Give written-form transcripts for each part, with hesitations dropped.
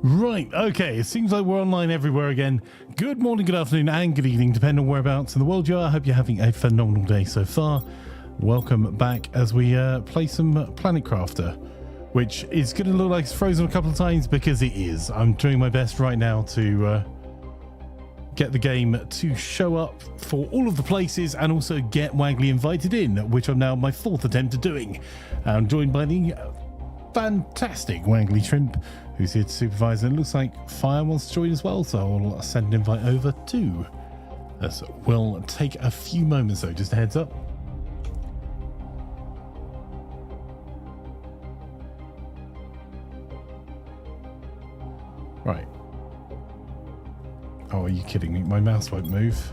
Right, okay, it seems like we're online everywhere again. Good morning, good afternoon, and good evening, depending on whereabouts in the world you are. I hope you're having a phenomenal day so far. Welcome back as we play some Planet Crafter, which is going to look like it's frozen a couple of times because it is. I'm doing my best right now to get the game to show up for all of the places and also get Waggly invited in, which I'm now my fourth attempt at doing. I'm joined by the fantastic WagglyShrimp, who's here to supervise, and it looks like Fire wants to join as well, so I'll send an invite over too. This will take a few moments though, just a heads up. Right. Oh, are you kidding me? My mouse won't move.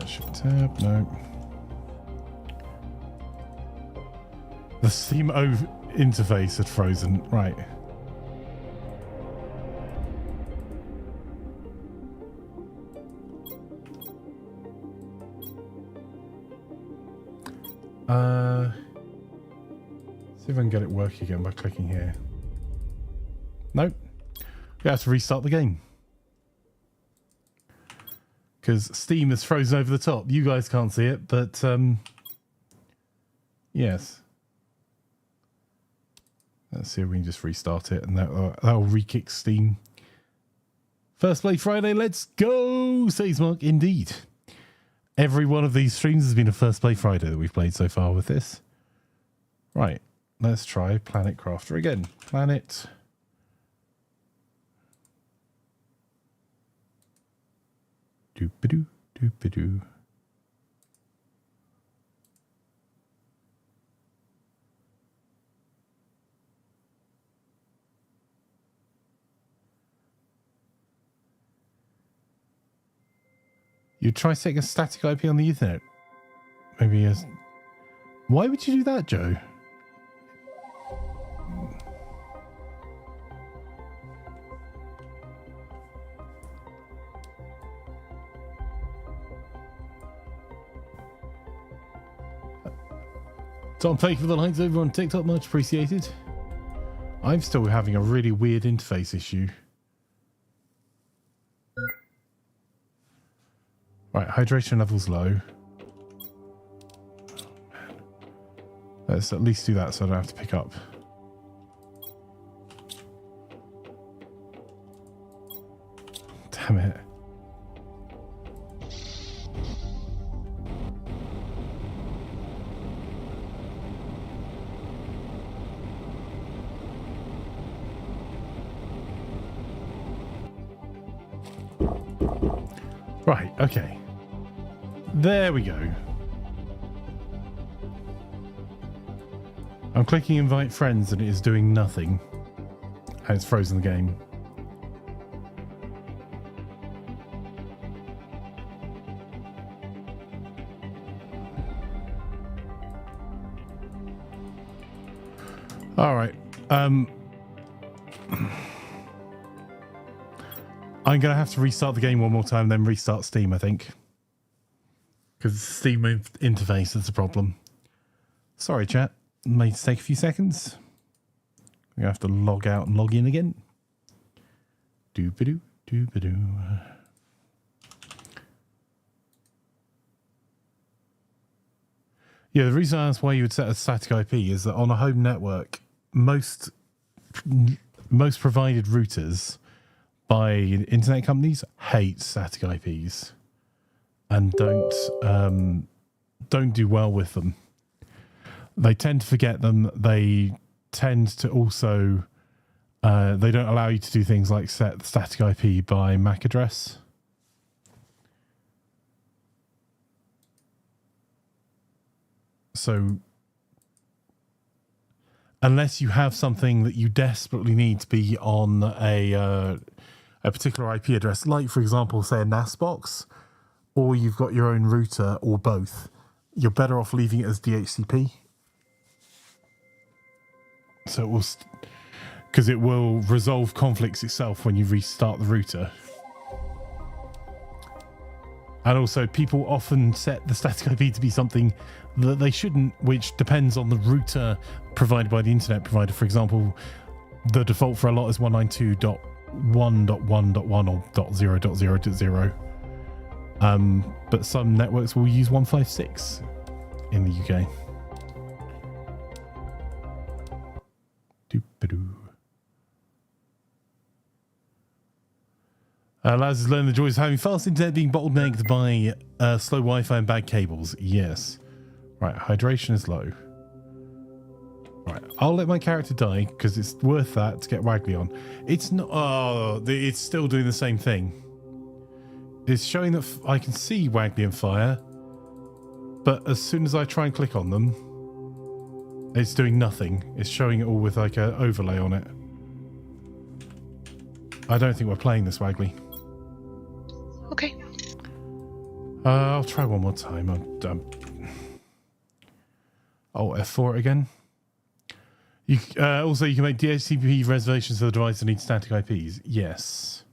Shift tab, no. The Steam interface had frozen, right. See if I can get it working again by clicking here. Nope. We have to restart the game. Because Steam is frozen over the top. You guys can't see it, but yes. Let's see if we can just restart it, and that'll re-kick Steam. First Play Friday, let's go! Says Mark, indeed. Every one of these streams has been a First Play Friday that we've played so far with this. Right, let's try Planet Crafter again. Planet. Doop-a-doo, doop-a-doo. You try setting a static IP on the Ethernet. Maybe as. Why would you do that, Joe? Tom, thank you for the likes over on TikTok, much appreciated. I'm still having a really weird interface issue. Right, hydration level's low. Oh, man. Let's at least do that so I don't have to pick up. Damn it. Right, okay. There we go. I'm clicking invite friends and it is doing nothing. And it's frozen the game. All right. I'm going to have to restart the game one more time, then restart Steam, I think. Because the Steam interface is the problem. Sorry, chat. It may take a few seconds. I'm going to have to log out and log in again. Doop-a-doo, doop-a-doo. Yeah, the reason I asked why you would set a static IP is that on a home network, most provided routers by internet companies hate static IPs and don't do well with them. They tend to forget them. They tend to also they don't allow you to do things like set the static IP by MAC address. So unless you have something that you desperately need to be on a particular IP address, like for example, say a NAS box, or you've got your own router, or both, you're better off leaving it as DHCP. So it will, because it will resolve conflicts itself when you restart the router. And also, people often set the static IP to be something that they shouldn't, which depends on the router provided by the internet provider. For example, the default for a lot is 192.1.1.1 or .0.0.0. But some networks will use 156 in the UK. Doop-a-doo. Laz has learned the joys of having fast internet being bottlenecked by slow Wi-Fi and bad cables. Yes. Right, hydration is low. Right, I'll let my character die because it's worth that to get Waggly on. It's not. Oh, it's still doing the same thing. It's showing that I can see Waggly and fire, but as soon as I try and click on them, it's doing nothing. It's showing it all with like an overlay on it. I don't think we're playing this, Waggly. Okay. I'll try one more time. Oh, F4 again. You also, you can make DHCP reservations for the device that needs static IPs. Yes.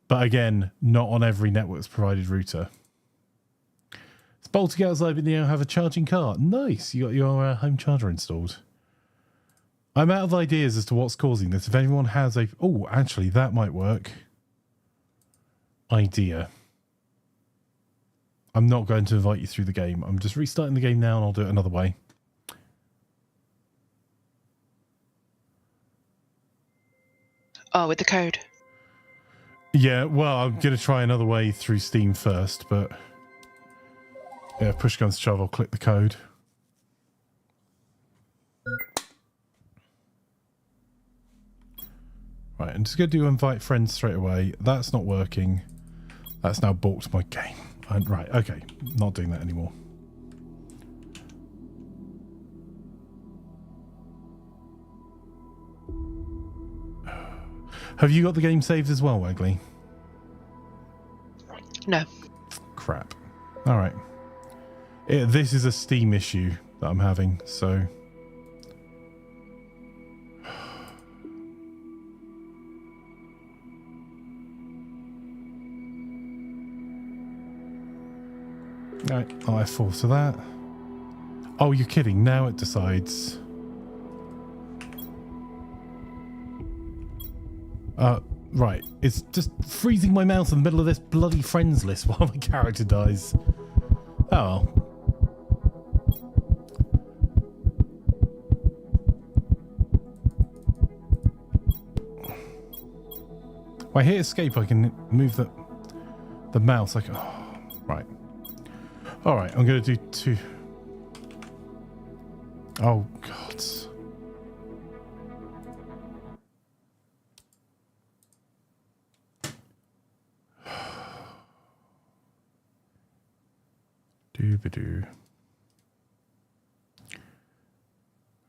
But again, not on every network's provided router. It's bold to get outside, but you have a charging car. Nice. You got your home charger installed. I'm out of ideas as to what's causing this. If anyone has a... Oh, actually, that might work. Idea. I'm not going to invite you through the game. I'm just restarting the game now and I'll do it another way. Oh, with the code. Yeah, well, I'm going to try another way through Steam first, but... Yeah, push comes to shove, I'll click the code. Right, I'm just going to do invite friends straight away. That's not working. That's now balked my game. Right, okay. Not doing that anymore. Have you got the game saved as well, Waggly? No. Crap. All right. This is a Steam issue that I'm having, so... Right, I'll F4 to that. Oh, you're kidding. Now it decides... right. It's just freezing my mouse in the middle of this bloody friends list while my character dies. Oh well. If I hit escape, I can move the mouse. Like, oh, right. All right, I'm going to do two. Oh, God. Doo-ba-doo.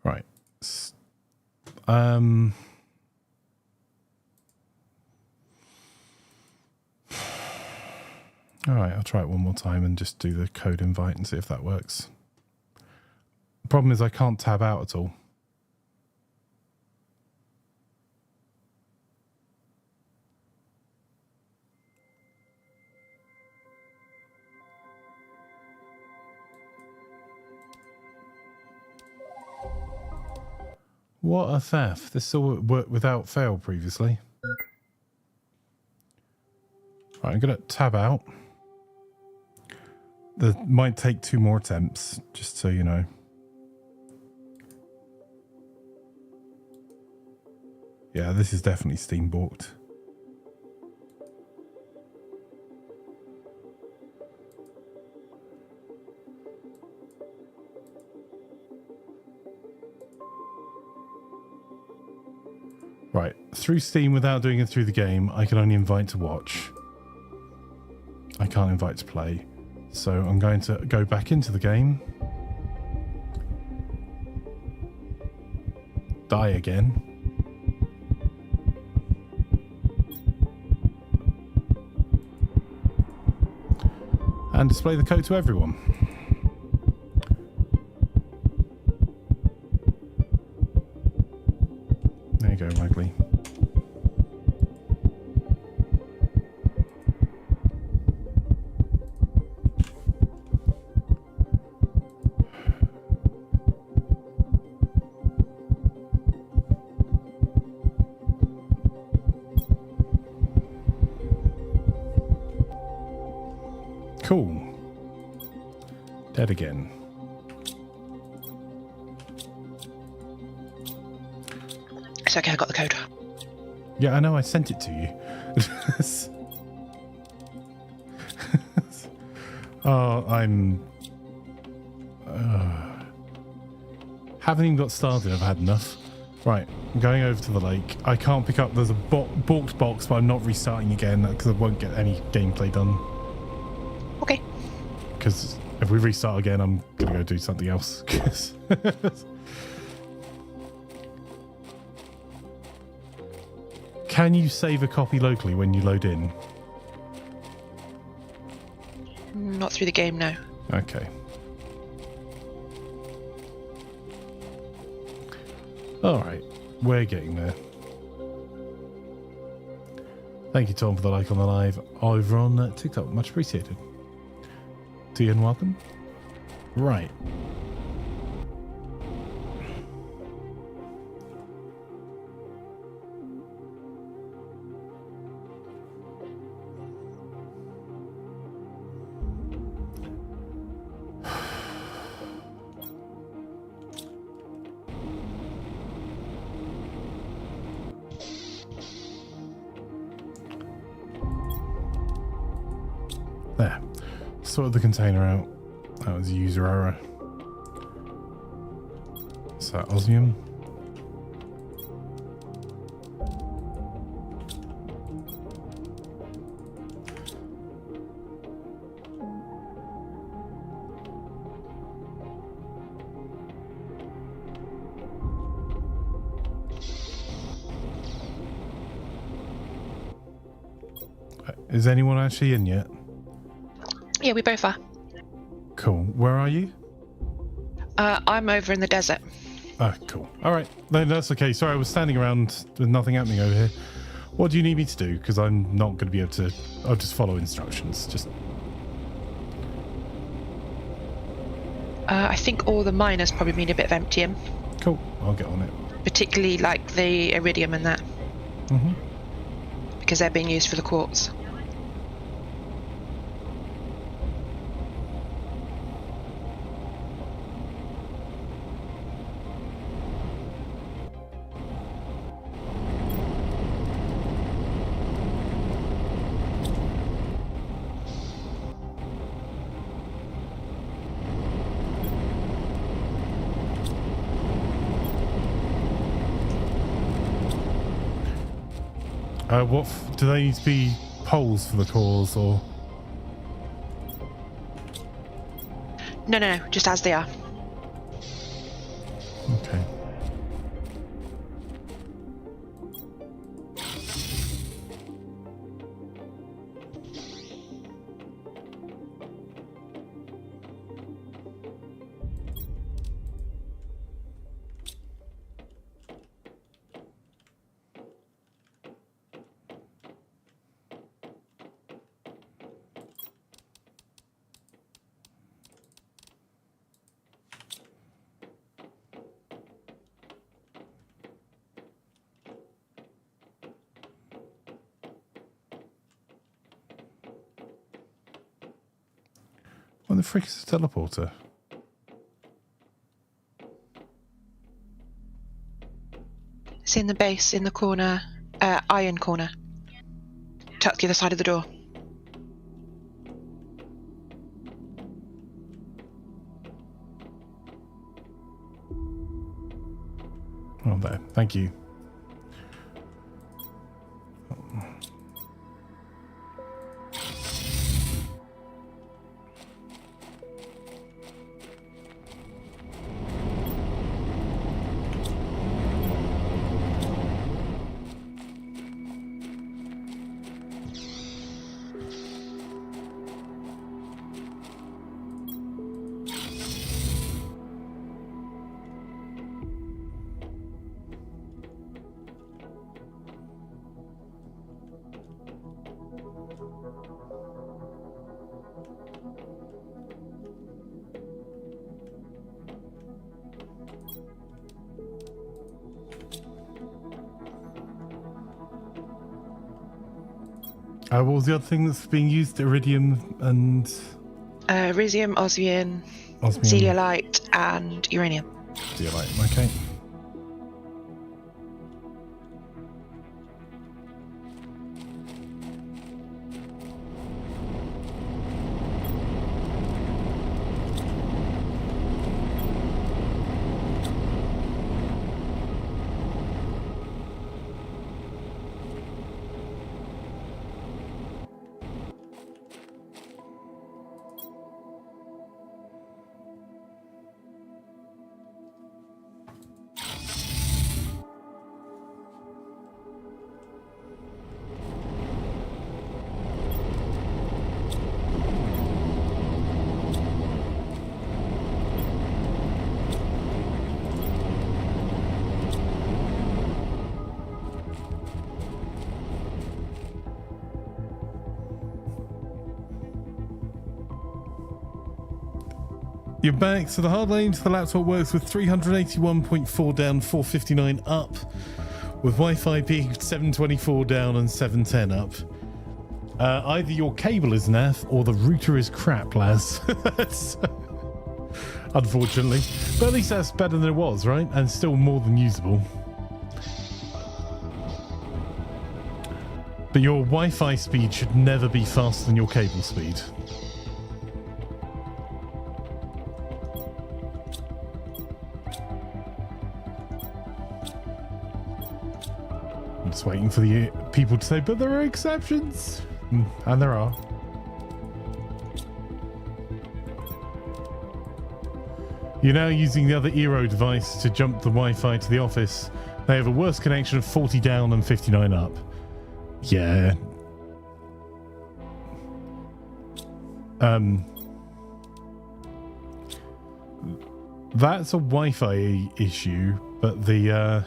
Right. All right, I'll try it one more time and just do the code invite and see if that works. The problem is I can't tab out at all. What a theft. This all worked without fail previously. Right, I'm going to tab out. That might take 2 more attempts, just so you know. Yeah, this is definitely Steam balked. Right, through Steam without doing it through the game, I can only invite to watch. I can't invite to play. So I'm going to go back into the game. Die again. And display the code to everyone. There you go, Waggly. Cool. Dead again. It's okay, I got the code. Yeah, I know. I sent it to you. Oh, I'm... haven't even got started. I've had enough. Right, I'm going over to the lake. I can't pick up... There's a balked box, but I'm not restarting again because I won't get any gameplay done. Okay. Because if we restart again, I'm going to go do something else. Can you save a copy locally when you load in? Not through the game, no. Okay. All right, we're getting there. Thank you, Tom, for the like on the live over on TikTok. Much appreciated. See you and welcome. Right. There. Sorted the container out. That was a user error. Is that osmium? Is anyone actually in yet? Yeah, we both are. Cool. Where are you? I'm over in the desert. Ah, cool. All right. No, that's okay. Sorry, I was standing around with nothing happening over here. What do you need me to do? Because I'm not going to be able to... I'll just follow instructions. Just... I think all the miners probably need a bit of emptying. Cool. I'll get on it. Particularly like the iridium and that. Mm-hmm. Because they're being used for the quartz. Do they need to be poles for the cores, or...? No, just as they are. Okay. What the frick is a teleporter? It's in the base, in the corner, iron corner. Tucked the other side of the door. Oh, there. Thank you. What was the other thing that's being used? Iridium and... Rhizzium, osmium, zeolite, and uranium. Zeolite, okay. You're back. So the hard lanes, the laptop works with 381.4 down, 459 up, with Wi-Fi being 724 down and 710 up. Either your cable is naff or the router is crap, Laz. Unfortunately. But at least that's better than it was, right? And still more than usable. But your Wi-Fi speed should never be faster than your cable speed. I'm just waiting for the people to say, but there are exceptions. And there are. You're now using the other Eero device to jump the Wi-Fi to the office. They have a worse connection of 40 down and 59 up. Yeah. That's a Wi-Fi issue, but the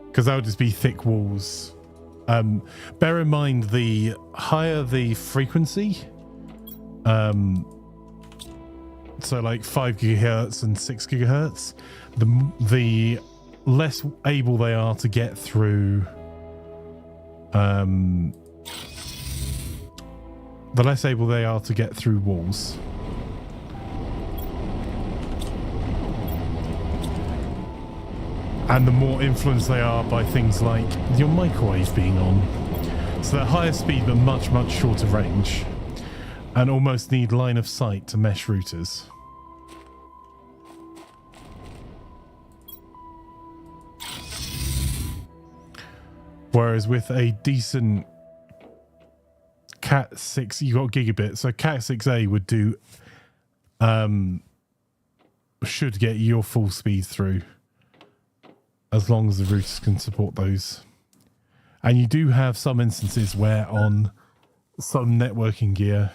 because that would just be thick walls. Bear in mind, the higher the frequency, so like 5 gigahertz and 6 gigahertz, the less able they are to get through. The less able they are to get through walls. And the more influenced they are by things like your microwave being on. So they're higher speed but much, much shorter range. And almost need line of sight to mesh routers. Whereas with a decent Cat 6, you got gigabit. So Cat 6A would do, should get your full speed through. As long as the routers can support those. And you do have some instances where on some networking gear,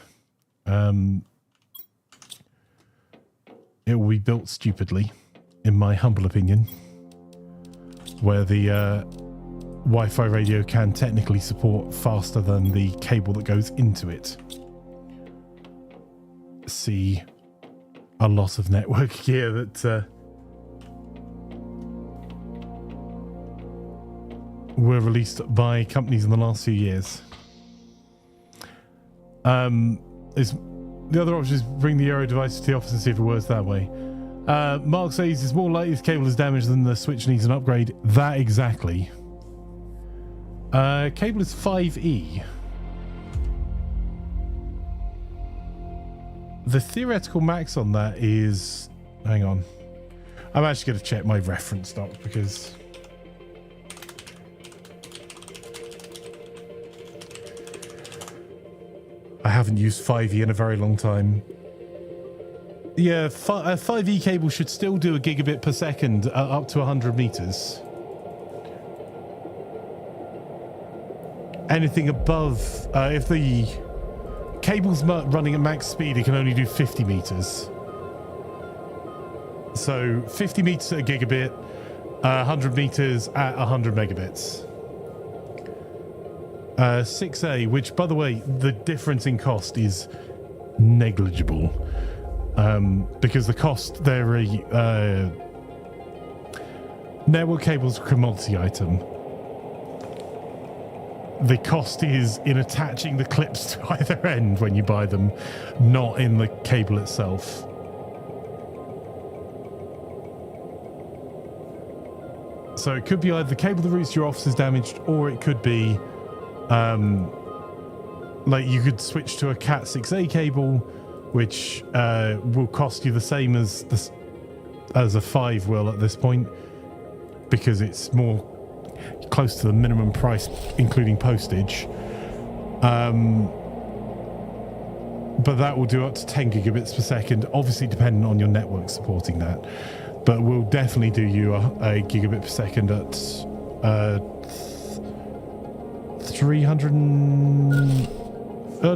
it will be built stupidly, in my humble opinion, where the Wi-Fi radio can technically support faster than the cable that goes into it. See a lot of network gear that were released by companies in the last few years. Is the other option is bring the Eero device to the office and see if it works that way. Mark says it's more likely this cable is damaged than the switch needs an upgrade. That exactly. Cable is 5E. The theoretical max on that is... Hang on. I'm actually going to check my reference doc because... I haven't used 5E in a very long time. Yeah, a 5E cable should still do a gigabit per second up to 100 meters. Anything above, if the cable's running at max speed, it can only do 50 meters. So 50 meters at a gigabit, 100 meters at 100 megabits. 6A, which, by the way, the difference in cost is negligible. Because the cost, they're a network cable's a commodity item. the cost is in attaching the clips to either end when you buy them, not in the cable itself. So it could be either the cable that routes to your office is damaged, or it could be like you could switch to a Cat 6A cable, which will cost you the same as a 5 will at this point, because it's more close to the minimum price, including postage. But that will do up to 10 gigabits per second, obviously depending on your network supporting that. But we'll definitely do you a gigabit per second at 300.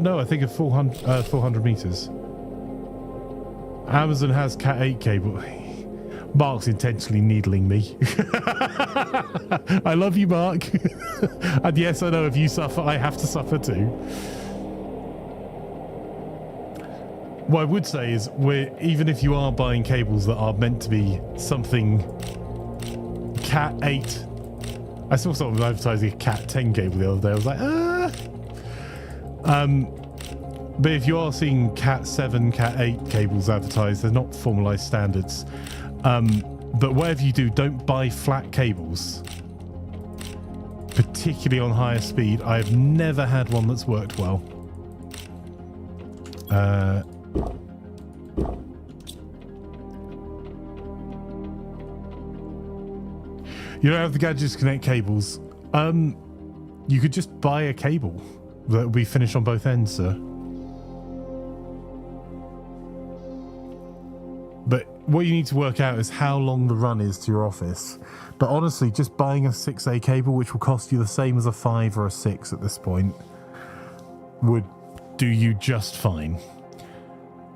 No, I think at 400 meters. Amazon has Cat 8 cable. Mark's intentionally needling me. I love you, Mark. And yes, I know if you suffer, I have to suffer too. What I would say is, even if you are buying cables that are meant to be something Cat 8, I saw someone advertising a Cat 10 cable the other day. I was like, but if you are seeing Cat 7, Cat 8 cables advertised, they're not formalized standards. But whatever you do, don't buy flat cables, particularly on higher speed. I've never had one that's worked well. You don't have the gadgets to connect cables. You could just buy a cable that will be finished on both ends, sir. But what you need to work out is how long the run is to your office. But honestly, just buying a 6A cable, which will cost you the same as a 5 or a 6 at this point, would do you just fine.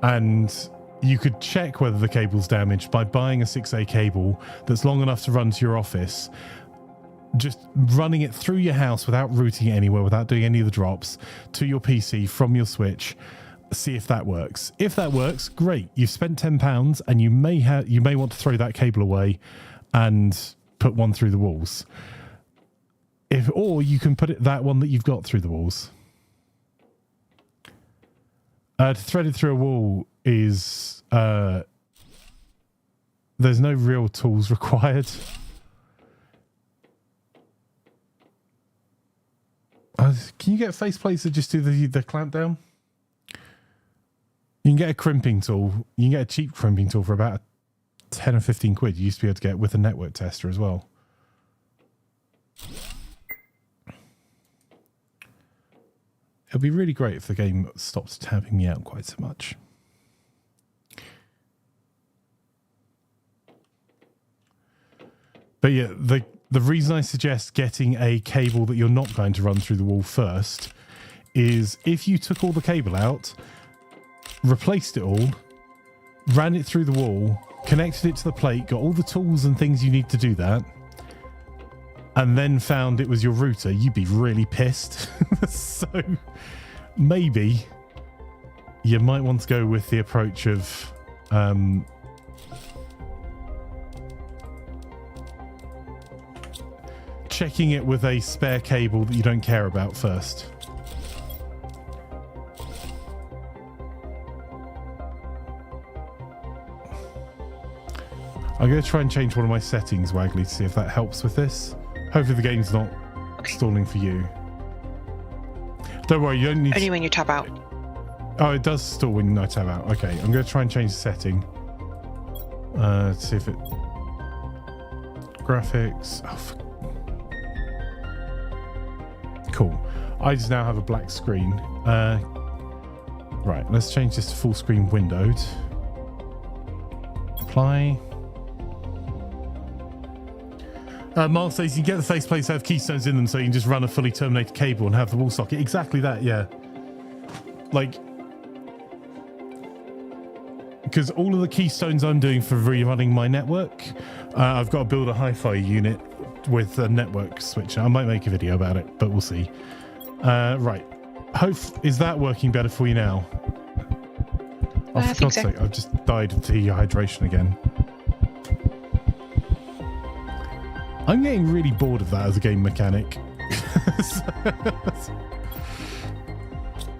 And you could check whether the cable's damaged by buying a 6A cable that's long enough to run to your office, just running it through your house without routing it anywhere, without doing any of the drops, to your PC from your Switch. See if that works. If that works, great. You've spent £10 and you may want to throw that cable away and put one through the walls. Or you can put that one that you've got through the walls. To thread it through a wall is there's no real tools required. Can you get faceplates that just do the clamp down? You can get a crimping tool. You can get a cheap crimping tool for about 10 or 15 quid. You used to be able to get with a network tester as well. It'll be really great if the game stops tapping me out quite so much. But yeah, the reason I suggest getting a cable that you're not going to run through the wall first is if you took all the cable out, replaced it all, ran it through the wall, connected it to the plate, got all the tools and things you need to do that, and then found it was your router, you'd be really pissed. So maybe you might want to go with the approach of checking it with a spare cable that you don't care about first. I'm going to try and change one of my settings, Waggly, to see if that helps with this. Hopefully the game's not stalling for you. Don't worry, you don't need... Only when you tab out. Oh, it does stall when I tab out. Okay, I'm going to try and change the setting. To see if it... Graphics... Oh, cool. I just now have a black screen. Right, let's change this to full screen windowed. Apply... Mark says you can get the faceplates that have keystones in them so you can just run a fully terminated cable and have the wall socket. Exactly that, yeah. Like, because all of the keystones I'm doing for rerunning my network, I've got to build a hi-fi unit with a network switcher. I might make a video about it, but we'll see. Right. Is that working better for you now? Oh, for God's sake, I've just died of dehydration again. I'm getting really bored of that as a game mechanic.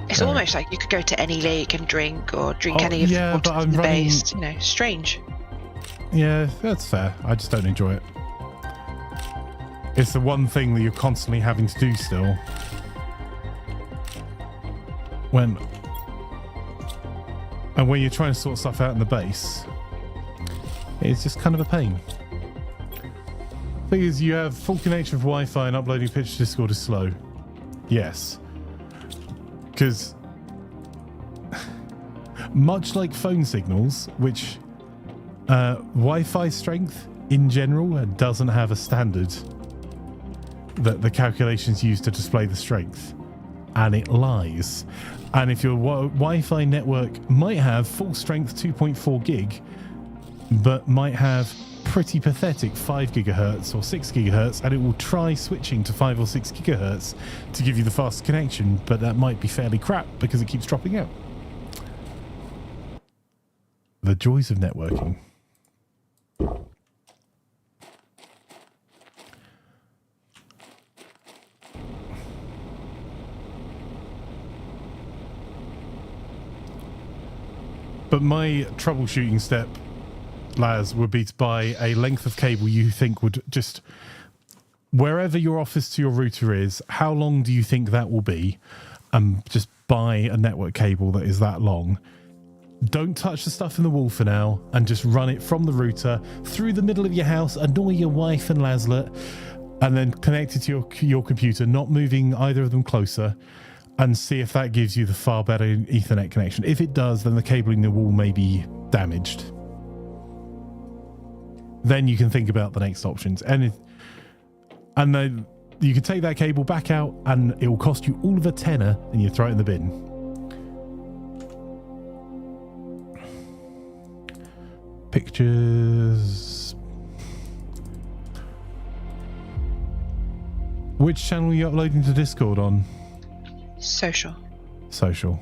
It's almost like you could go to any lake and drink, or drink any of the water in the base. You know, strange. Yeah, that's fair. I just don't enjoy it. It's the one thing that you're constantly having to do still. When you're trying to sort stuff out in the base, it's just kind of a pain. Thing is, you have full connection of Wi-Fi and uploading pictures to Discord is slow. Yes. Because much like phone signals, which Wi-Fi strength in general doesn't have a standard that the calculations use to display the strength, and it lies. And if your Wi-Fi network might have full strength 2.4 gig, but might have pretty pathetic 5 gigahertz or 6 gigahertz, and it will try switching to 5 or 6 gigahertz to give you the fastest connection, but that might be fairly crap because it keeps dropping out. The joys of networking. But my troubleshooting step, Laz, would be to buy a length of cable you think would just... Wherever your office to your router is, how long do you think that will be? Just buy a network cable that is that long. Don't touch the stuff in the wall for now, and just run it from the router through the middle of your house, annoy your wife and Lazlet, and then connect it to your computer, not moving either of them closer, and see if that gives you the far better Ethernet connection. If it does, then the cable in the wall may be damaged. Then you can think about the next options. And then you can take that cable back out, and it will cost you all of a tenner, and you throw it in the bin. Pictures. Which channel are you uploading to Discord on? Social. Social.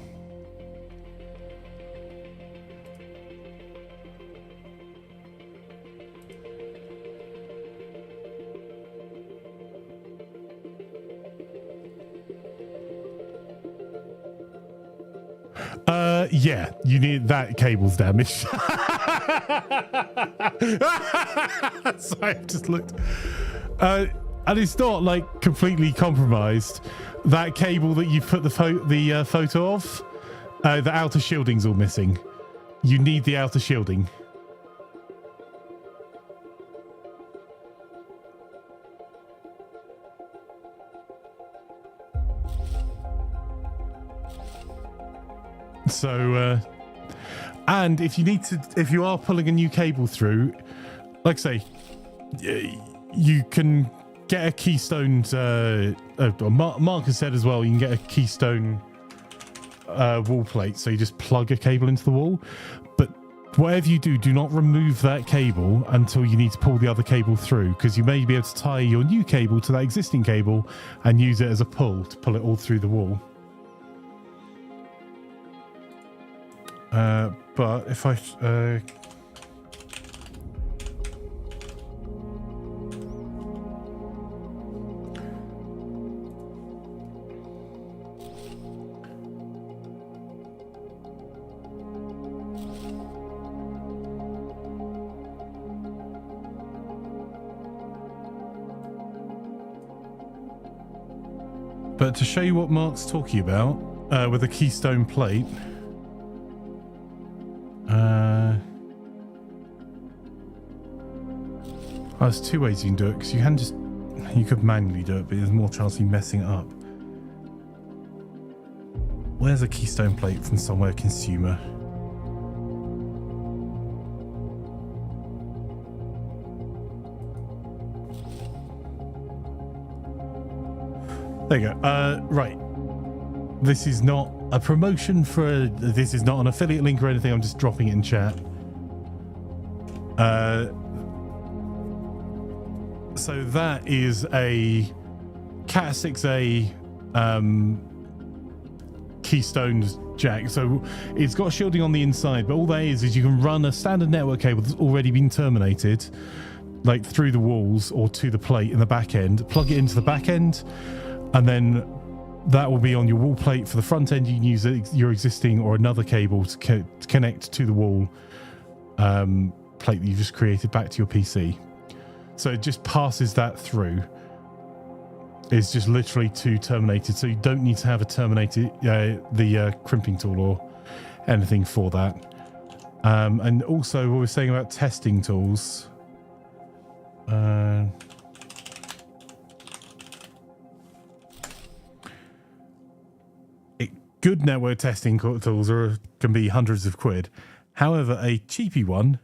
Yeah, you need that cable's damaged. Sorry, I've just looked. And it's not like completely compromised. That cable that you put the photo of, the outer shielding's all missing. You need the outer shielding. So, and if you are pulling a new cable through, like I say, you can get a keystone. Mark has said as well, you can get a keystone wall plate. So you just plug a cable into the wall. But whatever you do, do not remove that cable until you need to pull the other cable through, because you may be able to tie your new cable to that existing cable and use it as a pull to pull it all through the wall. But if I but to show you what Mark's talking about with a keystone plate. There's two ways you can do it, because you could manually do it, but there's more chance of you messing it up. Where's a keystone plate from somewhere consumer? There you go. Right. This is not a promotion this is not an affiliate link or anything. I'm just dropping it in chat. So that is a Cat 6A keystone jack. So it's got shielding on the inside, but all that is you can run a standard network cable that's already been terminated, like through the walls or to the plate in the back end, plug it into the back end, and then that will be on your wall plate. For the front end, you can use your existing or another cable to connect to the wall plate that you just created back to your PC. So it just passes that through. It's just literally two terminated, so you don't need to have a terminated the crimping tool or anything for that. And also what we're saying about testing tools. Good network testing tools can be hundreds of quid. However, a cheapy one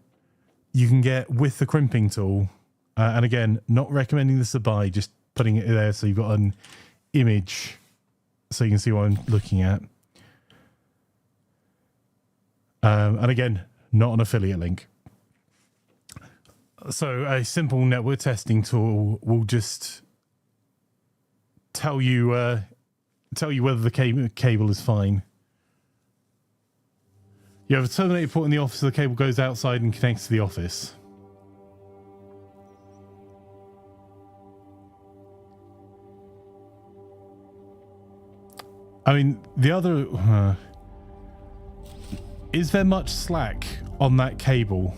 you can get with the crimping tool. And again, not recommending this to buy, just putting it there so you've got an image so you can see what I'm looking at. And again, not an affiliate link. So a simple network testing tool will just tell you whether the cable is fine. You have a terminator port in the office, so the cable goes outside and connects to the office. I mean, the other... is there much slack on that cable?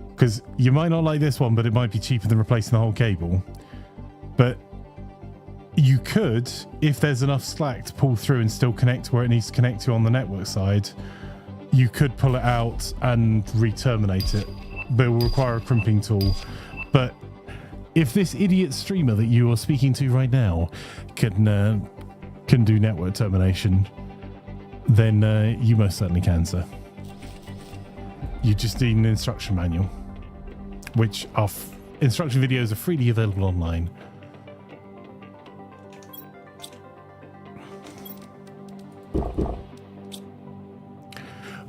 Because you might not like this one, but it might be cheaper than replacing the whole cable. But you could, if there's enough slack to pull through and still connect where it needs to connect to on the network side, you could pull it out and re-terminate it. But it will require a crimping tool. But if this idiot streamer that you are speaking to right now can do network termination, then you most certainly can, sir. You just need an instruction manual, which our instruction videos are freely available online.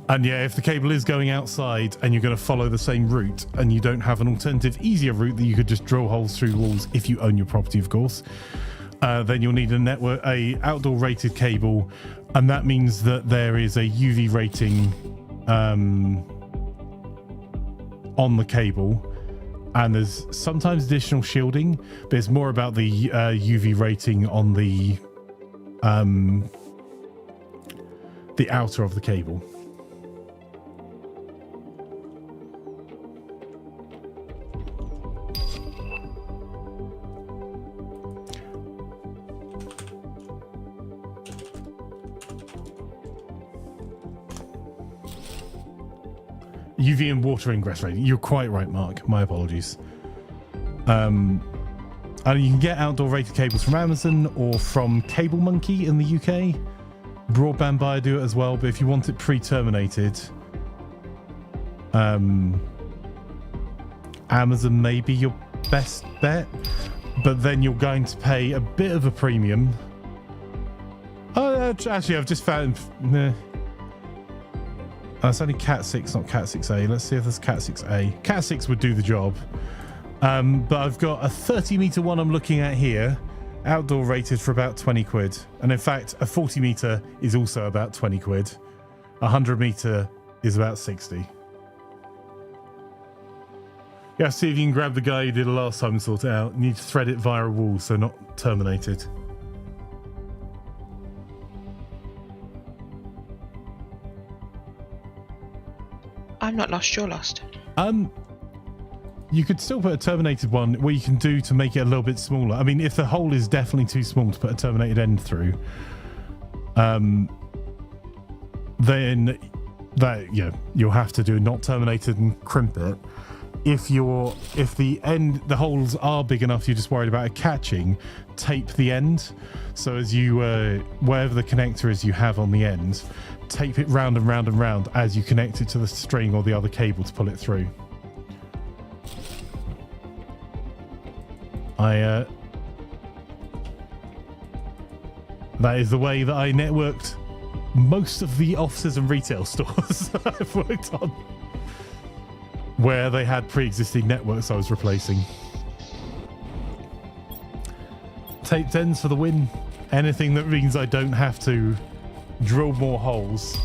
And yeah, if the cable is going outside and you're going to follow the same route and you don't have an alternative, easier route that you could just drill holes through walls if you own your property, of course, then you'll need a outdoor rated cable, and that means that there is a UV rating on the cable, and there's sometimes additional shielding, but it's more about the UV rating on the outer of the cable. UV and water ingress rating. You're quite right, Mark. My apologies. And you can get outdoor rated cables from Amazon or from Cable Monkey in the UK. Broadband Buyer do it as well, but if you want it pre-terminated, Amazon may be your best bet, but then you're going to pay a bit of a premium. Actually, I've just found... it's only Cat 6, not Cat 6A. Let's see if there's Cat 6A. Cat 6 would do the job. But I've got a 30 meter one I'm looking at here, outdoor rated for about 20 quid. And in fact, a 40 meter is also about 20 quid. 100 meter is about 60. Yeah, see if you can grab the guy who did it last time and sort it out. You need to thread it via a wall, so not terminated. I'm not lost, you're lost. You could still put a terminated one. What you can do to make it a little bit smaller. I mean, if the hole is definitely too small to put a terminated end through, then you'll have to do a not terminated and crimp it. If the holes are big enough, you're just worried about it catching, tape the end. So as you wherever the connector is you have on the end, tape it round and round and round as you connect it to the string or the other cable to pull it through. That is the way that I networked most of the offices and retail stores I've worked on, where they had pre-existing networks I was replacing. Taped ends for the win. Anything that means I don't have to drill more holes.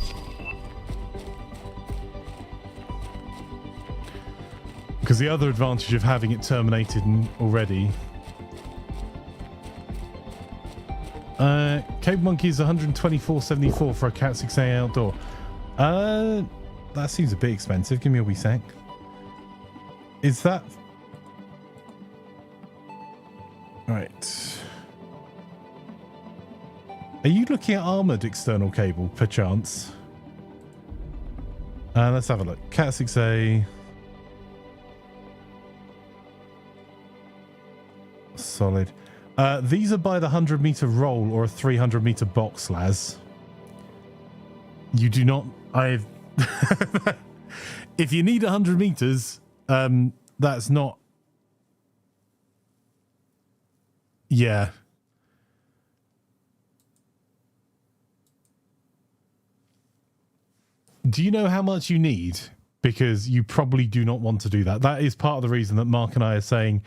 Because the other advantage of having it terminated already Cable Monkey is 124.74 for a Cat 6A outdoor. That seems a bit expensive. Give me a wee sec. Is that... Right. Are you looking at armored external cable, perchance? Let's have a look. Cat 6A. Solid. These are by the 100-meter roll or a 300-meter box, Laz. You do not... I've... If you need 100 meters, that's not... Yeah. Do you know how much you need? Because you probably do not want to do that. That is part of the reason that Mark and I are saying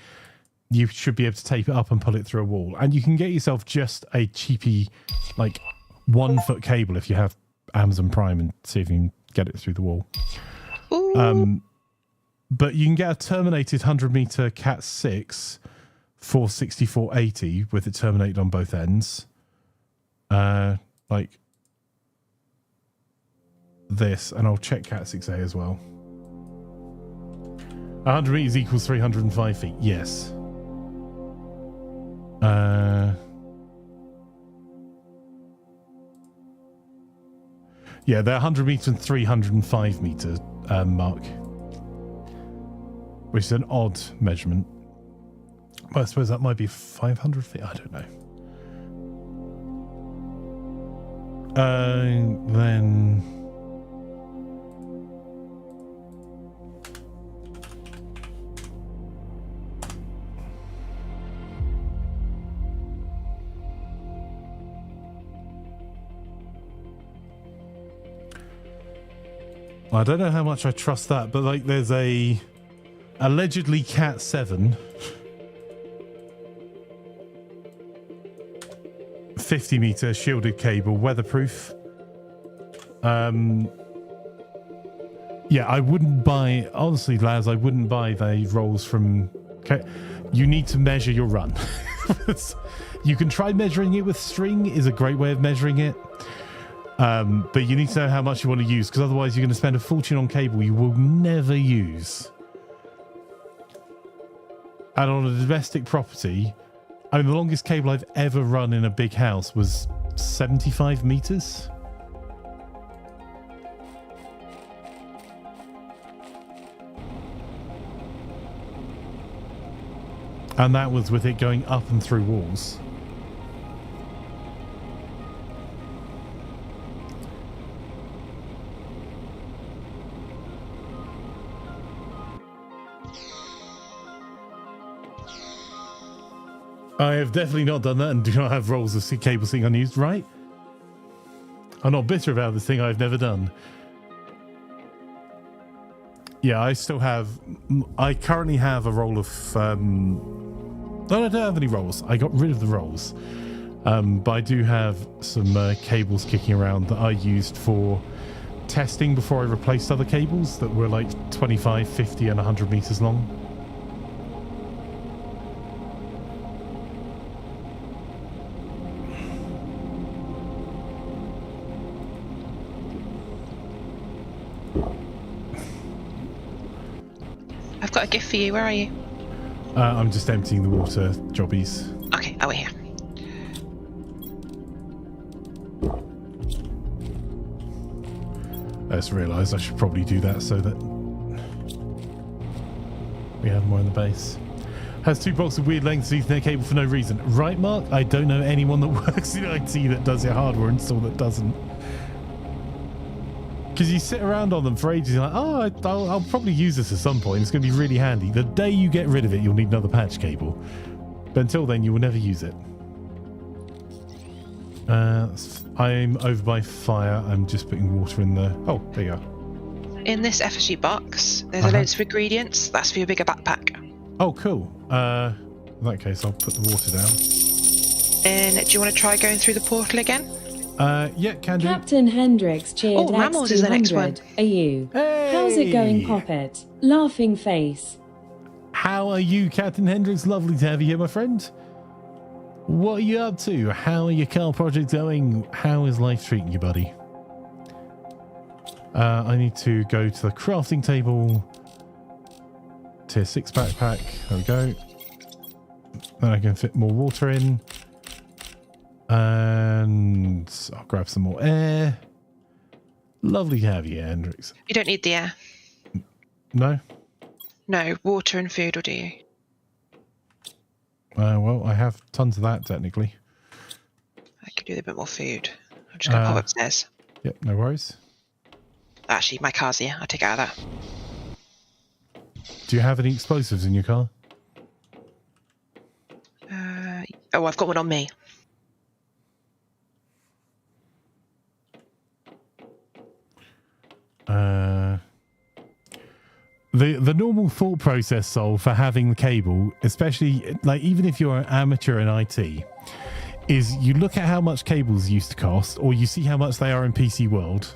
you should be able to tape it up and pull it through a wall. And you can get yourself just a cheapy, like, 1-foot cable if you have Amazon Prime and see if you can get it through the wall. But you can get a terminated 100-meter Cat 6 for 64.80 with it terminated on both ends. Like this, and I'll check Cat 6A as well. 100 meters equals 305 feet. Yes. Yeah, they're 100 meter and 305 meter mark, which is an odd measurement. Well, I suppose that might be 500 feet. I don't know. Then I don't know how much I trust that, but like there's a allegedly Cat 7 50-meter shielded cable, weatherproof. Yeah, I wouldn't buy, honestly, Laz, I wouldn't buy the rolls from... You need to measure your run. You can try measuring it with string, is a great way of measuring it. But you need to know how much you want to use, because otherwise you're going to spend a fortune on cable you will never use. And on a domestic property, I mean, the longest cable I've ever run in a big house was 75 meters. And that was with it going up and through walls. I have definitely not done that and do not have rolls of cable sitting unused, right? I'm not bitter about this thing I've never done. Yeah, I still have... I currently have a roll of... No, I don't have any rolls. I got rid of the rolls. But I do have some cables kicking around that I used for testing before I replaced other cables that were like 25, 50 and 100 meters long. I've got a gift for you. Where are you? I'm just emptying the water jobbies. Okay, over here. I just realised I should probably do that so that we have more in the base. Has 2 blocks of weird lengths of Ethernet cable for no reason. Right, Mark? I don't know anyone that works in IT that does your hardware install that doesn't. Because you sit around on them for ages, you're like, oh, I'll probably use this at some point. It's going to be really handy. The day you get rid of it, you'll need another patch cable. But until then, you will never use it. I'm over by fire. I'm just putting water in the... Oh, there you are. In this FSG box, there's loads of ingredients. That's for your bigger backpack. Oh, cool. In that case, I'll put the water down. And do you want to try going through the portal again? Yeah, can do. Captain Hendricks cheered Mammals is the next one. X200. Are you? Hey! How's it going, Poppet? Laughing face. How are you, Captain Hendricks? Lovely to have you here, my friend. What are you up to? How are your car projects going? How is life treating you, buddy? I need to go to the crafting table. Tier 6 backpack. There we go. Then I can fit more water in. And I'll grab some more air. Lovely to have you, Hendrix. You don't need the air. No? No, water and food will do you. Well, I have tons of that, technically. I could do a bit more food. I'm just going to pop upstairs. Yep, no worries. Actually, my car's here. I'll take it out of that. Do you have any explosives in your car? Oh, I've got one on me. The normal thought process, Sol, for having the cable, especially like even if you're an amateur in IT, is you look at how much cables used to cost, or you see how much they are in PC World,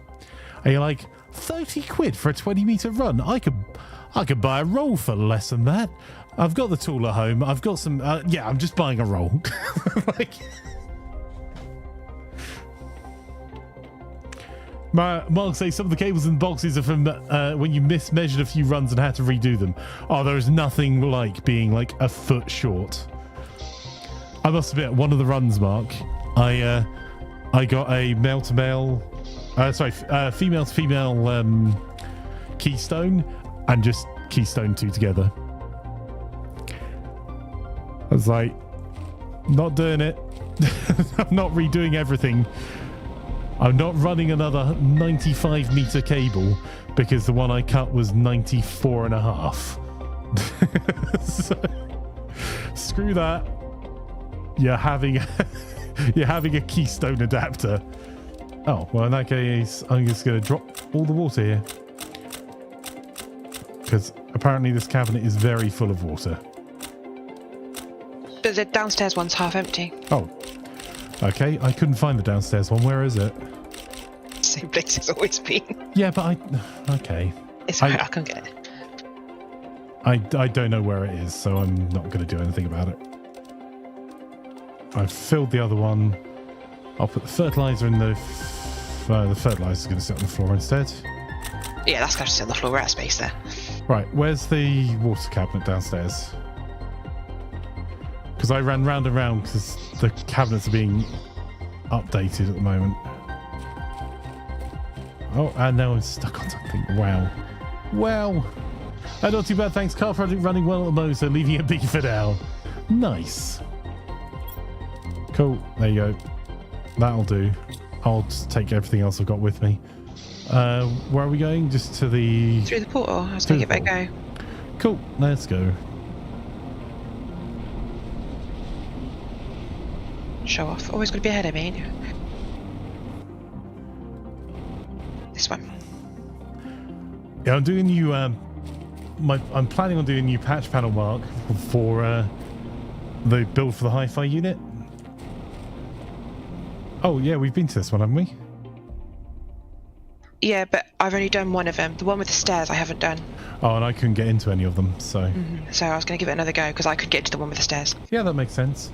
and you're like, 30 quid for a 20-meter run. I could buy a roll for less than that. I've got the tool at home. I've got some. Yeah, I'm just buying a roll. Like, Mark says some of the cables in the boxes are from when you mismeasured a few runs and had to redo them. Oh, there is nothing like being like a foot short. I must admit, one of the runs, Mark, I got a male to male, female to female keystone, and just keystone two together. I was like, not doing it. I'm not redoing everything. I'm not running another 95-meter cable because the one I cut was 94 and a half. So, screw that. You're having a keystone adapter. Oh, well, in that case, I'm just going to drop all the water here. Because apparently this cabinet is very full of water. But the downstairs one's half empty. Oh. Okay, I couldn't find the downstairs one. Where is it? Same place it's always been. Yeah, but okay. It's alright, I can get it. I don't know where it is, so I'm not going to do anything about it. I've filled the other one. I'll put the fertilizer in the fertilizer's going to sit on the floor instead. Yeah, that's going to sit on the floor. We're out of space there. Right, where's the water cabinet downstairs? Because I ran round and round because the cabinets are being updated at the moment. Oh, and now I'm stuck on something. Wow. Well, not too bad, thanks. Car project running well at the moment, so leaving it be for now. Nice. Cool, there you go. That'll do. I'll just take everything else I've got with me. Where are we going? Just to the... Through the portal. I was going to give it a go. Cool, let's go. Show off. Always going to be ahead of me, ain't you? This one. Yeah, I'm doing new. I'm planning on doing a new patch panel, Mark, for the build for the hi-fi unit. Oh yeah, we've been to this one, haven't we? Yeah, but I've only done one of them. The one with the stairs I haven't done. Oh, and I couldn't get into any of them, so. Mm-hmm. So I was going to give it another go because I could get to the one with the stairs. Yeah, that makes sense.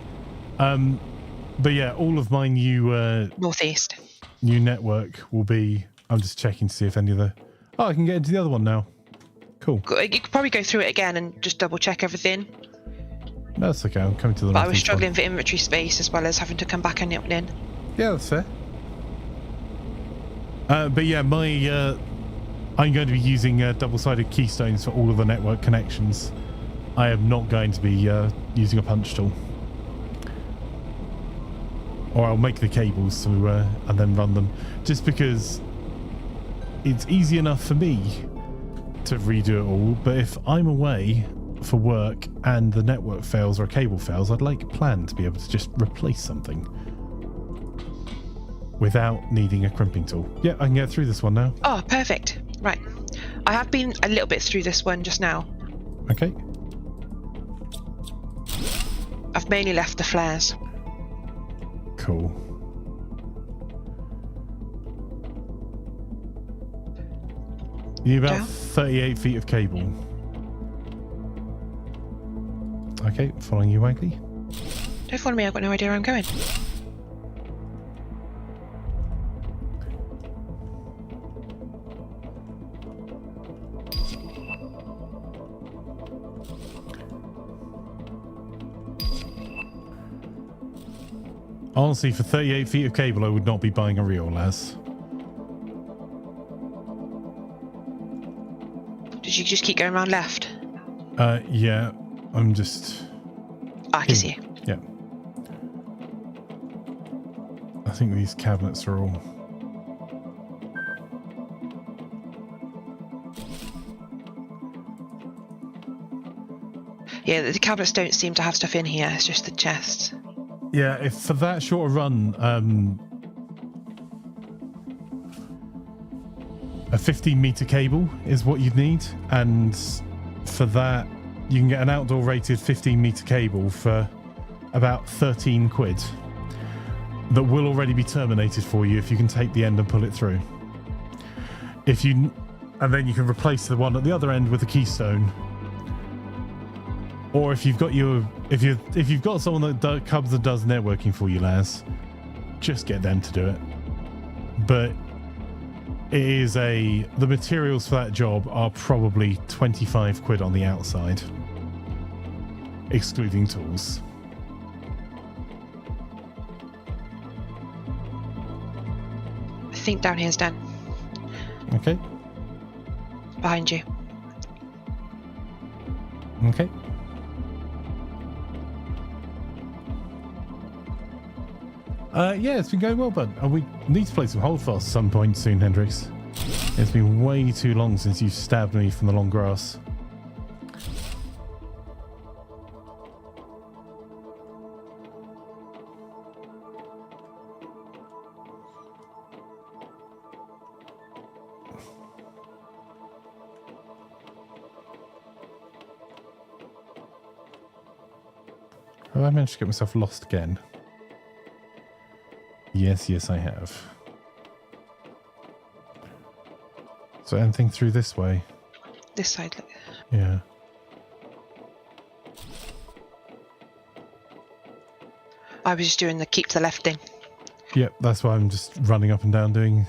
But yeah, all of my new northeast new network will be. I'm just checking to see if any of the. Oh, I can get into the other one now. Cool. You could probably go through it again and just double check everything. That's okay. I'm coming to the. But I was struggling for inventory space as well as having to come back and nip in. Yeah, that's fair. But yeah, I'm going to be using double-sided keystones for all of the network connections. I am not going to be using a punch tool. Or I'll make the cables to, and then run them. Just because it's easy enough for me to redo it all, but if I'm away for work and the network fails or a cable fails, I'd like a plan to be able to just replace something without needing a crimping tool. Yeah, I can get through this one now. Oh, perfect. Right. I have been a little bit through this one just now. Okay. I've mainly left the flares. Cool. You need about 38 feet of cable. Okay, following you, Waggly. Don't follow me, I've got no idea where I'm going. Honestly, for 38 feet of cable, I would not be buying a reel, Les. Did you just keep going around left? Yeah, I'm just... I can see you. Yeah. I think these cabinets are all... Yeah, the cabinets don't seem to have stuff in here, it's just the chests. Yeah, if for that short a run, a 15-meter cable is what you'd need, and for that, you can get an outdoor rated 15-meter cable for about 13 quid that will already be terminated for you if you can take the end and pull it through. And then you can replace the one at the other end with a keystone. Or if you've got if you've got someone that comes and does networking for you, Laz, just get them to do it. But it is the materials for that job are probably 25 quid on the outside, excluding tools. I think down here's done. Okay. Behind you. Okay. Yeah, it's been going well, bud. We need to play some Holdfast at some point soon, Hendrix. It's been way too long since you stabbed me from the long grass. Have I managed to get myself lost again? Yes, I have. So anything through this way? This side, look. Yeah. I was just doing the keep to the left thing. Yep, that's why I'm just running up and down doing.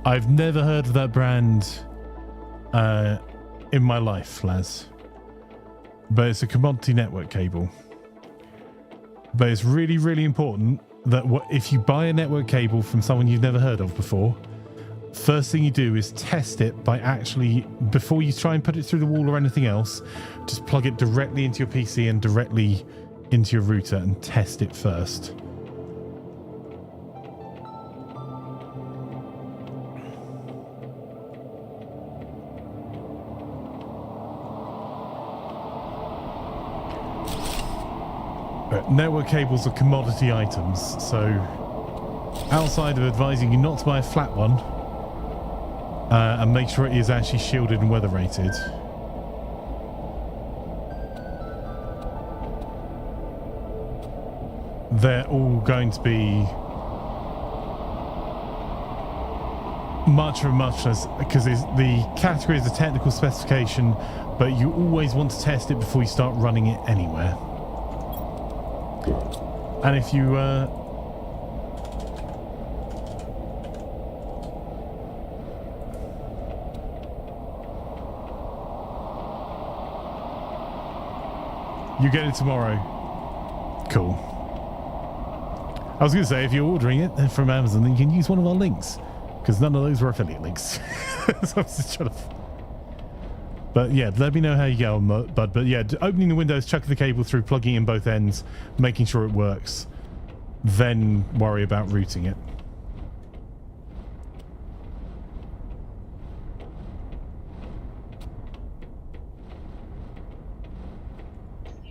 I've never heard of that brand in my life, Laz. But it's a commodity network cable. But it's really, really important that if you buy a network cable from someone you've never heard of before, first thing you do is test it by actually, before you try and put it through the wall or anything else, just plug it directly into your PC and directly into your router and test it first. Network cables are commodity items, so outside of advising you not to buy a flat one and make sure it is actually shielded and weather rated, they're all going to be much of a muchness, because the category is a technical specification, but you always want to test it before you start running it anywhere. And if you you get it tomorrow, cool. I was going to say, if you're ordering it from Amazon, then you can use one of our links, because none of those were affiliate links. So I was just trying to... But yeah, let me know how you go on, bud. But yeah, opening the windows, chucking the cable through, plugging in both ends, making sure it works, then worry about routing it.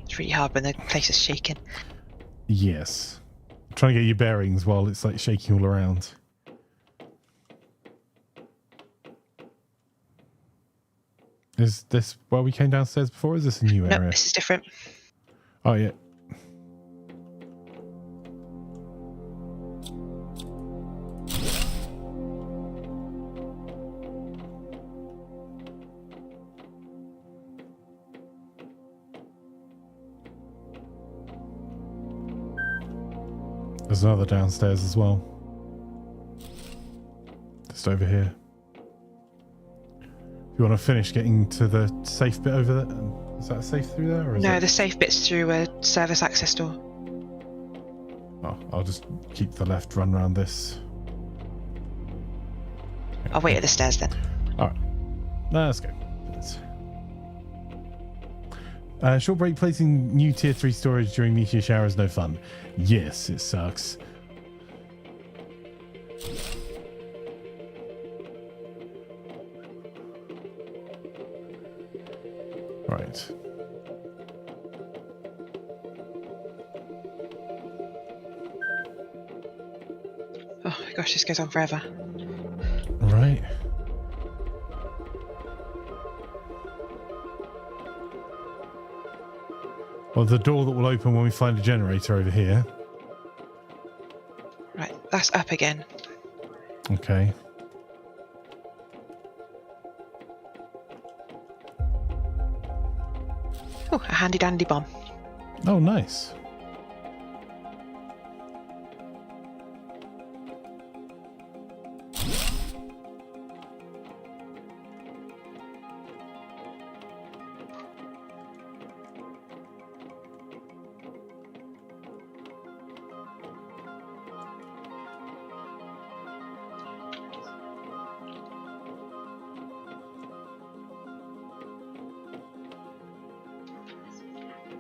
It's really hard when the place is shaking. Yes. Trying to get your bearings while it's like shaking all around. Is this where we came downstairs before? Is this a new area? No, this is different. Oh, yeah. There's another downstairs as well. Just over here. If you want to finish getting to the safe bit over there, is that safe through there? Or is No, it... the safe bit's through a service access door. Oh, I'll just keep the left run around this. I'll wait at the stairs then. Alright. Let's go. Short break. Placing new tier 3 storage during meteor shower is no fun. Yes, it sucks. Right. Oh my gosh, this goes on forever. Right. Well, the door that will open when we find a generator over here. Right, that's up again. Okay. Oh, a handy dandy bomb. Oh, nice.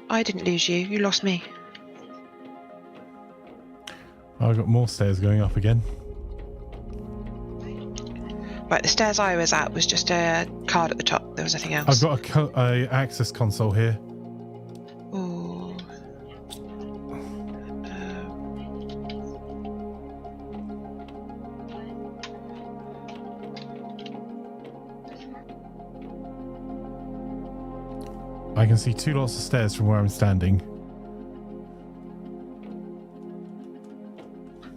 I didn't lose you, you lost me. I've got more stairs going up again. Right, the stairs I was at was just a card at the top. There was nothing else. I've got a access console here. Ooh. I can see 2 lots of stairs from where I'm standing.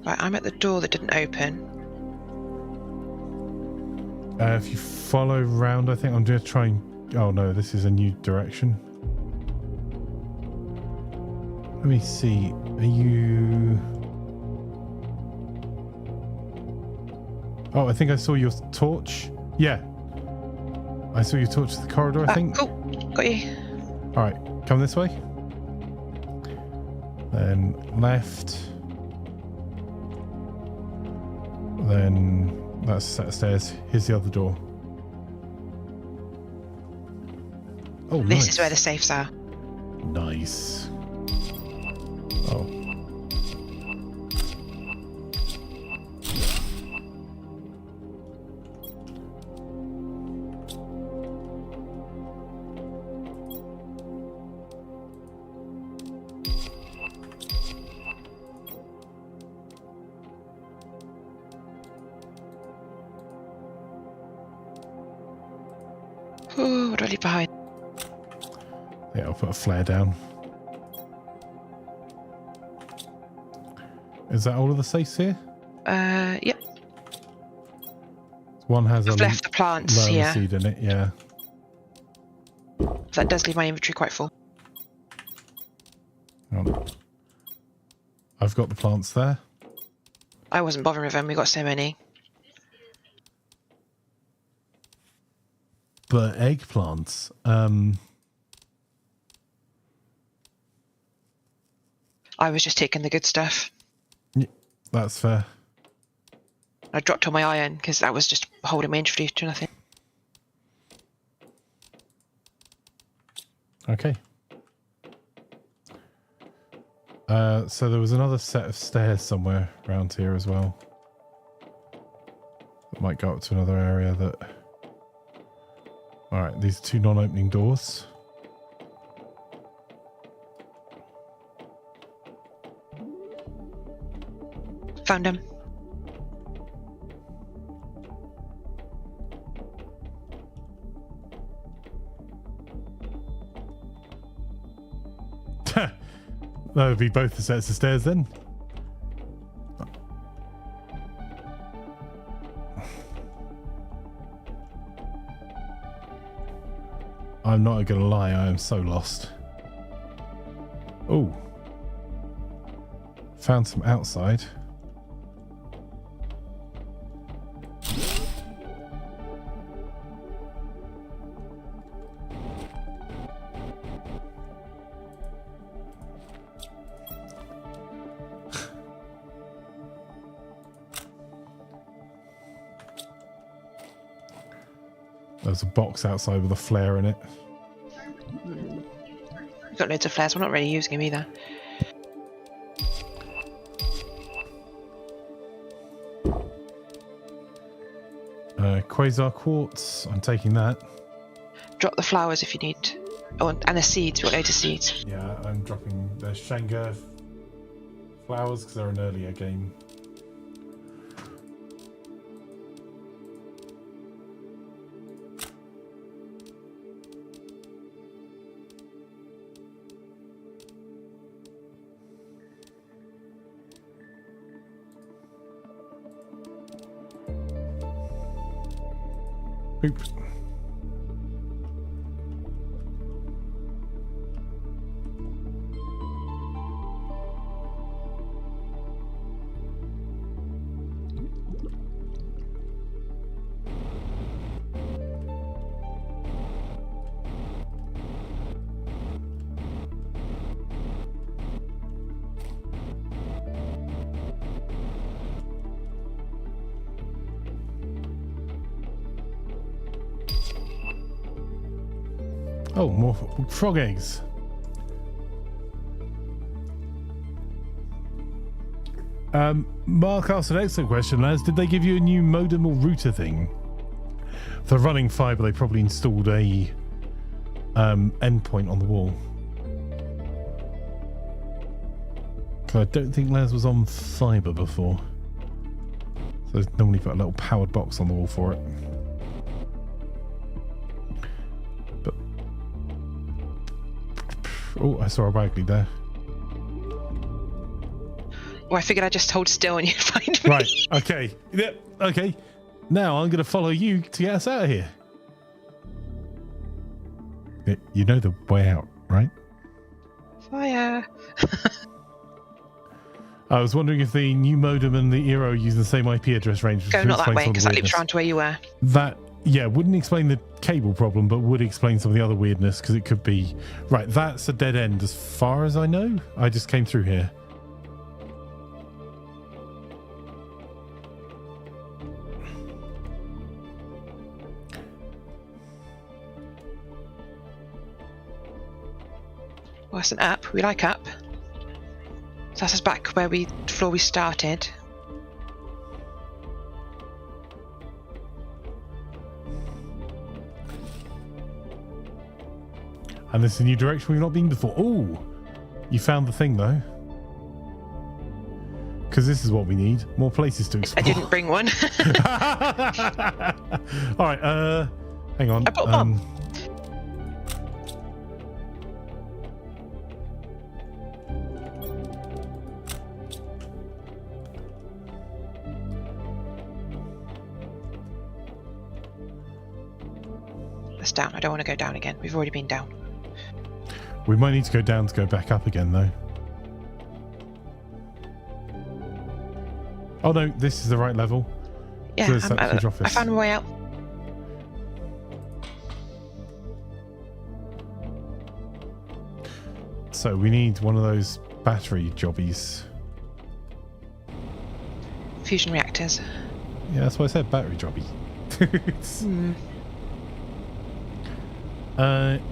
Right, I'm at the door that didn't open. If you follow round, I think I'm going to try and... Oh no, this is a new direction. Let me see. Are you... Oh, I think I saw your torch. Yeah. I saw your torch to the corridor, I think. Oh, got you. Alright, come this way. Then left. Then that's a set of stairs. Here's the other door. Oh, This nice. is where the safes are. Nice. Oh. Oh, what do I leave behind? Yeah, I'll put a flare down. Is that all of the safes here? Yep. One has I've a left the plants lower here. seed in it, yeah. That does leave my inventory quite full. I've got the plants there. I wasn't bothering with them, we got so many. But eggplants, I was just taking the good stuff. that's fair. I dropped all my iron because that was just holding my inventory to nothing. Okay. So there was another set of stairs somewhere around here as well. That might go up to another area that... Alright, these are 2 non-opening doors. Found him. That would be both the sets of stairs then. I'm not going to lie, I am so lost. Oh. found some outside. There's a box outside with a flare in it. We've got loads of flares. We're not really using them either. Quasar quartz. I'm taking that. Drop the flowers if you need. Oh, and the seeds. We've got loads of seeds. Yeah, I'm dropping the Shanga flowers because they're an earlier game. Oops. Oh, more frog eggs. Mark asked an excellent question, lads. Did they give you a new modem or router thing? For running fibre, they probably installed a endpoint on the wall. I don't think Les was on fibre before. So they normally put a little powered box on the wall for it. Oh, I saw a Waggly there. Well, I figured I'd just hold still and you'd find me. Right, okay. Yep, okay. Now I'm going to follow you to get us out of here. You know the way out, right? Fire. I was wondering if the new modem and the Eero use the same IP address range. Go not that way, because that loops around to where you were. That, yeah, wouldn't explain the cable problem, but would explain some of the other weirdness, because it could be... Right, that's a dead end as far as I know. I just came through here. Well, that's an up. We like up. So that's us back where floor we started. And this is a new direction we've not been before. Oh, you found the thing though. Because this is what we need. More places to explore. I didn't bring one. All right, hang on. I brought a bomb. That's down. I don't want to go down again. We've already been down. We might need to go down to go back up again though. Oh no, this is the right level. Yeah, So I found my way out. So we need one of those battery jobbies. Fusion reactors. Yeah, that's what I said, battery jobby.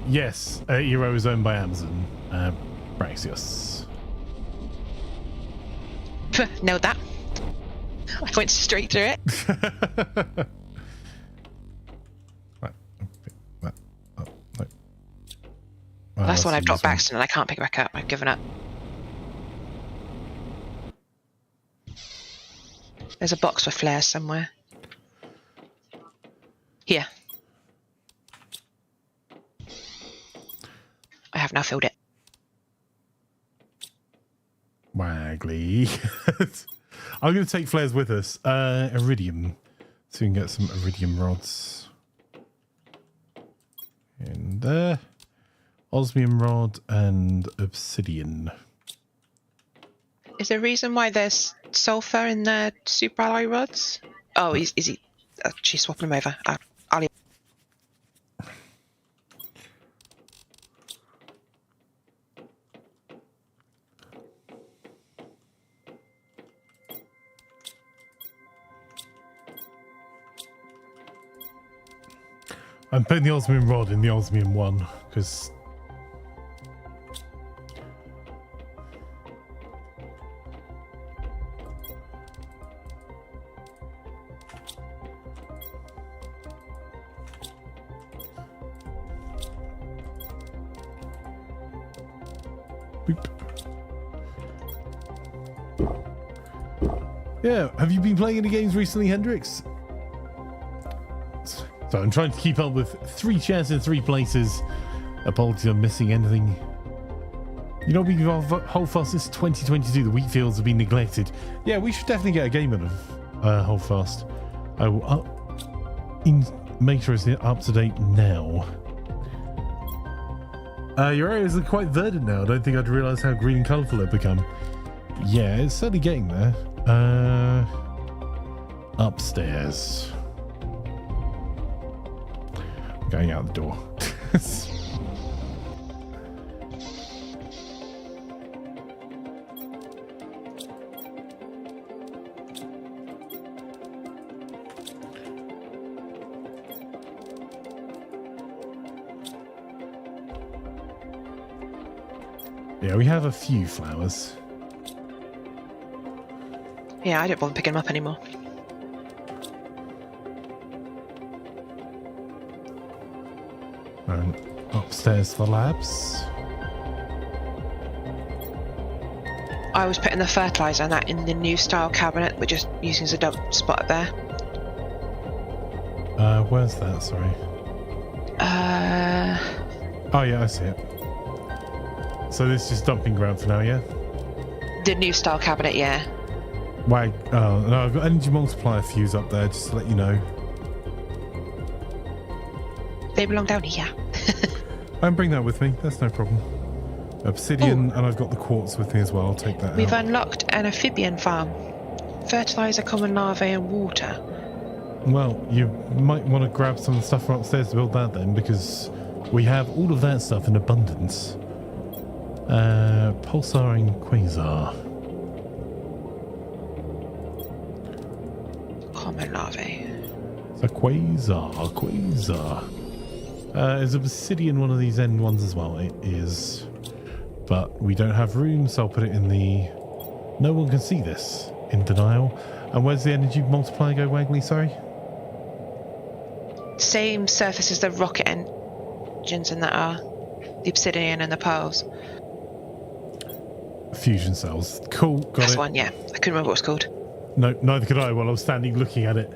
Yes, Eero is owned by Amazon. Braxios. Nailed that. I went straight through it. Right. That. Oh, no. Well, that's the one I've dropped one. back and I can't pick it back up. I've given up. There's a box with flares somewhere. Here. I have now filled it. Waggly. I'm going to take flares with us. Iridium. So we can get some iridium rods. In there. Osmium rod and obsidian. Is there a reason why there's sulfur in the super alloy rods? Oh, is he? She's swapping them over. I'll leave. I'm putting the osmium rod in the osmium one because boop. Yeah, have you been playing any games recently, Hendrix? So I'm trying to keep up with 3 chats in 3 places. Apologies, I'm missing anything. You know, we've whole fast since 2022. The wheat fields have been neglected. Yeah, we should definitely get a game out of whole fast. I will make sure it's up to date now. Your areas are quite verdant now. I don't think I'd realise how green and colourful they've become. Yeah, it's certainly getting there. Upstairs. Going out the door. Yeah, we have a few flowers. Yeah, I don't bother picking them up anymore. And upstairs for labs. I was putting the fertiliser and that in the new style cabinet. We're just using as a dump spot up there. Where's that? Sorry. Oh yeah, I see it. So this is just dumping ground for now, yeah? The new style cabinet, yeah. Wag. Oh no, I've got energy multiplier fuse up there, just to let you know. They belong down here. I can bring that with me. That's no problem. Obsidian, and I've got the quartz with me as well. I'll take that. We've out. unlocked an amphibian farm. Fertiliser, common larvae, and water. Well, you might want to grab some of the stuff from upstairs to build that then, because we have all of that stuff in abundance. Pulsar and quasar. Common larvae. So quasar. Is obsidian one of these end ones as well? It is. But we don't have room, so I'll put it in the... No one can see this. In denial. And where's the energy multiplier go, Waggly? Sorry? Same surface as the rocket engines and that are. The obsidian and the pearls. Fusion cells. Cool, got That's it. one, yeah. I couldn't remember what it's called. No, neither could I while I was standing looking at it.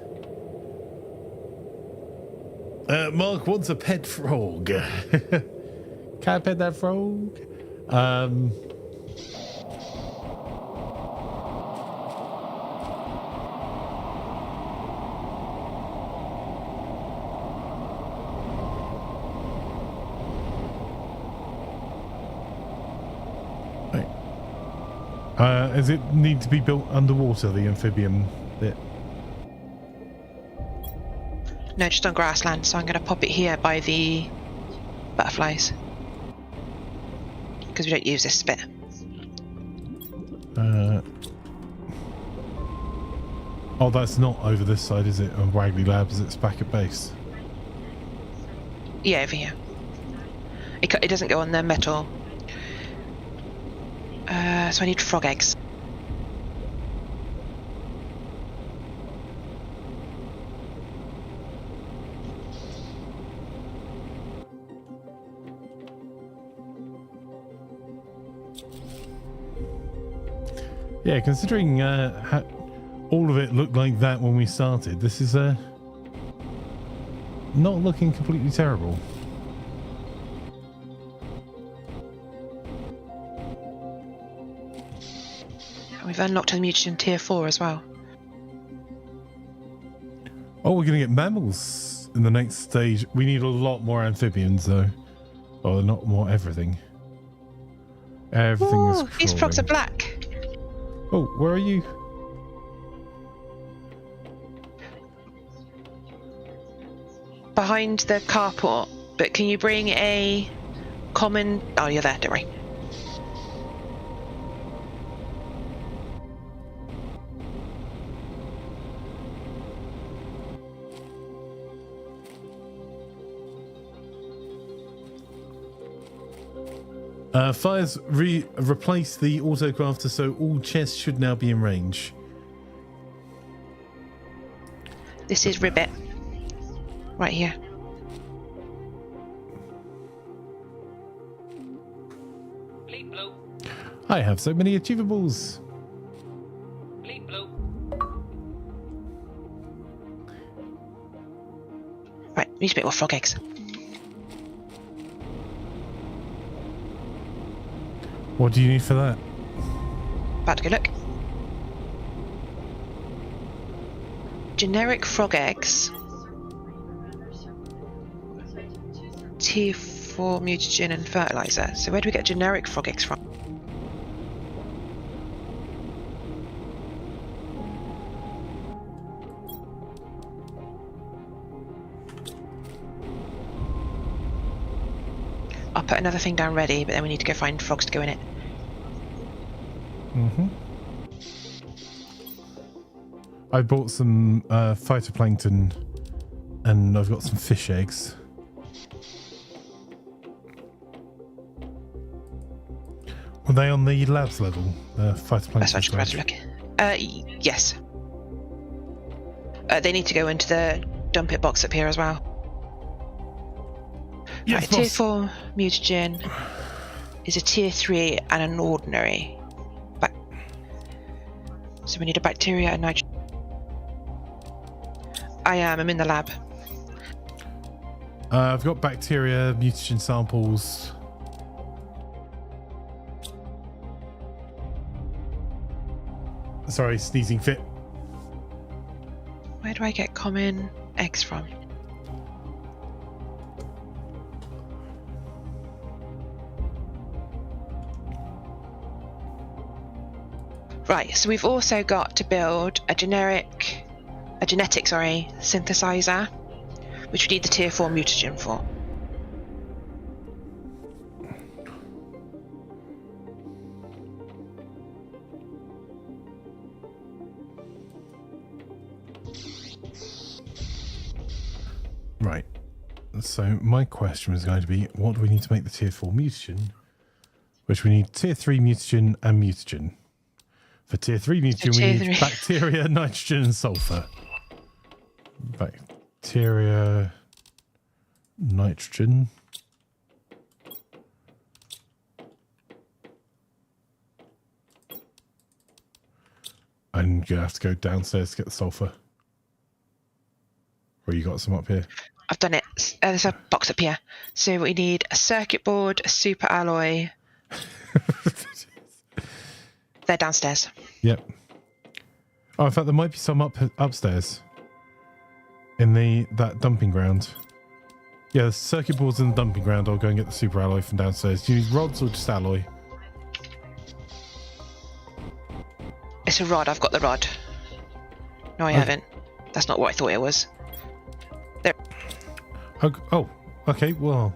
Mark wants a pet frog. Can I pet that frog? Does it need to be built underwater, the amphibian bit? No, just on grassland, so I'm going to pop it here by the butterflies. Because we don't use this bit. Oh, that's not over this side, is it? On Waggly Labs, it's back at base. Yeah, over here. It doesn't go on the metal. So I need frog eggs. Yeah, considering how all of it looked like that when we started, this is not looking completely terrible. We've unlocked a mutation tier 4 as well. Oh, we're going to get mammals in the next stage. We need a lot more amphibians, though. Oh, not more everything. Everything is Ooh, these frogs are black. Oh, where are you? Behind the carport. But can you bring a common... Oh, you're there, don't worry. Fires replace the autocrafter, so all chests should now be in range. This is Ribbit. Right here. Bleep bloop. I have so many achievables. Bleep bloop. Right, need to make more frog eggs. What do you need for that? About to go look. Generic frog eggs. Tier 4 mutagen and fertilizer. So where do we get generic frog eggs from? I'll put another thing down ready, but then we need to go find frogs to go in it. I bought some phytoplankton and I've got some fish eggs. Were they on the labs level? The phytoplankton? That's what I just grabbed a look. Yes. They need to go into the dump it box up here as well. Yes, right, tier boss. 4 mutagen is a tier 3 and an ordinary. So we need a bacteria and nitrogen. I'm in the lab. I've got bacteria, mutagen samples. Sorry, sneezing fit. Where do I get common eggs from? Right, so we've also got to build a genetic synthesizer, which we need the tier 4 mutagen for. Right. So my question was going to be, what do we need to make the tier 4 mutagen? Which we need tier 3 mutagen and mutagen. For tier 3 mutagen, So we tier need 3. bacteria, nitrogen, and sulfur. Bacteria, nitrogen. I'm gonna have to go downstairs to get the sulfur. Or you got some up here? I've done it. There's a box up here. So we need a circuit board, a super alloy. They're downstairs. Yep. Oh, in fact, there might be some upstairs in that dumping ground. Yeah, the circuit board's in the dumping ground. I'll go and get the super alloy from downstairs. Do you need rods or just alloy? It's a rod. I've got the rod. No, I haven't. That's not what I thought it was. There. Oh, okay. Well,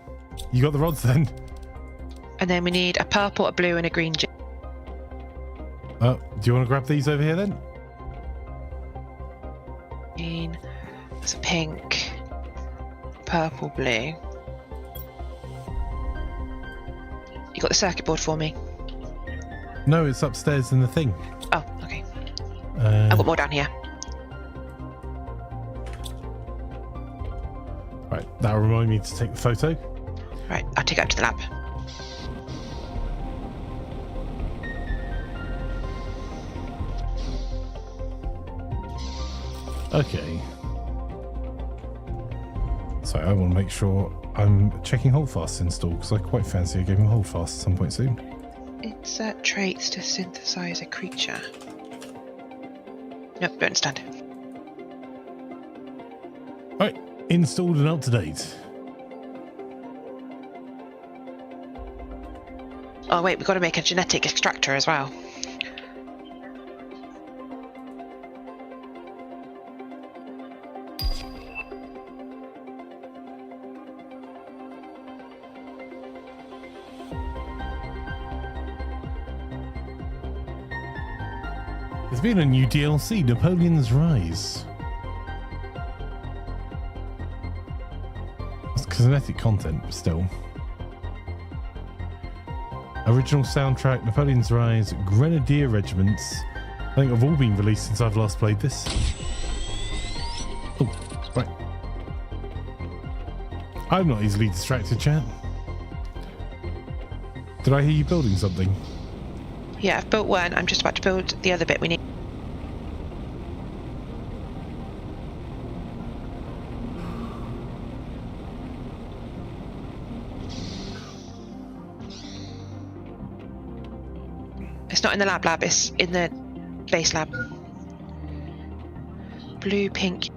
you got the rods then. And then we need a purple, a blue, and a green. Do you want to grab these over here then? Green. There's a pink, purple, blue. You got the circuit board for me? No, it's upstairs in the thing. Oh, okay. I've got more down here. Right, that'll remind me to take the photo. Right, I'll take it up to the lab. Okay. So I want to make sure I'm checking holdfast install because I quite fancy a game of holdfast at some point soon. Insert traits to synthesize a creature. Nope, don't understand. Right, installed and up to date. Oh wait, we've got to make a genetic extractor as well. There's been a new DLC, Napoleon's Rise. It's cosmetic content, but still. Original soundtrack, Napoleon's Rise, Grenadier Regiments. I think have all been released since I've last played this. Oh, right. I'm not easily distracted, chat. Did I hear you building something? Yeah, I've built one. I'm just about to build the other bit we need. It's not in the lab, it's in the base lab. Blue, pink.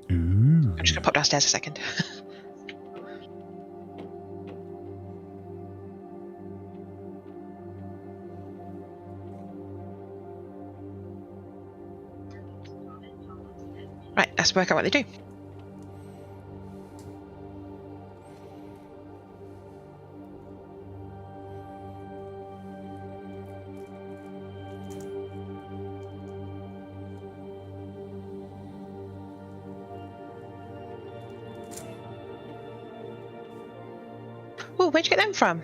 Ooh. I'm just gonna pop downstairs a second. Right, let's work out what they do. Oh, where'd you get them from?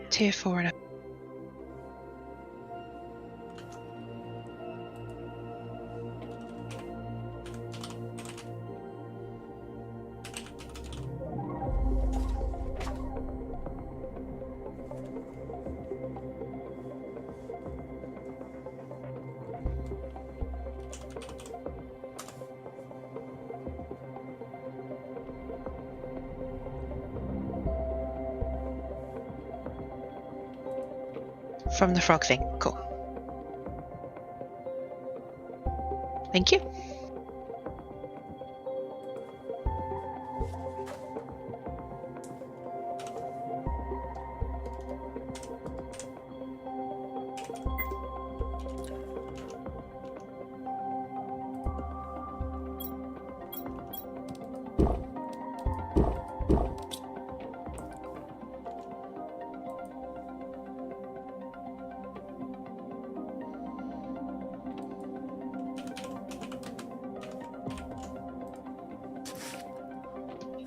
Tier 4 and up. From the frog thing. Cool. Thank you.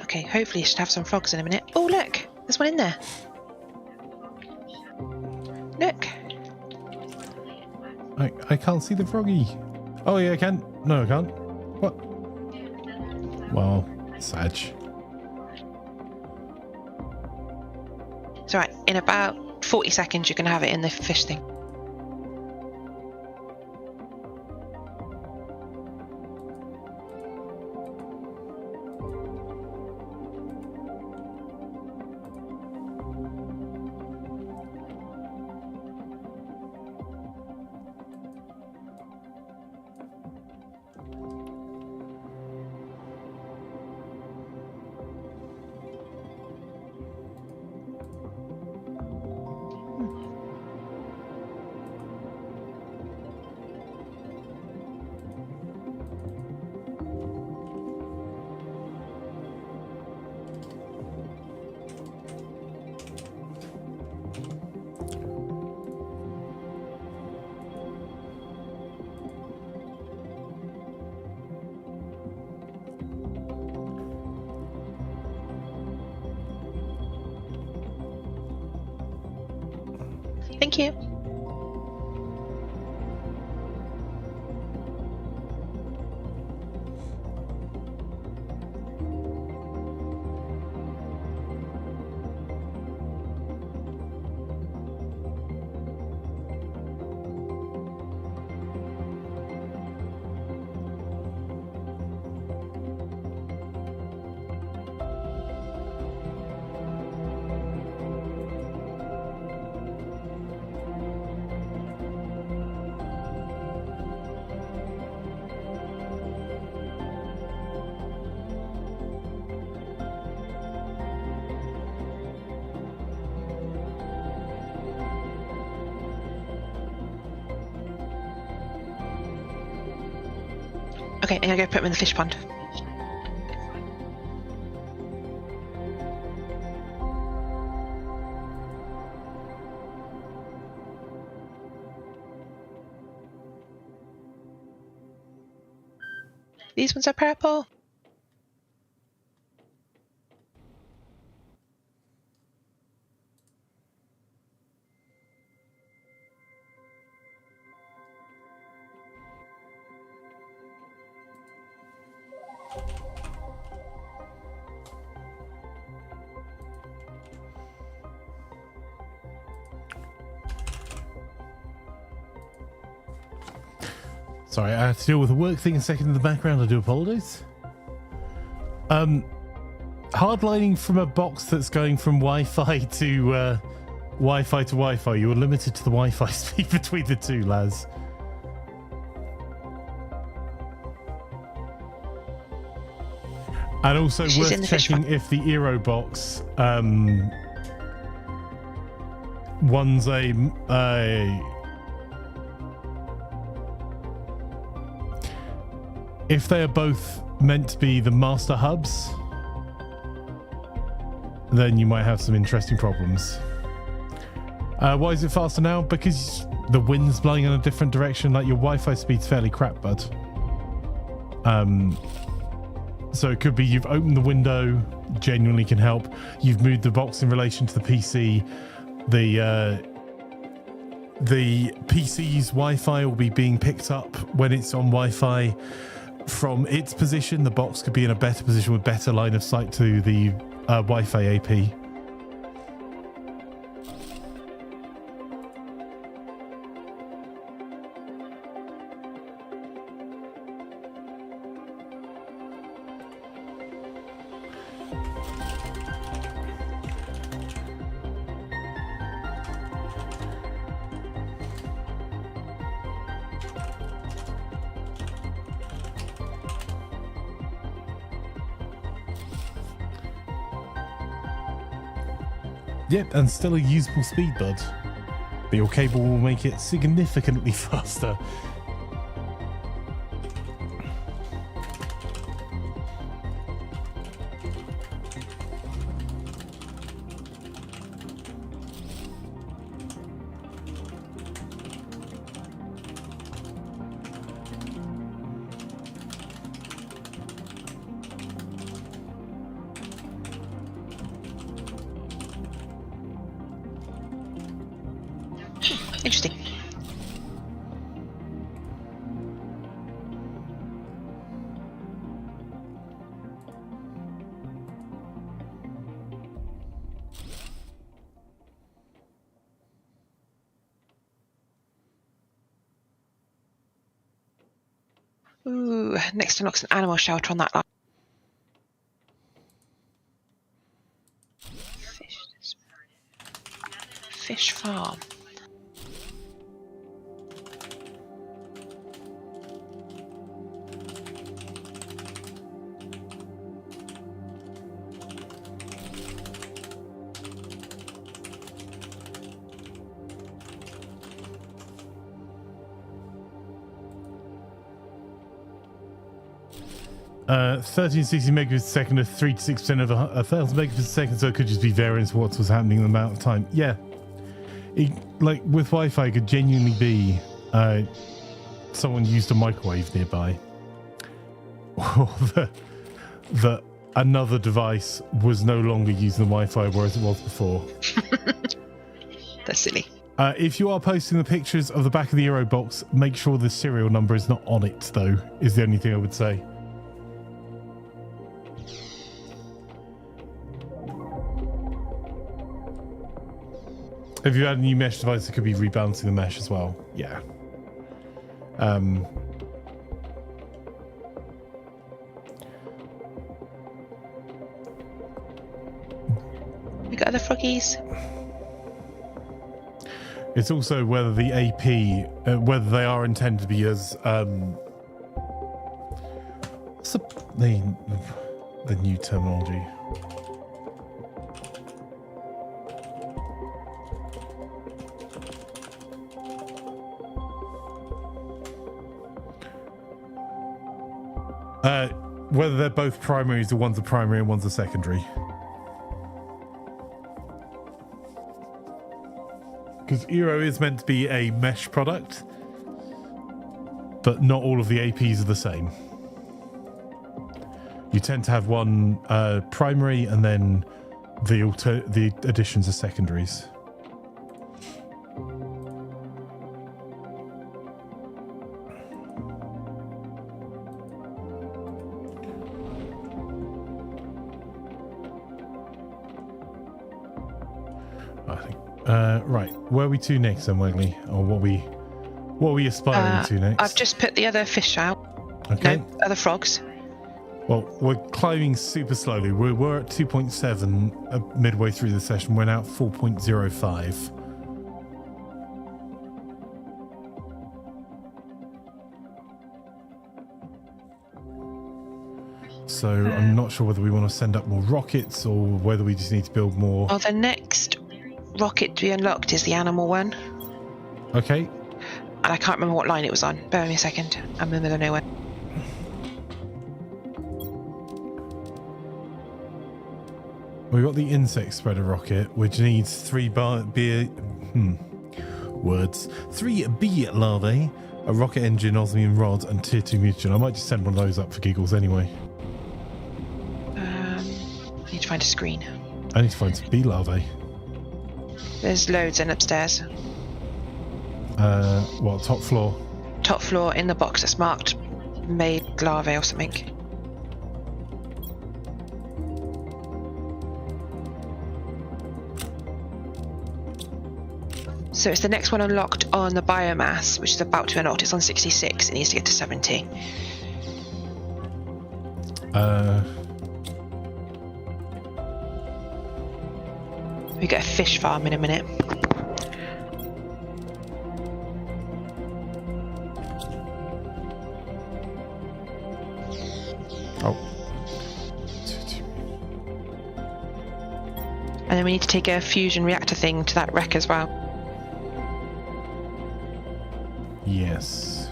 Okay, hopefully you should have some frogs in a minute. Oh, look! There's one in there. Look! I can't see the froggy. Oh, yeah, I can. No, I can't. What? Well, Sag. It's alright. In about 40 seconds you can have it in the fish thing. Thank you. Okay, I'm gonna go put them in the fish pond. These ones are purple. Sorry, I had to deal with a work thing a second in the background. I do apologize. Hardlining from a box that's going from Wi-Fi to Wi-Fi. You're limited to the Wi-Fi speed between the two, Laz. And also She's in worth the fish checking pond. if the Eero box one's if they are both meant to be the master hubs, then you might have some interesting problems. Why is it faster now? Because the wind's blowing in a different direction. Like, your Wi-Fi speed's fairly crap, bud. So it could be you've opened the window, genuinely can help. You've moved the box in relation to the PC. The PC's Wi-Fi will be being picked up when it's on Wi-Fi from its position. The box could be in a better position with better line of sight to the Wi-Fi AP. Yep, and still a usable speed, bud. But your cable will make it significantly faster. Interesting. Ooh, next to knocks an animal shelter on that line. Fish farm. Uh, 1360 megabits a second of 3 to 6% of 1,000 megabits a second, so it could just be variance of what was happening in the amount of time. Yeah, like with Wi-Fi, it could genuinely be someone used a microwave nearby, or that another device was no longer using the Wi-Fi whereas it was before. That's silly. If you are posting the pictures of the back of the Eero box, make sure the serial number is not on it, though, is the only thing I would say. If you add a new mesh device, it could be rebalancing the mesh as well. Yeah. We got other froggies. It's also whether the AP, whether they are intended to be as what's the new terminology? whether they're both primaries or one's a primary and one's a secondary. Because Eero is meant to be a mesh product, but not all of the APs are the same. You tend to have one primary and then the additions are secondaries. I think. Right, where are we to next then, Waggly? Or what are we aspiring to next? I've just put the other fish out. Okay. No, other frogs. Well, we're climbing super slowly. We're at 2.7 midway through the session. We're now at 4.05. So I'm not sure whether we want to send up more rockets or whether we just need to build more. Oh, the next rocket to be unlocked is the animal one. Okay. And I can't remember what line it was on. Bear with me a second. I'm in the middle of nowhere. We've got the insect spreader rocket, which needs 3 bee larvae, a rocket engine, osmium rod, and tier 2 mutagen. I might just send one of those up for giggles anyway. Need to find a screen. I need to find some bee larvae. There's loads in upstairs. What, top floor? Top floor in the box that's marked made larvae or something. So it's the next one unlocked on the biomass, which is about to be unlocked. It's on 66. It needs to get to 70. We get a fish farm in a minute. Oh. And then we need to take a fusion reactor thing to that wreck as well. Yes.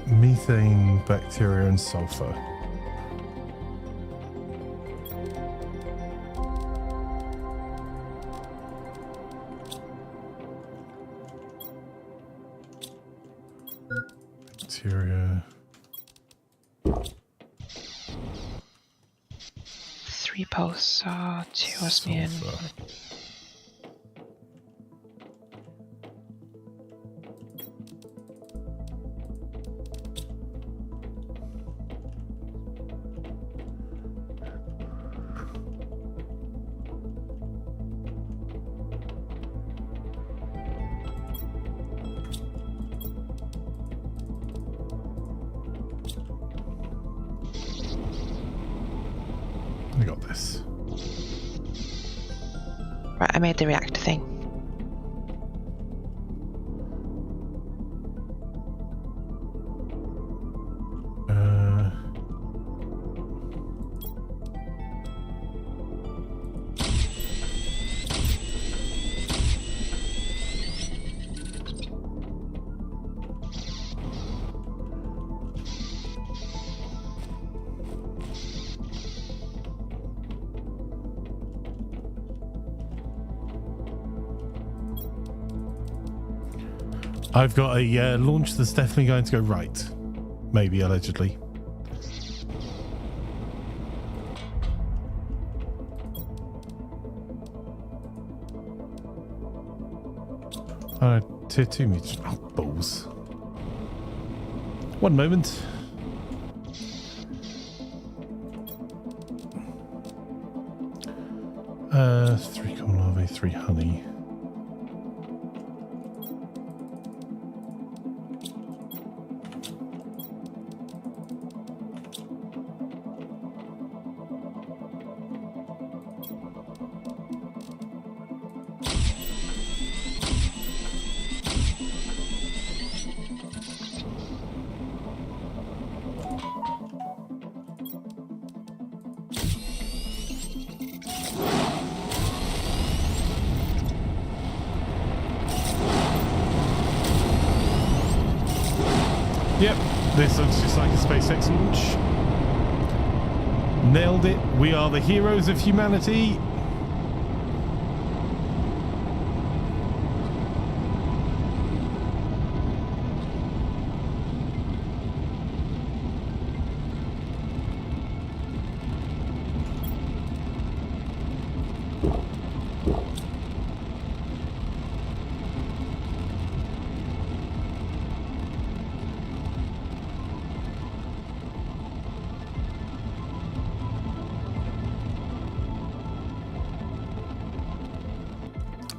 Methane, bacteria, and sulfur. Bacteria. 3 pulsar, 2 osmium. Sulfur. I got this. Right, I made the reactor thing. I've got a launch that's definitely going to go right. Maybe, allegedly. Tier 2 meters. Oh, balls. One moment. Three common larvae, 3 honey. Yep, This looks just like a SpaceX launch. Nailed it. We are the heroes of humanity.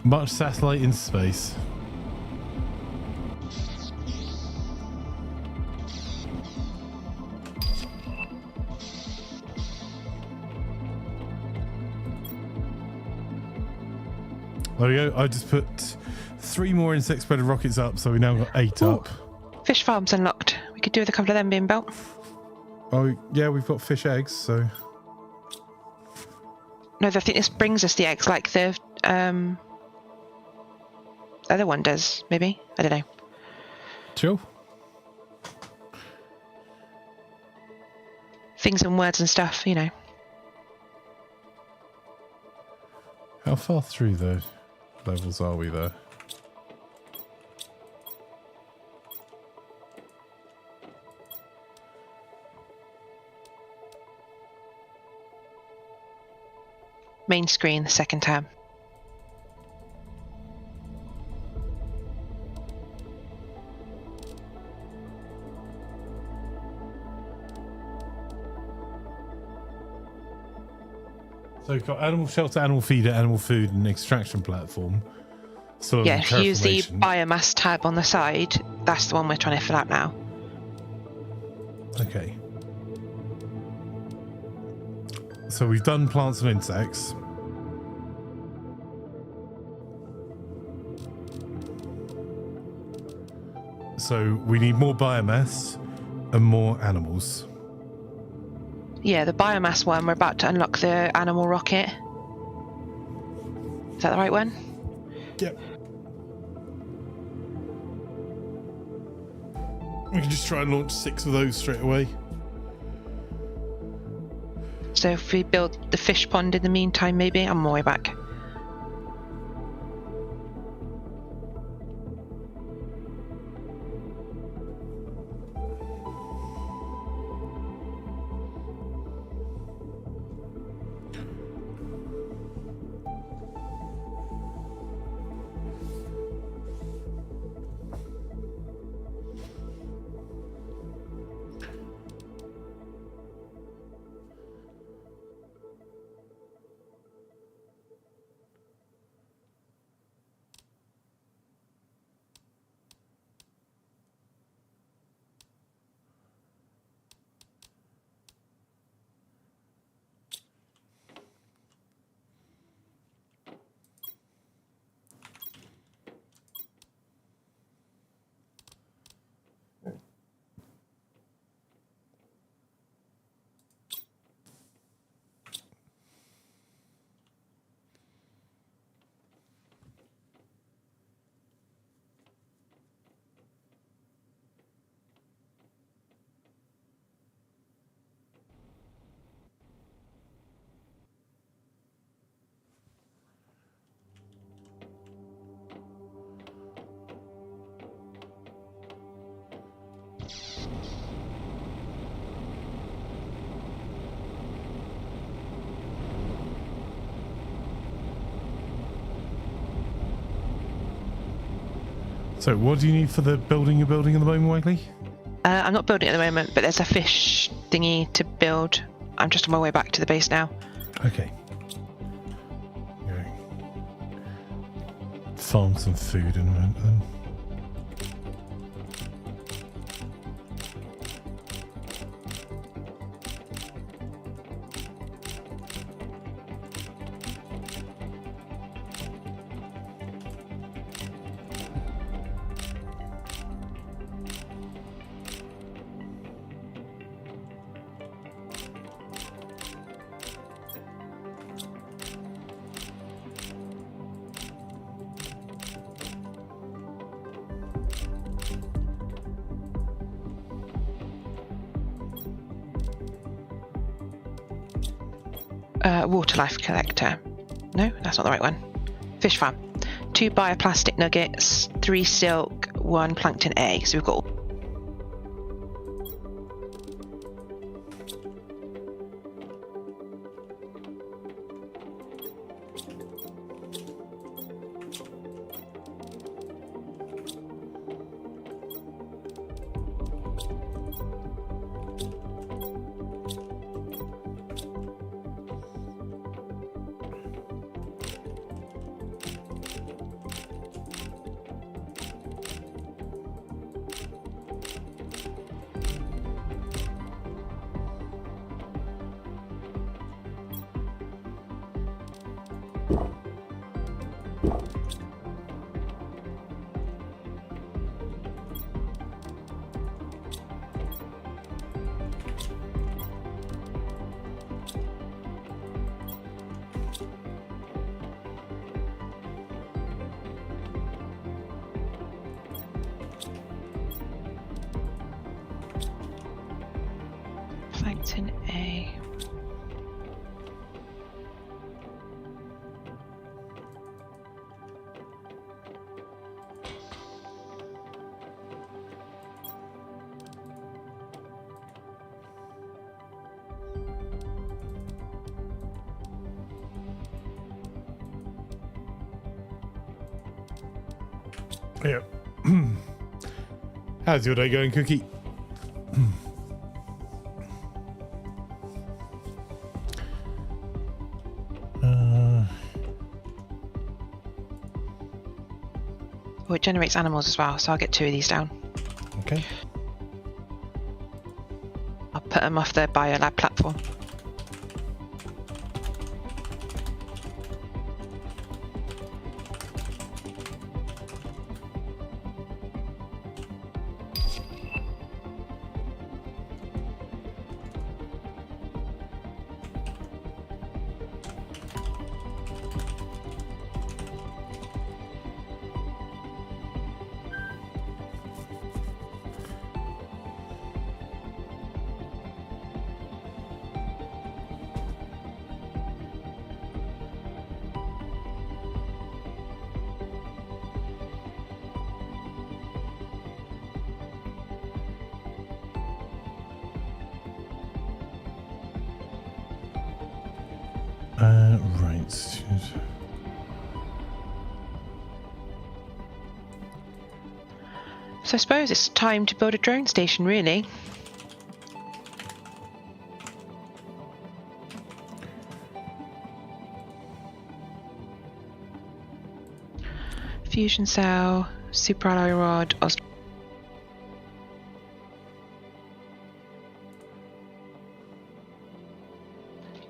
Much satellite in space. There we go. I just put 3 more insect spreader rockets up, so we now got 8 Ooh. up. Fish farm's unlocked. We could do with a couple of them being built. Oh yeah, we've got fish eggs, so No, I think this brings us the eggs like the other one does, maybe? I don't know. chill. Things and words and stuff, you know. How far through the levels are we there? Main screen, the second tab. So we've got animal shelter, animal feeder, animal food, and extraction platform. So Yeah, if you use the biomass tab on the side, that's the one we're trying to fill out now. Okay. So we've done plants and insects. So we need more biomass and more animals. Yeah, the biomass one, we're about to unlock the animal rocket. Is that the right one? Yep. We can just try and launch 6 of those straight away. So if we build the fish pond in the meantime, maybe? I'm on my way back. So what do you need for the building you're building at the moment, Wagley? I'm not building at the moment, but there's a fish thingy to build. I'm just on my way back to the base now. Okay. Farm some food in a minute then. Water life collector. No, that's not the right one. Fish farm. 2 bioplastic nuggets, 3 silk, 1 plankton egg. So we've got. Plankton A. Yeah. How's your day going, Cookie? Oh, it generates animals as well, so I'll get 2 of these down. Okay. I'll put them off the biolab platform. Right. So I suppose it's time to build a drone station, really. Fusion cell, superalloy rod,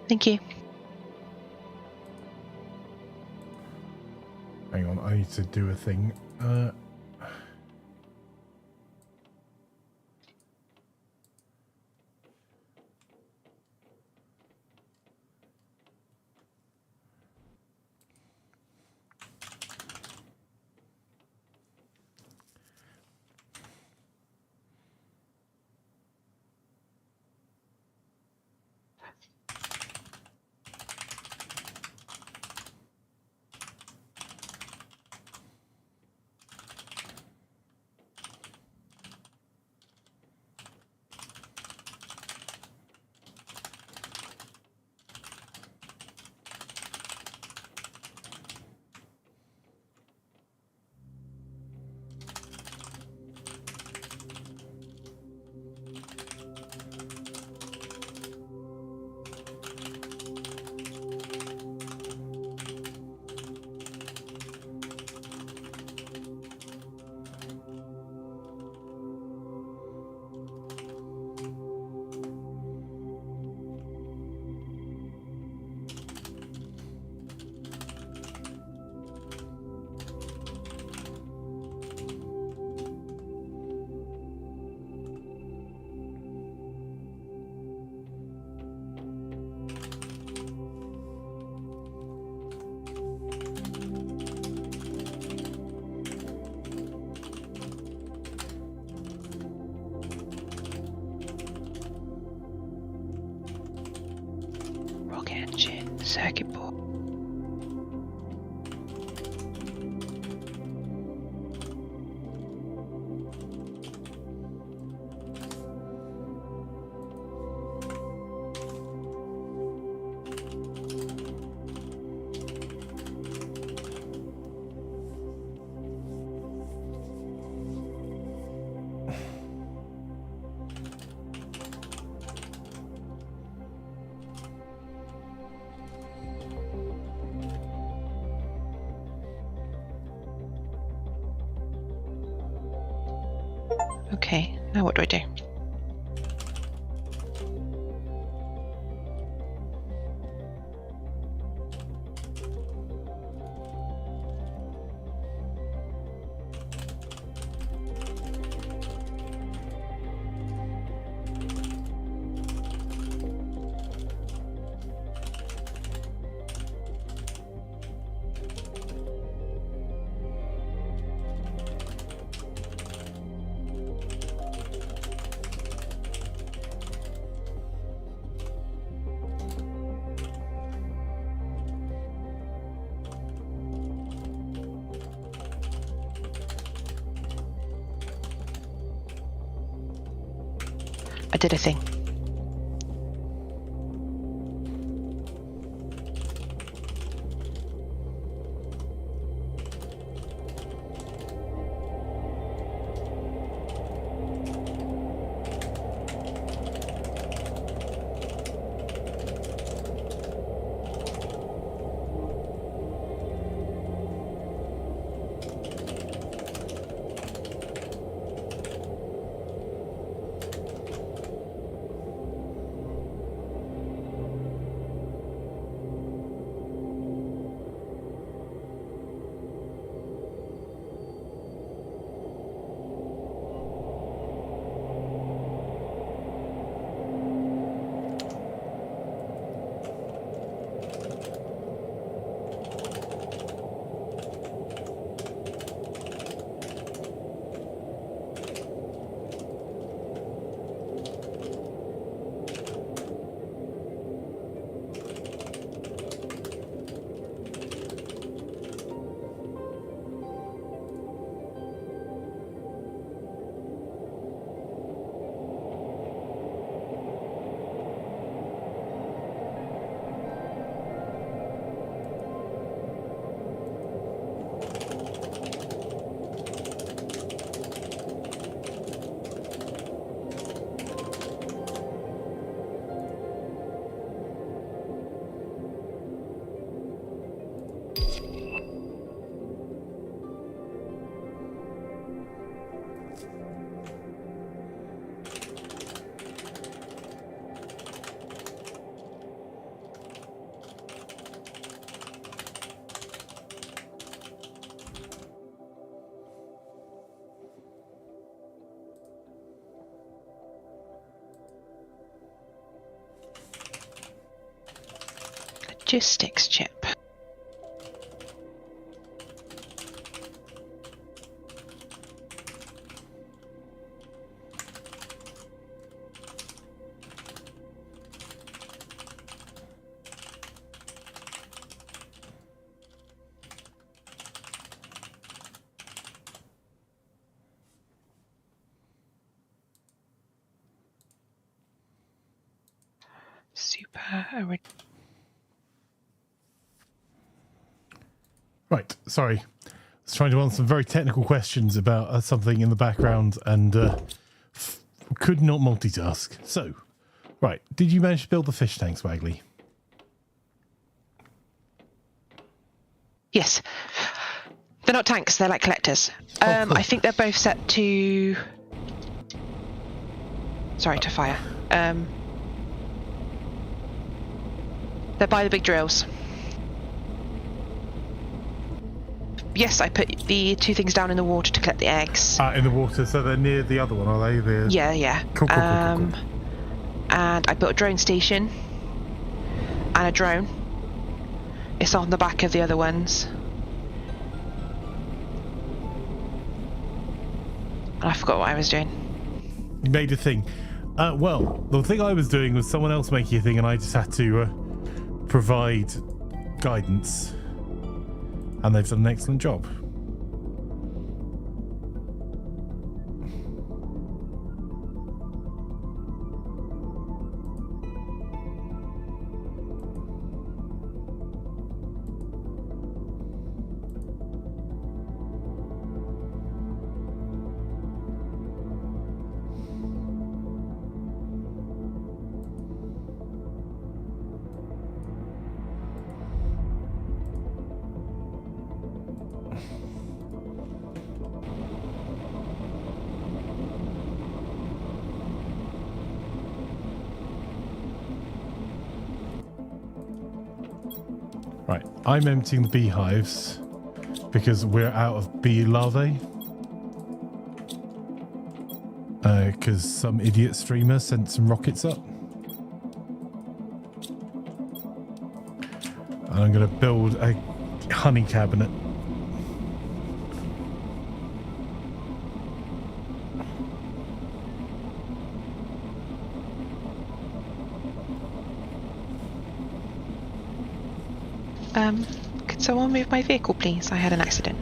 Thank you. Hang on, I need to do a thing. rocket engine, circuit board. Okay, now what do I do? I did a thing. Logistics chip. Right, sorry. I was trying to answer some very technical questions about something in the background and could not multitask. So, right, did you manage to build the fish tanks, Waggly? Yes. They're not tanks, they're like collectors. Cool. I think they're both set to... Sorry, to fire. They're by the big drills. Yes, I put the two things down in the water to collect the eggs. In the water, so they're near the other one, are they? Yeah. Cool. And I built a drone station and a drone. It's on the back of the other ones. And I forgot what I was doing. You made a thing. Well, the thing I was doing was someone else making a thing, and I just had to provide guidance, and they've done an excellent job. Right, I'm emptying the beehives because we're out of bee larvae. Because some idiot streamer sent some rockets up. And I'm going to build a honey cabinet. Could someone move my vehicle, please? I had an accident.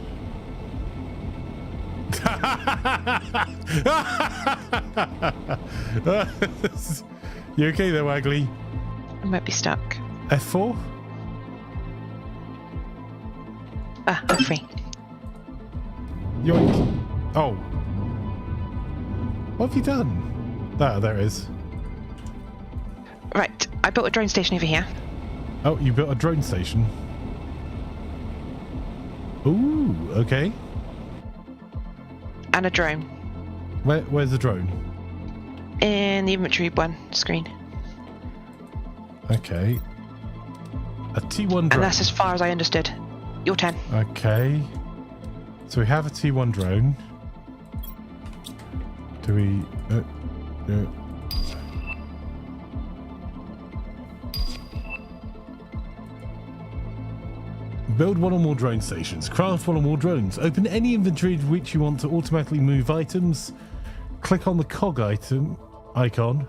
You okay there, Waggly? I might be stuck. F4? Ah, I'm free. Yoink. Oh. What have you done? Ah, there it is. Right, I built a drone station over here. Oh, you built a drone station. Ooh, okay. And a drone. Where's the drone? In the inventory one screen. Okay. A T1 drone. And that's as far as I understood. Your turn. Okay. So we have a T1 drone. Do we... Build one or more drone stations. Craft one or more drones. Open any inventory in which you want to automatically move items. Click on the cog item icon.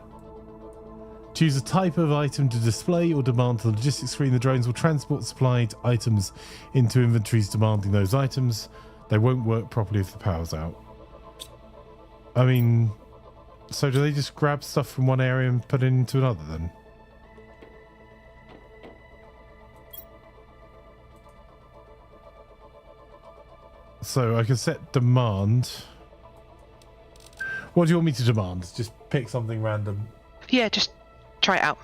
Choose a type of item to display or demand to the logistics screen. The drones will transport supplied items into inventories demanding those items. They won't work properly if the power's out. I mean, so do they just grab stuff from one area and put it into another then? So I can set demand. What do you want me to demand? Just pick something random. Yeah, just try it out.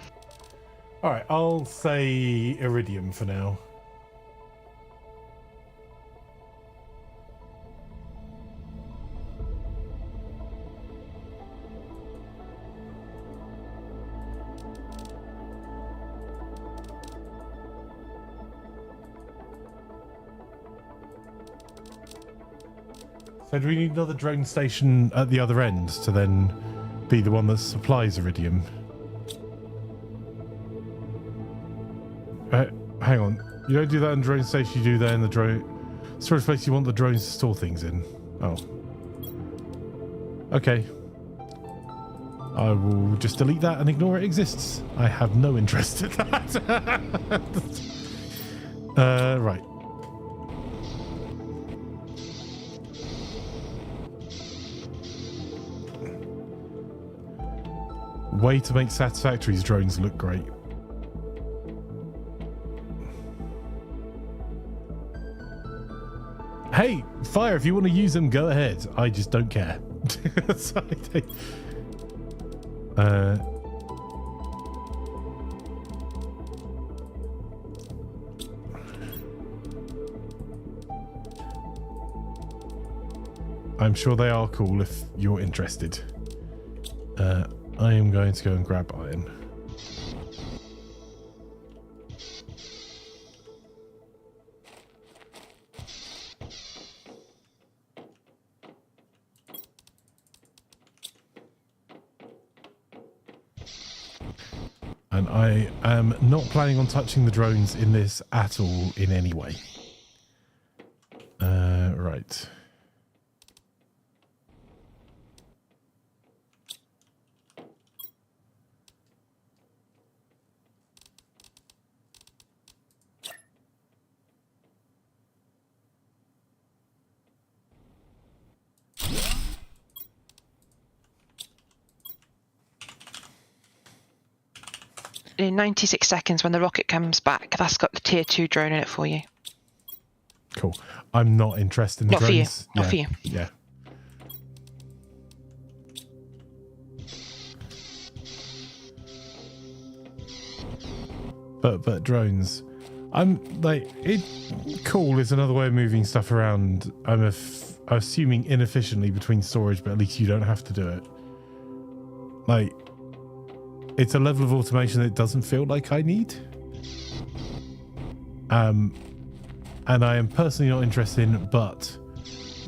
All right, I'll say iridium for now. So do we need another drone station at the other end to then be the one that supplies iridium? Hang on. You don't do that in the drone station, you do that in the drone storage place you want the drones to store things in. Oh. Okay. I will just delete that and ignore it exists. I have no interest in that. Right. Way to make Satisfactory's drones look great. Hey, Fire, if you want to use them, go ahead. I just don't care. I'm sure they are cool if you're interested. I am going to go and grab iron. And I am not planning on touching the drones in this at all in any way. Right. In 96 seconds, when the rocket comes back, that's got the tier 2 drone in it for you. Cool. I'm not interested in the Not for you. drones. Not for you. Yeah. But drones, I'm like cool is another way of moving stuff around. I'm assuming inefficiently between storage, but at least you don't have to do it. Like, it's a level of automation that doesn't feel like I need. And I am personally not interested in, but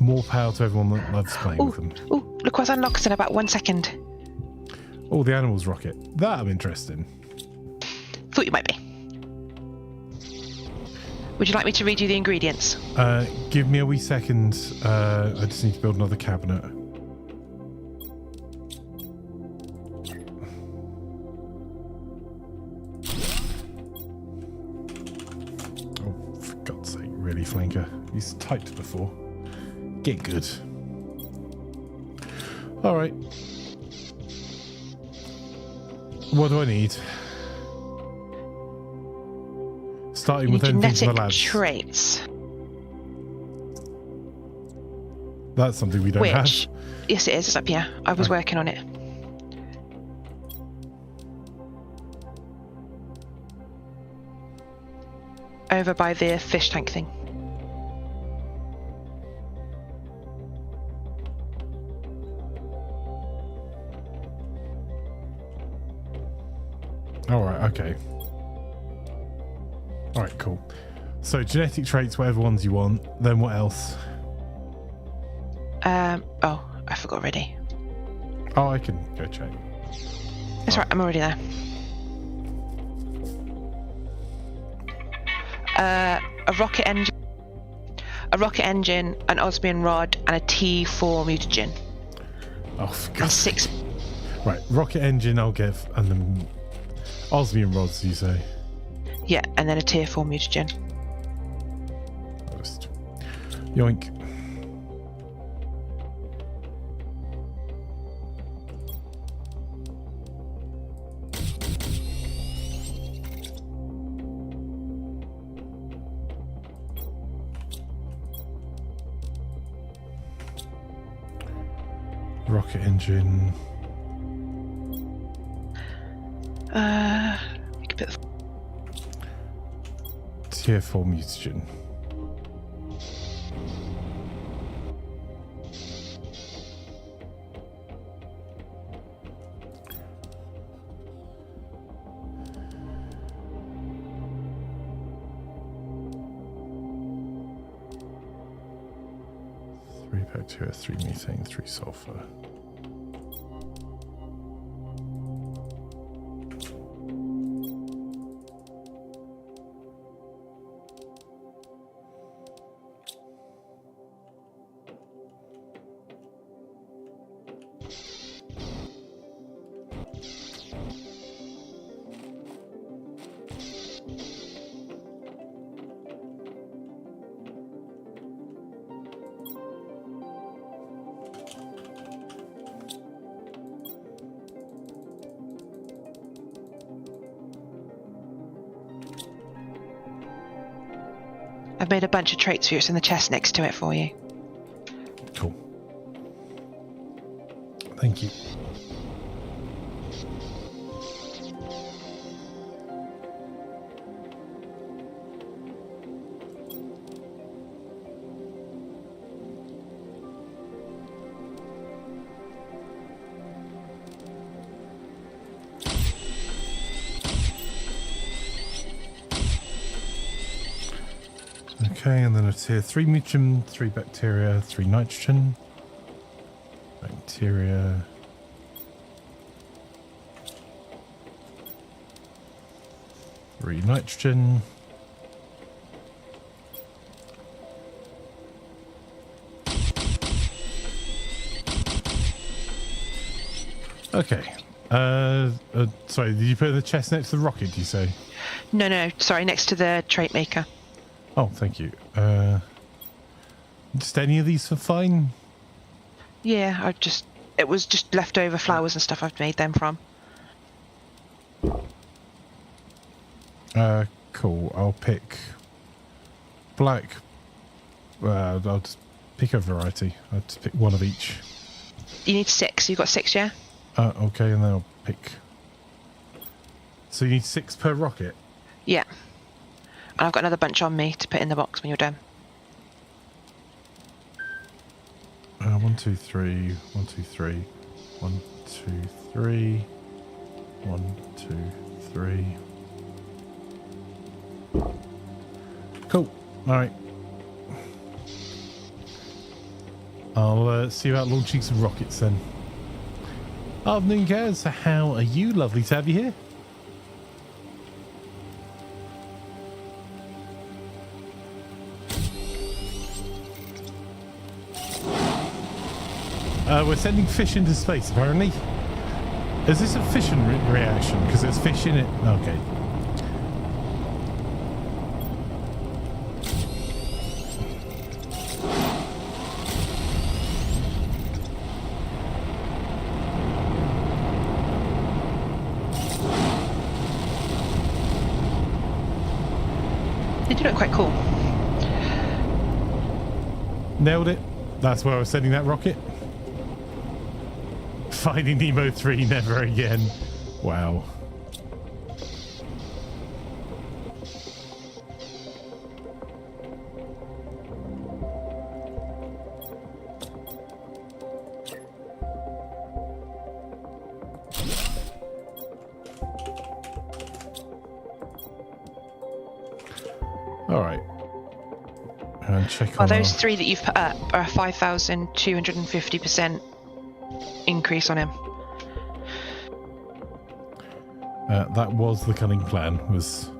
more power to everyone that loves playing with them. Oh, look what's unlocked in about 1 second. Oh, the animals rocket. That I'm interested in. Thought you might be. Would you like me to read you the ingredients? Give me a wee second. I just need to build another cabinet. Oh, for God's sake, really, Flanker? He's typed before. Get good. All right. What do I need? Starting with anything from the labs. Traits. That's something we don't have. Yes, it is. It's up here. I was working on it. Over by the fish tank thing. All right. Okay. All right, cool. So genetic traits, whatever ones you want. Then what else? Oh, I forgot already. Oh, I can go check. That's right. I'm already there. A rocket engine, an osmium rod, and a T4 mutagen. Oh, for And God's 6. Right, rocket engine I'll give, and then osmium rods, you say? Yeah, and then a tier 4 mutagen. Just yoink. Rocket engine. We could put Tier 4 mutagen. Three bacteria, 3 methane, 3 sulfur. I've made a bunch of traits for you. It's in the chest next to it for you. Cool. Thank you. Okay, and then a tier 3 mutagen, 3 bacteria, 3 nitrogen. Bacteria. Three nitrogen. Okay. Sorry, did you put the chest next to the rocket, do you say? No, sorry, next to the trait maker. Oh, thank you. Just any of these are fine? Yeah, it was just leftover flowers and stuff I've made them from. Cool. I'll pick black. I'll just pick a variety. I'll just pick one of each. You need 6. You've got 6, yeah? Okay, and then I'll pick. So you need 6 per rocket? Yeah. And I've got another bunch on me to put in the box when you're done. 1, 2, 3. 1, 2, 3. 1, 2, 3. 1, 2, 3. Cool. All right. I'll see about launching some rockets then. Afternoon, guys. How are you? Lovely to have you here. We're sending fish into space, apparently. Is this a fission reaction? Because there's fish in it. Okay. They do look quite cool. Nailed it. That's where I was sending that rocket. Finding Nemo 3, never again. Wow. All right. And check Well, on those our... 3 that you've put up are 5,250% increase on him. That was the cunning plan, was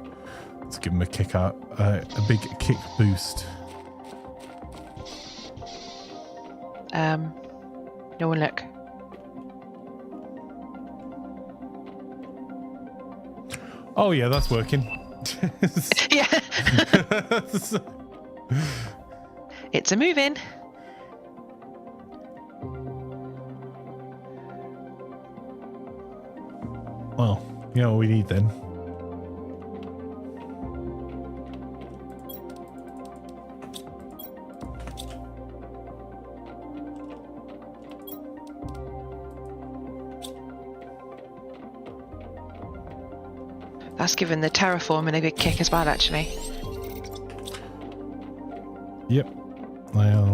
to give him a kick out, a big kick boost. No one look. Oh yeah, that's working. Yeah. It's a move-in. Well, you know what we need then. That's given the terraforming a good kick as well, actually. Yep. I'll,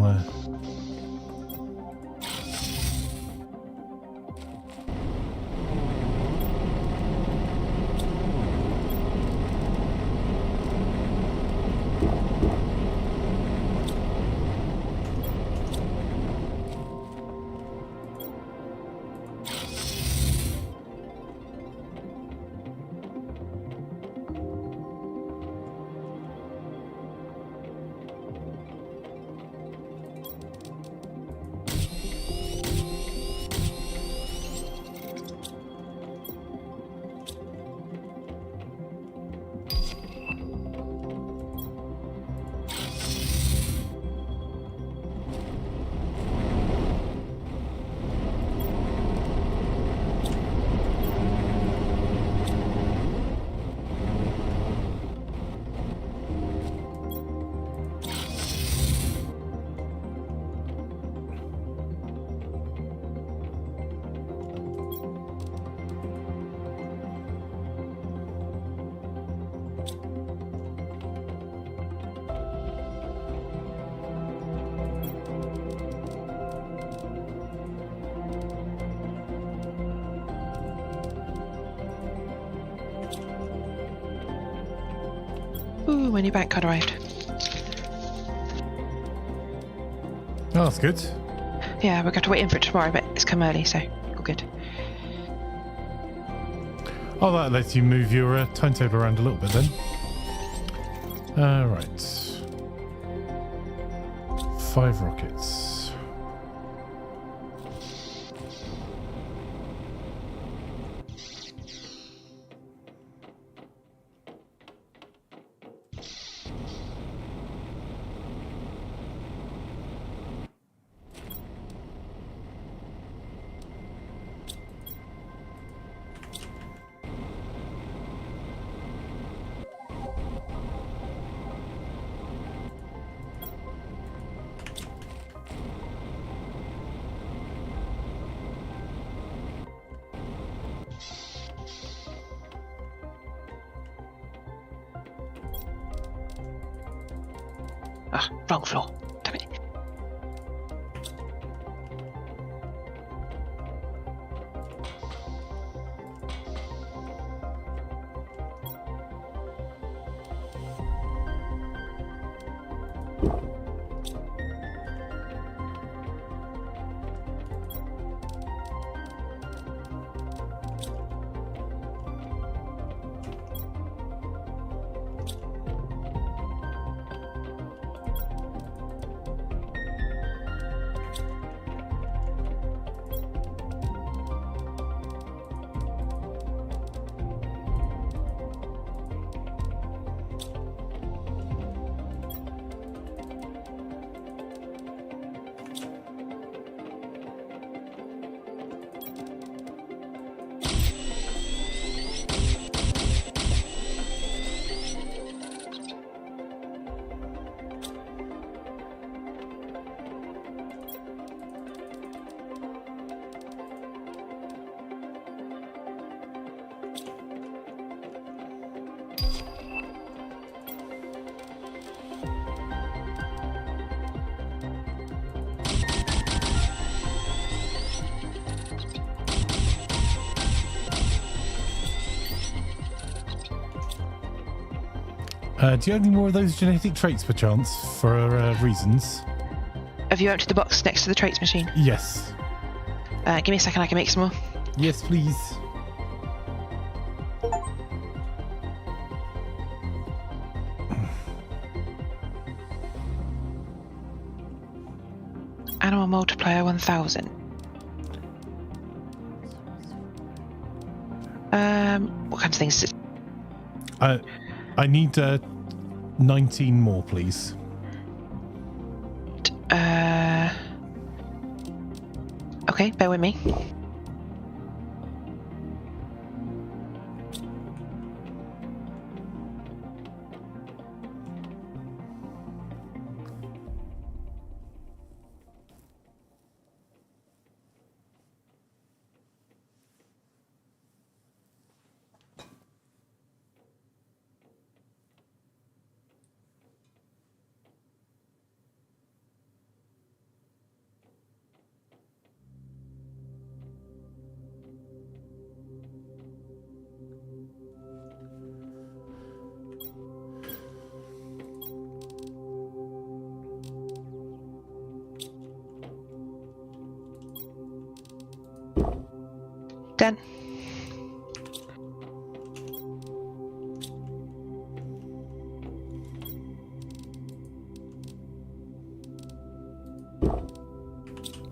Ooh, my new bank card arrived. oh, that's good. Yeah, we're going to have to wait in for it tomorrow, but it's come early, so all good. Oh, that lets you move your timetable around a little bit then. Right. 5 rockets. Ah, wrong floor. Damn it. Do you have any more of those genetic traits, perchance, for reasons? Have you emptied the box next to the traits machine? Yes. Give me a second, I can make some more. Yes, please. Animal multiplier 1000. What kinds of things is it? I need 19 more, please. Okay, bear with me. Done.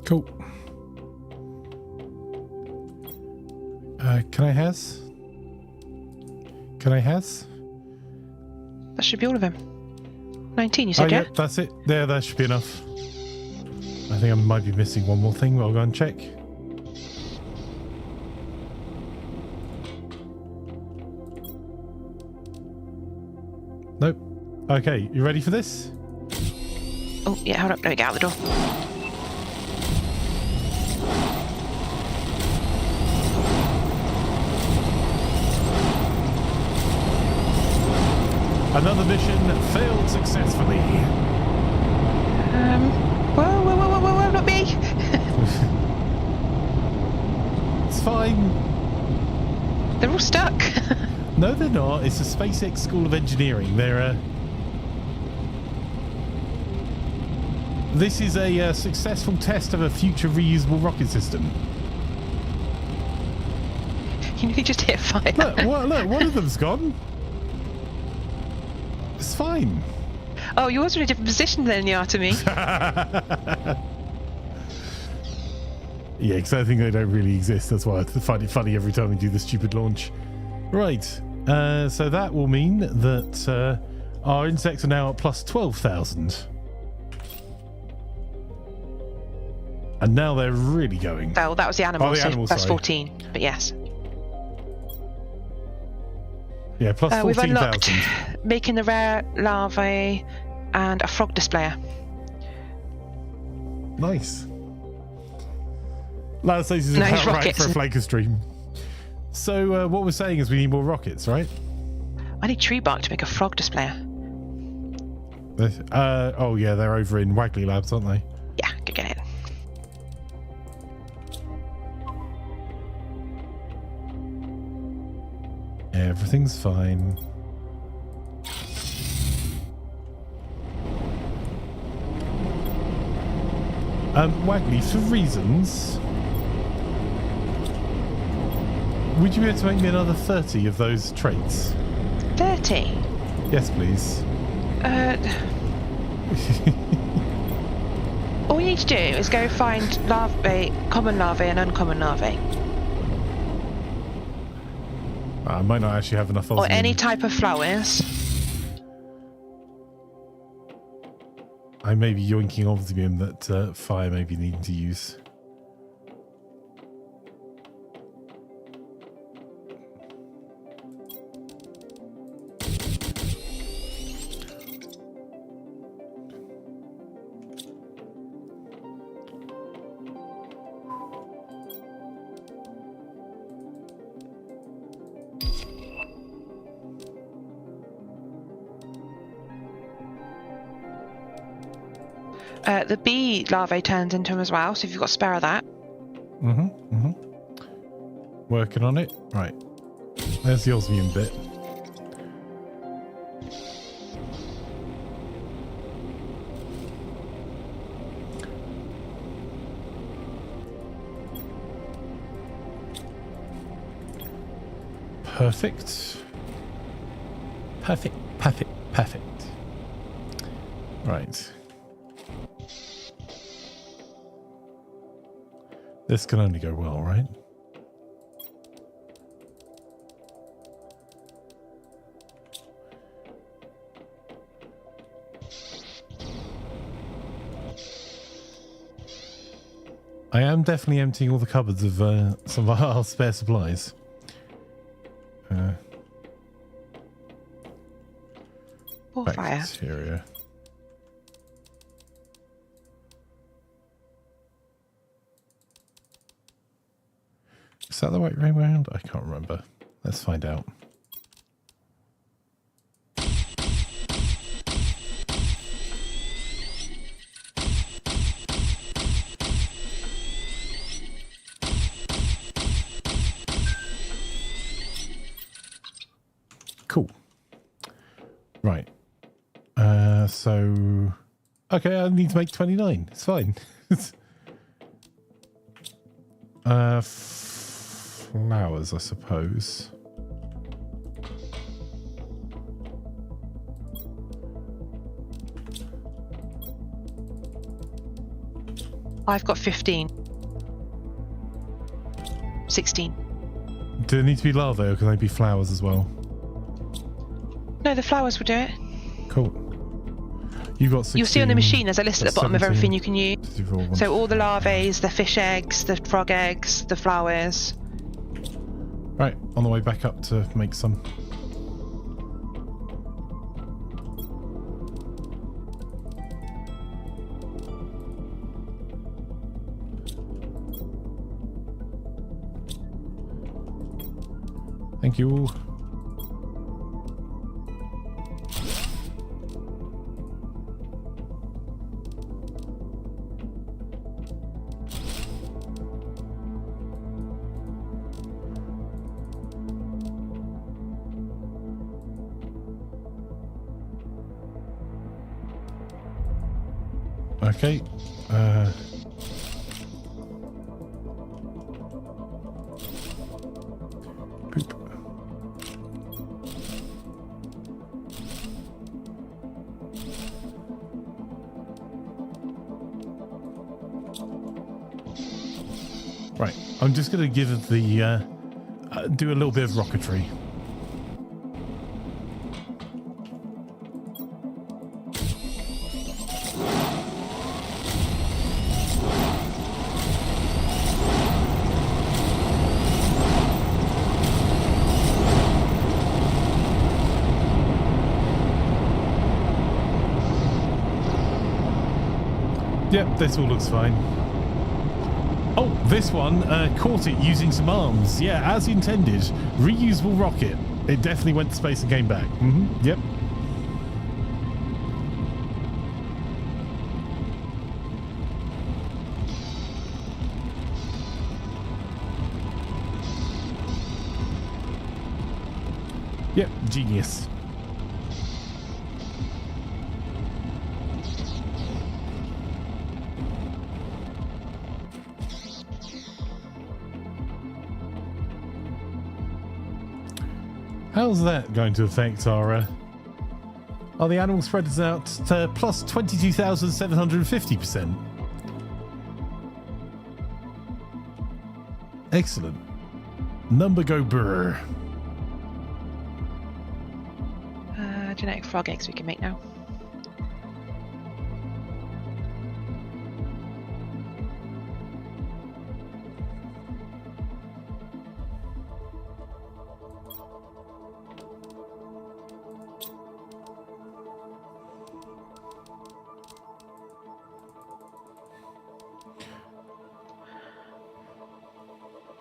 Cool. Can I has? That should be all of them. 19, you said, oh, yeah? That's it. There, that should be enough. I think I might be missing one more thing, but I'll go and check. Nope. Okay, you ready for this? Oh, yeah, hold up. Let me get out the door. Another mission failed successfully. Whoa, not me. It's fine. They're all stuck. No, they're not. It's the SpaceX School of Engineering. This is a successful test of a future reusable rocket system. You nearly just hit fire. Look, one of them's gone. It's fine. Oh, yours are in a different position than you are to me. Yeah, because I think they don't really exist. That's why I find it funny every time we do the stupid launch. Right. So that will mean that our insects are now at plus 12,000. And now they're really going. Oh, that was the animal, Oh, the so animal, plus sorry. 14. But yes. Yeah, plus We've 14,000. unlocked making the rare larvae and a frog displayer. Nice. Lad says he's Nice about right rockets. for a flanker stream. So what we're saying is we need more rockets, right? I need tree bark to make a frog displayer. Oh yeah, they're over in Waggly Labs, aren't they? Yeah, go get it. Everything's fine. Waggly, for reasons, would you be able to make me another 30 of those traits? 30? Yes, please. All you need to do is go find larvae, common larvae and uncommon larvae. I might not actually have enough Or osmium. any type of flowers. I may be yoinking osmium that fire may be needing to use. The bee larvae turns into them as well, so if you've got a spare of that. Working on it. Right. There's the osmium bit. Perfect. Perfect. Perfect. Perfect. Right. This can only go well, right? I am definitely emptying all the cupboards of some of our spare supplies. Or fire. Bacteria. Is that the right way around? I can't remember. Let's find out. Cool. Right. So... Okay, I need to make 29. It's fine. Flowers, I suppose. I've got 15. 16. Do they need to be larvae or can they be flowers as well? No, the flowers will do it. Cool. You've got 16. You'll see on the machine there's a list at the bottom of 17, everything you can use. 54, So all the larvae, the fish eggs, the frog eggs, the flowers. Right, on the way back up to make some. Thank you. Okay. Poop. Right. I'm just going to give it the do a little bit of rocketry. Yep, this all looks fine. Oh, this one caught it using some arms. Yeah, as intended. Reusable rocket. It definitely went to space and came back. Yep. Genius. How's that going to affect our... Are the animal spreaders out to plus 22,750%? Excellent. Number go brr. Genetic frog eggs we can make now.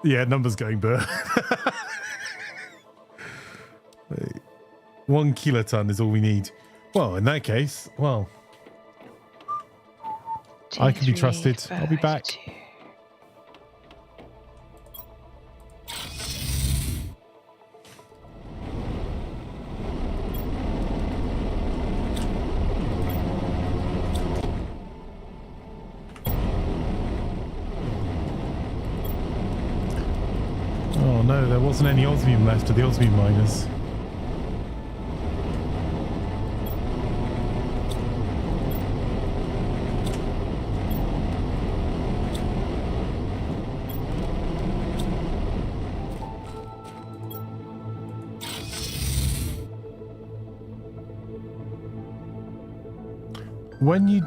Yeah, numbers going burr. 1 kiloton is all we need. Well, in that case, well, I can be trusted. I'll be back. Oh no, there wasn't any osmium left of the osmium miners. When you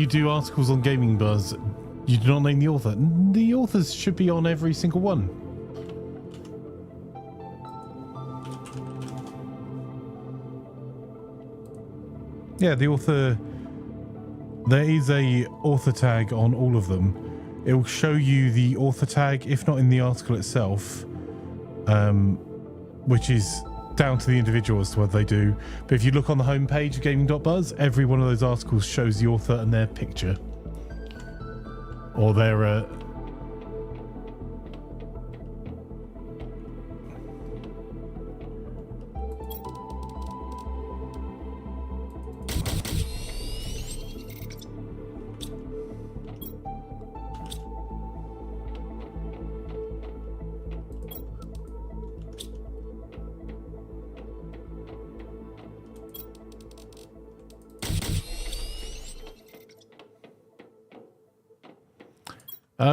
do articles on Gaming Buzz, you do not name the author. The authors should be on every single one. Yeah, the author. There is a author tag on all of them. It will show you the author tag, if not in the article itself, which is down to the individual as to what they do. But if you look on the homepage of gaming.buzz, every one of those articles shows the author and their picture. Or their...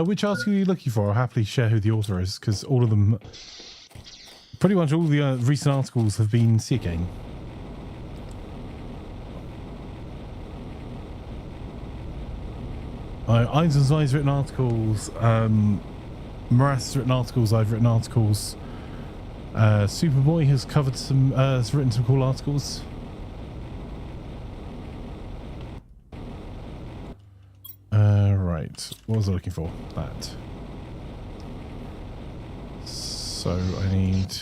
which article are you looking for? I'll happily share who the author is, because all of them, pretty much all the recent articles have been Seagame. Eisen's written articles, Morass has written articles, I've written articles, Superboy has covered some, has written some cool articles. Right, what was I looking for? That. So I need...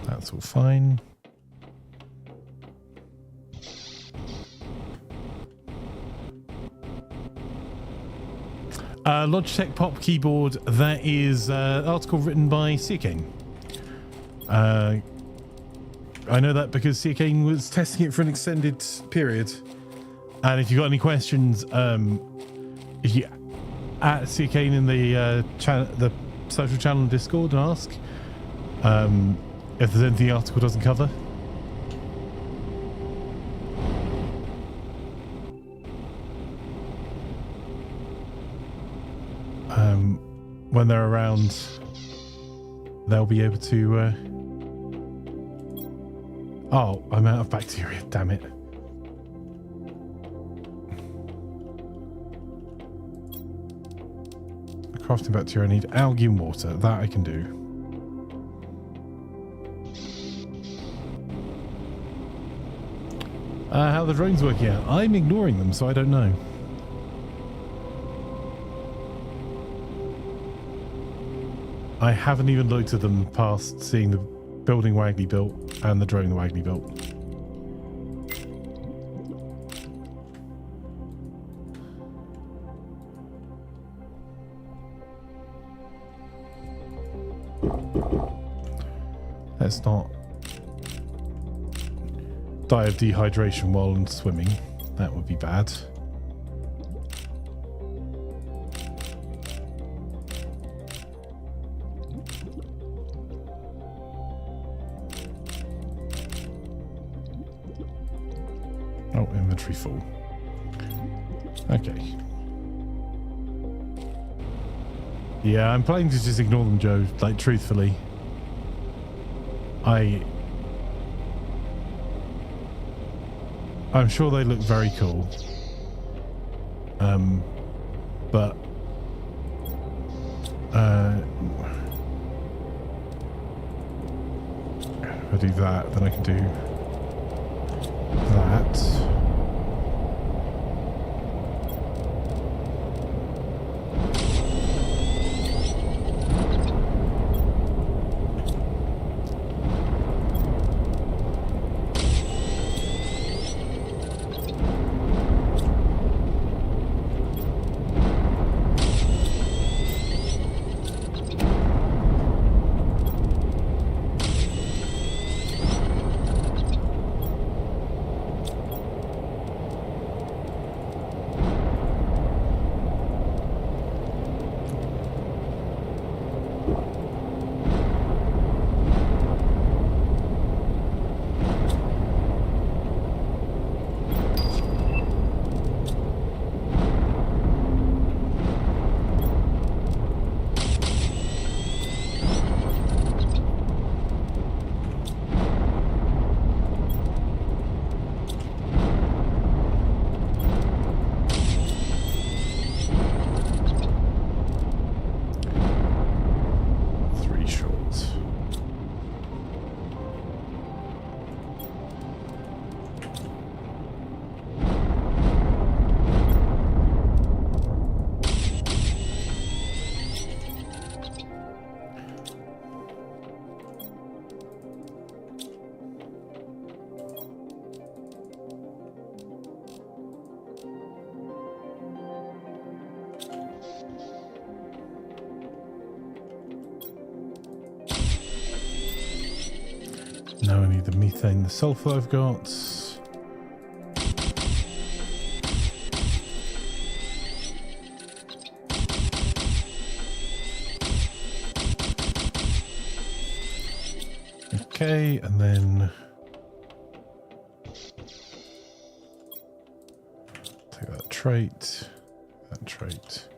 That's all fine. Logitech Pop keyboard, that is an article written by Searkane. I know that because Searkane was testing it for an extended period. And if you've got any questions, if you at Searkane in the social channel Discord and ask if there's anything the article doesn't cover. When they're around, they'll be able to... Oh, I'm out of bacteria, damn it. Crafting bacteria, I need algae and water. That I can do. How are the drones working out? I'm ignoring them, so I don't know. I haven't even looked at them past seeing the building Waggly built and the drone Waggly built. Let's not die of dehydration while swimming. That would be bad. Oh, inventory full. Okay. Yeah, I'm planning to just ignore them, Joe. Like, truthfully. I'm sure they look very cool. But if I do that, then I can do that. Now I need the methane, the sulfur I've got. Okay, and then take that trait, that trait.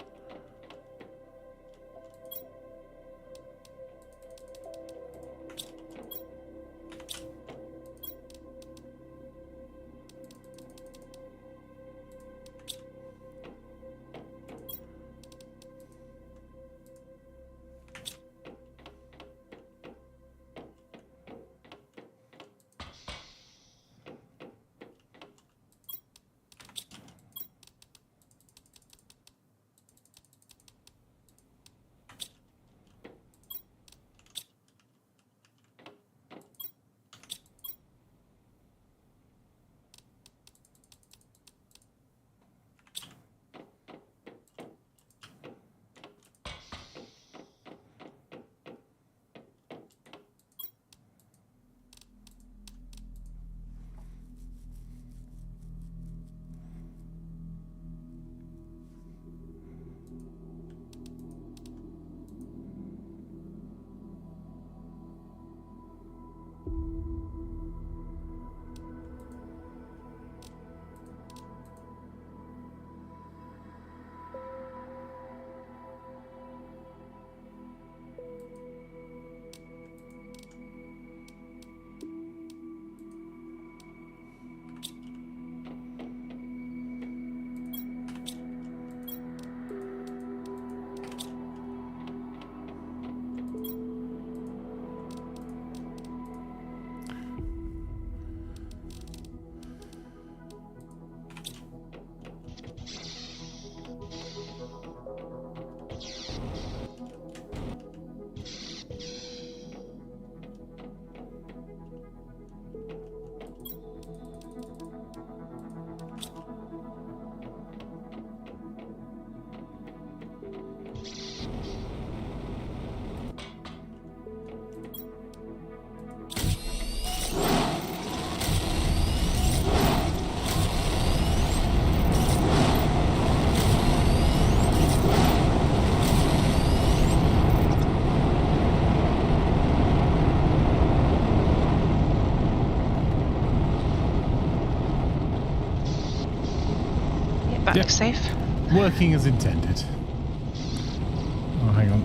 That looks safe. Working as intended. Oh, hang on.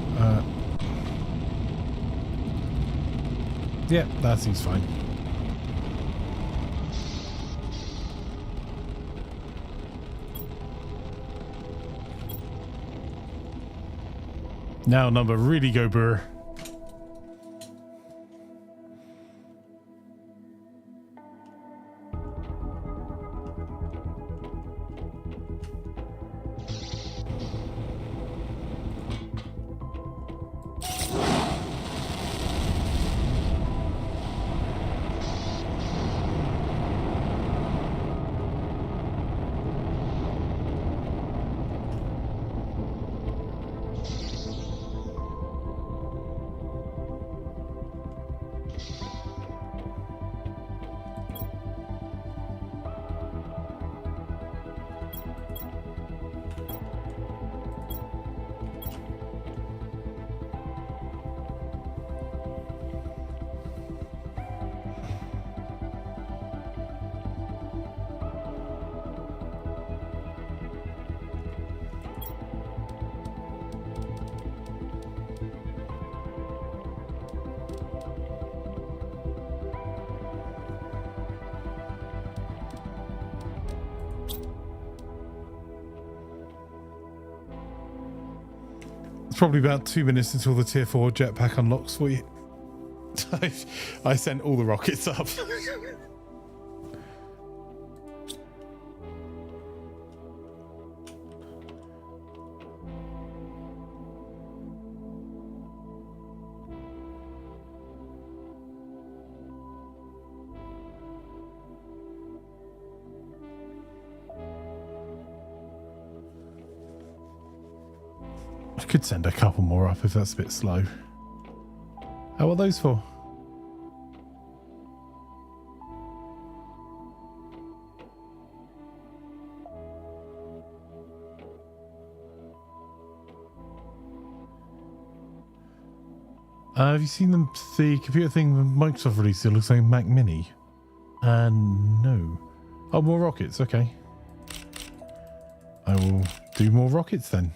Yeah, that seems fine. Now number really go burr. Probably about 2 minutes until the tier 4 jetpack unlocks for you. I sent all the rockets up. I could send a couple more up if that's a bit slow. How are those for? Have you seen them? The computer thing that Microsoft released, it looks like a Mac Mini. No. Oh, more rockets. Okay. I will do more rockets then.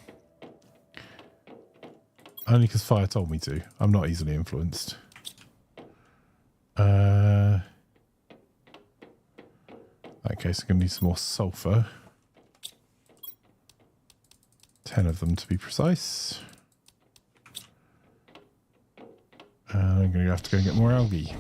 Only because Fire told me to. I'm not easily influenced. In that case, I'm going to need some more sulfur. 10 of them to be precise. I'm going to have to go and get more algae.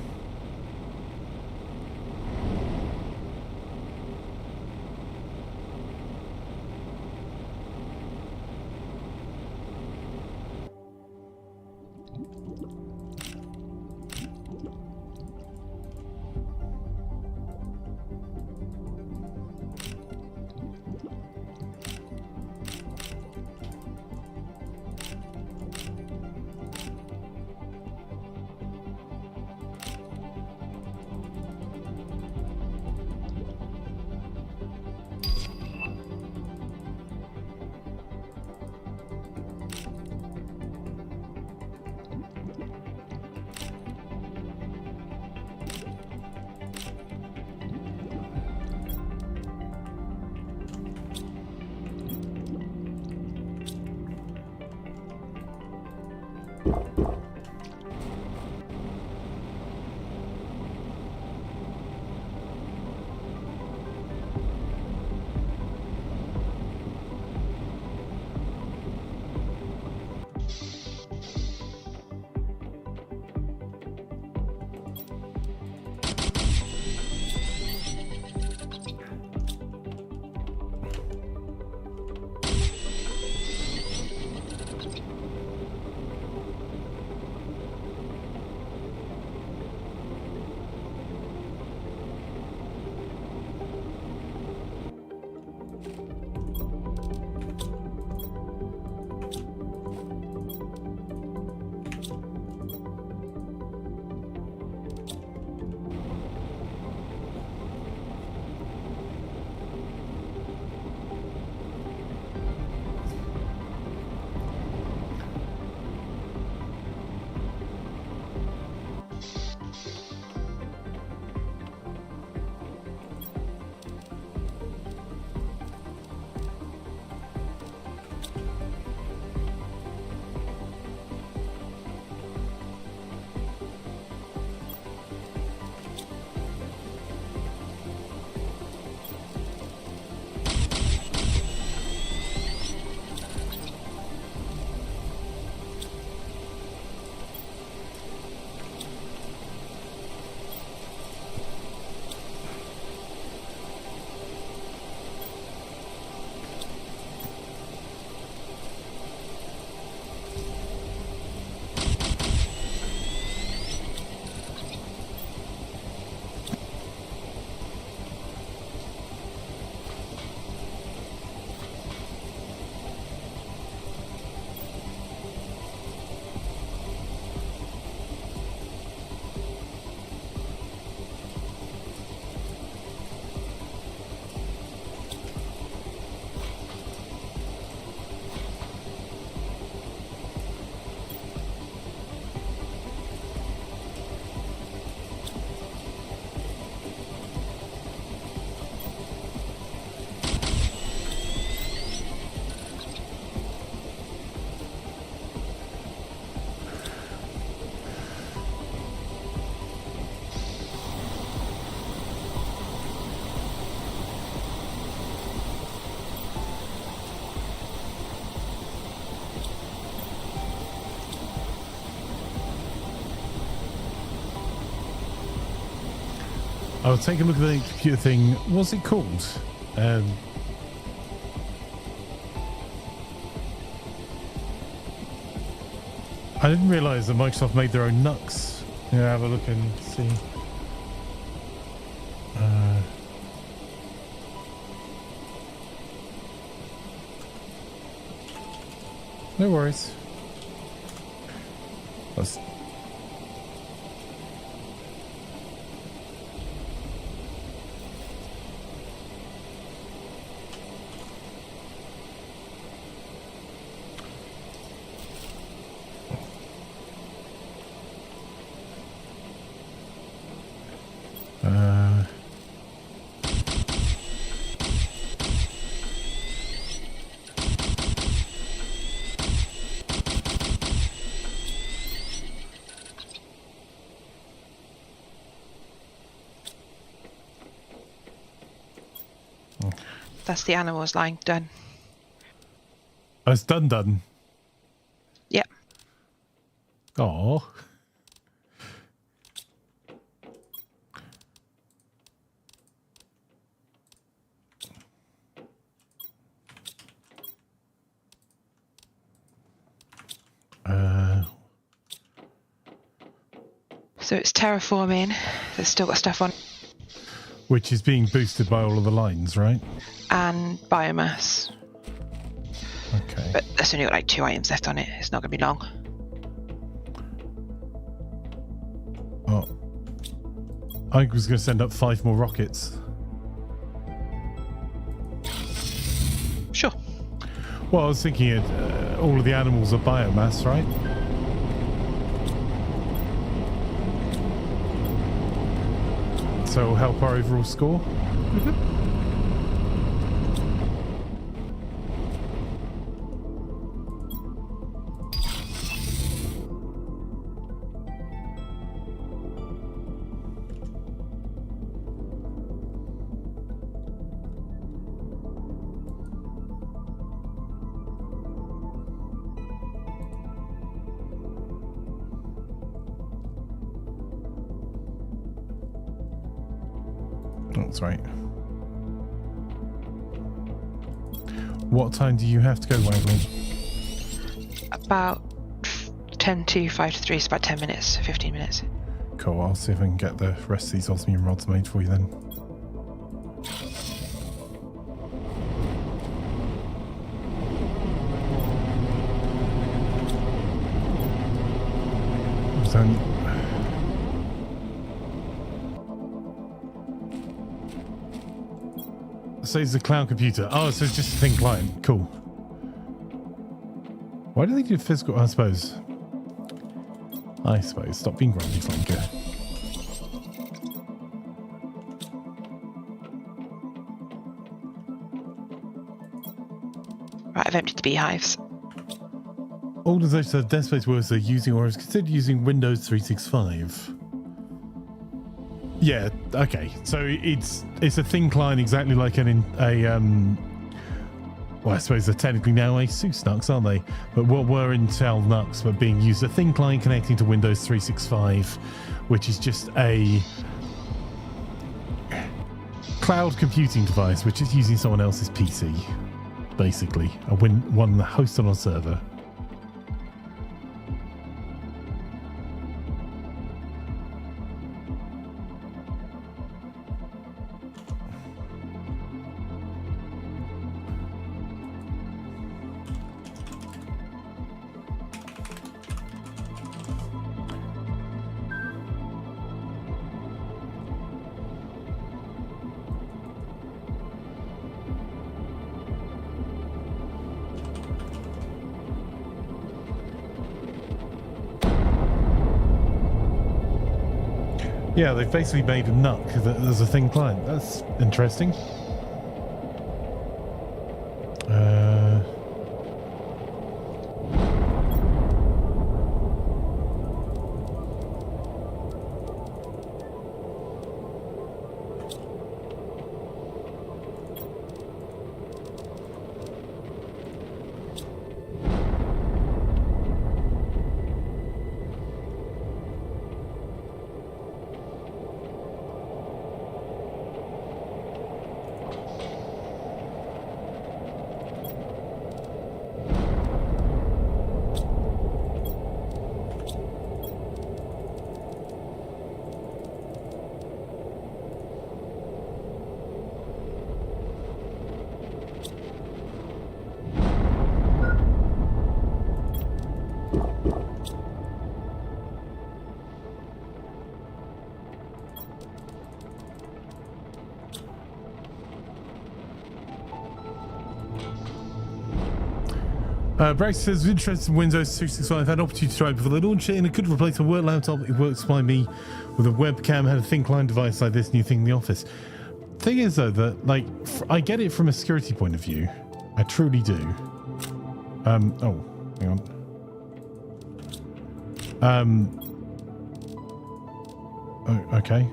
I'll take a look at the computer thing. What's it called? I didn't realise that Microsoft made their own NUCs. Yeah, have a look and see. No worries. That's That's the animals line done. oh, it's done. Yep. Oh. So it's terraforming. There's still got stuff on. Which is being boosted by all of the lines, right? And biomass. Okay. But there's only got like 2 items left on it. It's not going to be long. Oh. I was going to send up 5 more rockets. Sure. Well, I was thinking all of the animals are biomass, right? So it'll help our overall score? Mm-hmm. That's right. What time do you have to go, Waggly? About 10 to 5 to 3, so about 10 minutes, 15 minutes. Cool, I'll see if I can get the rest of these osmium rods made for you then. So it's a cloud computer. Oh, so it's just a thin client. Cool. Why do they do physical? I suppose. Stop being grumpy, Flanker. Right, I've emptied the beehives. All of those desk space workers are using or is considered using Windows 365. Yeah, okay. So it's a thin client exactly like well, I suppose they're technically now ASUS NUCs, aren't they? But what were Intel NUCs but being used, a thin client connecting to Windows 365, which is just a cloud computing device which is using someone else's PC, basically. One hosted on a server. Yeah, they've basically made a NUC as a thin client. That's interesting. Brax says, interested in Windows 365. I've had an opportunity to try it before they launched it, and it could replace a work laptop. It works by me with a webcam. Had a thin client device like this new thing in the office. Thing is, though, that like I get it from a security point of view. I truly do. Oh, hang on. Oh, okay.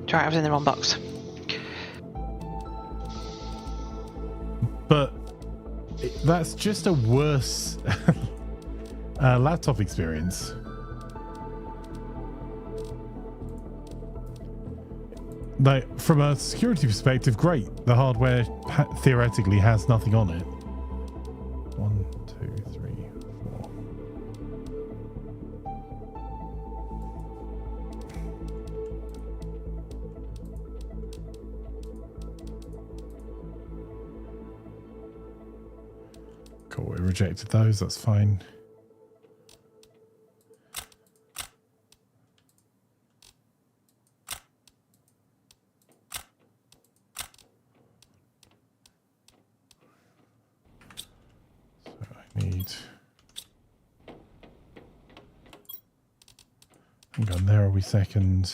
Try, I was in the wrong box. But that's just a worse laptop experience. Like, from a security perspective, great. The hardware theoretically has nothing on it. 1, 2, 3, 4. Cool, we rejected those, that's fine. Hang on, there are we second.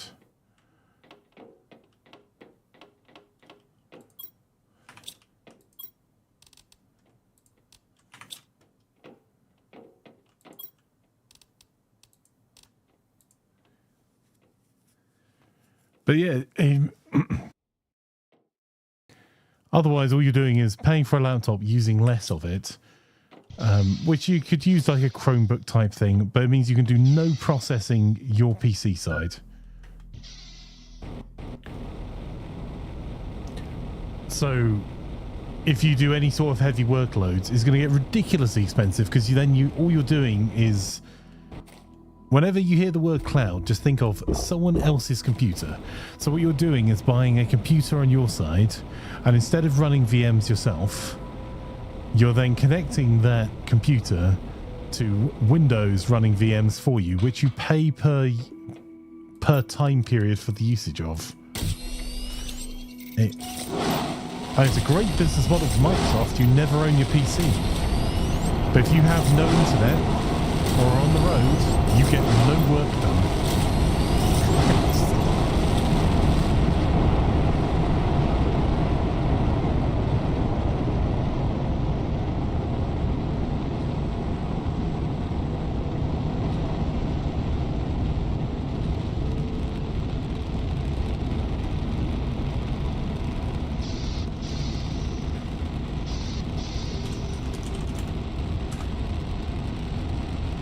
But yeah, otherwise all you're doing is paying for a laptop, using less of it. Which you could use like a Chromebook type thing, but it means you can do no processing your PC side. So if you do any sort of heavy workloads, it's going to get ridiculously expensive because all you're doing is, whenever you hear the word cloud, just think of someone else's computer. So what you're doing is buying a computer on your side, and instead of running VMs yourself, you're then connecting that computer to Windows running VMs for you, which you pay per time period for the usage of. It's a great business model for Microsoft. You never own your PC. But if you have no internet or are on the road, you get no work done.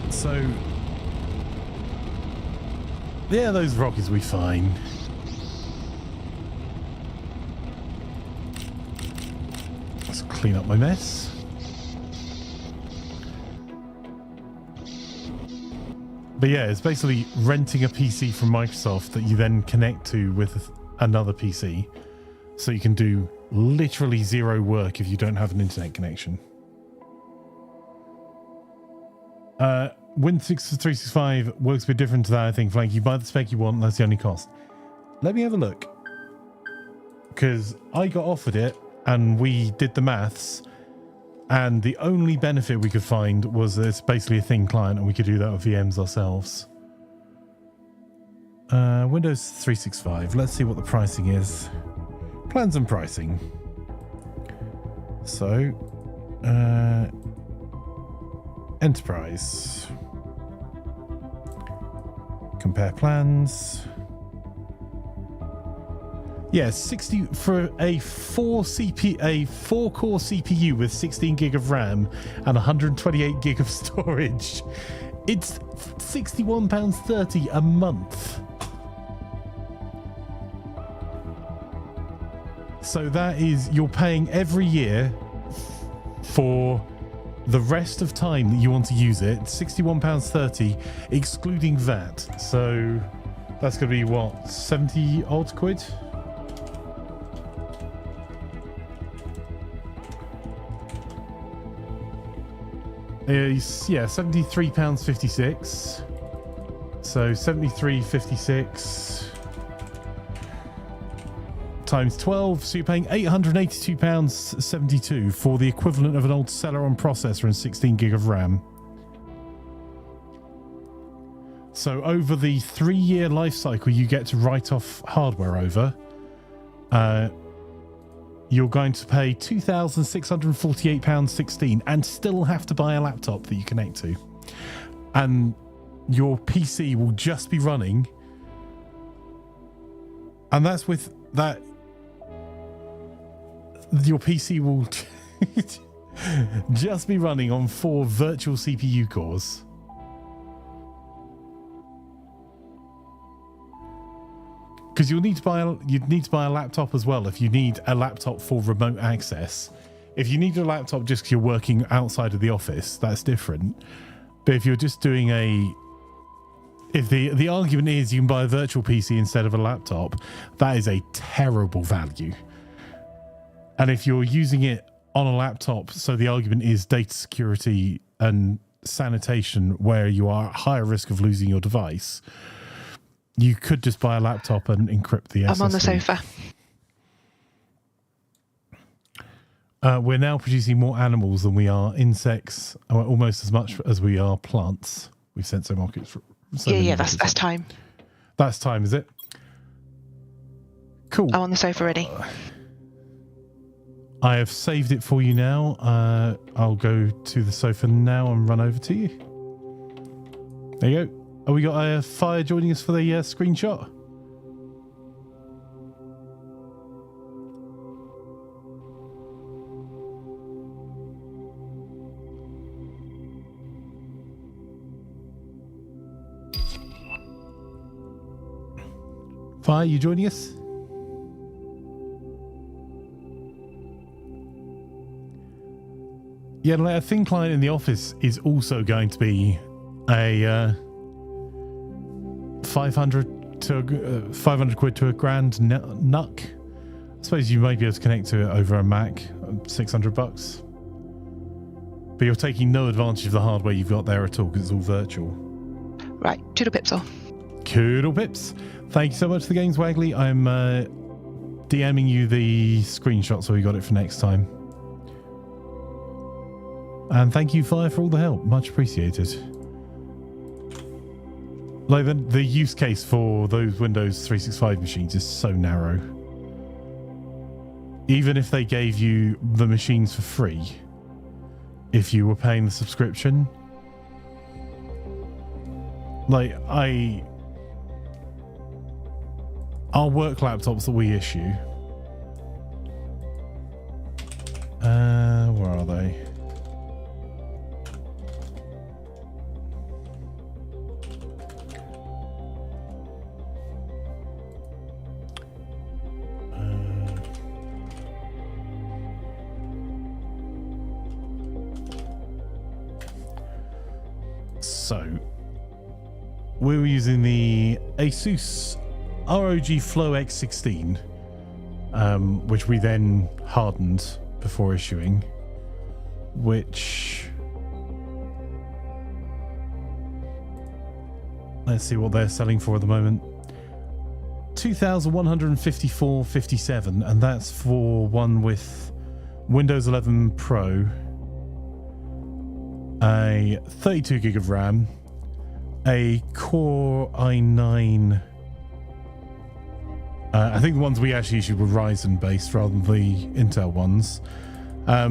So, yeah, those rockets will be fine. Let's clean up my mess. But yeah, it's basically renting a PC from Microsoft that you then connect to with another PC. So you can do literally zero work if you don't have an internet connection. Windows 365 works a bit different to that, I think, Flank. You buy the spec you want, and that's the only cost. Let me have a look. Because I got offered it, and we did the maths, and the only benefit we could find was that it's basically a thin client, and we could do that with VMs ourselves. Windows 365. Let's see what the pricing is. Plans and pricing. So, Enterprise. Compare plans. Yeah, 60 for a 4-core CPU with 16 gig of RAM and 128 gig of storage. It's £61.30 a month. So that is, you're paying every year for the rest of time that you want to use it. £61.30 excluding VAT. So that's going to be what, 70 odd quid? Yeah, £73.56. So 73.56. times 12, so you're paying £882.72 for the equivalent of an old Celeron processor and 16 gig of RAM. So over the 3-year life cycle you get to write off hardware over, you're going to pay £2,648.16 and still have to buy a laptop that you connect to. And your PC will just be running, and that's with that, your PC will just be running on 4 virtual CPU cores. Because you'd need to buy a laptop as well if you need a laptop for remote access. If you need a laptop just because you're working outside of the office, that's different. But if you're just doing if the argument is you can buy a virtual PC instead of a laptop, that is a terrible value. And if you're using it on a laptop, so the argument is data security and sanitation, where you are at higher risk of losing your device, you could just buy a laptop and encrypt the SSD. I'm on the sofa. We're now producing more animals than we are insects, almost as much as we are plants. We've sent so markets. That's time. That's time, is it? Cool. I'm on the sofa already. I have saved it for you now. I'll go to the sofa now and run over to you. There you go. Oh, we got a Fire joining us for the screenshot. Fire, you joining us? Yeah, like a thin client in the office is also going to be a 500 quid to £1,000 NUC. I suppose you might be able to connect to it over a Mac, $600. But you're taking no advantage of the hardware you've got there at all because it's all virtual. Right, toodle pipsel. Coodle pips. Thank you so much for the games, Waggly. I'm DMing you the screenshot so we got it for next time. And thank you, Fire, for all the help. Much appreciated. Like the use case for those Windows 365 machines is so narrow. Even if they gave you the machines for free, if you were paying the subscription, like our work laptops that we issue, where are they? So we were using the Asus ROG Flow X16, which we then hardened before issuing, which, let's see what they're selling for at the moment. $2,154.57, and that's for one with Windows 11 Pro, a 32 gig of RAM, a Core i9. I think the ones we actually issued were Ryzen based rather than the Intel ones. A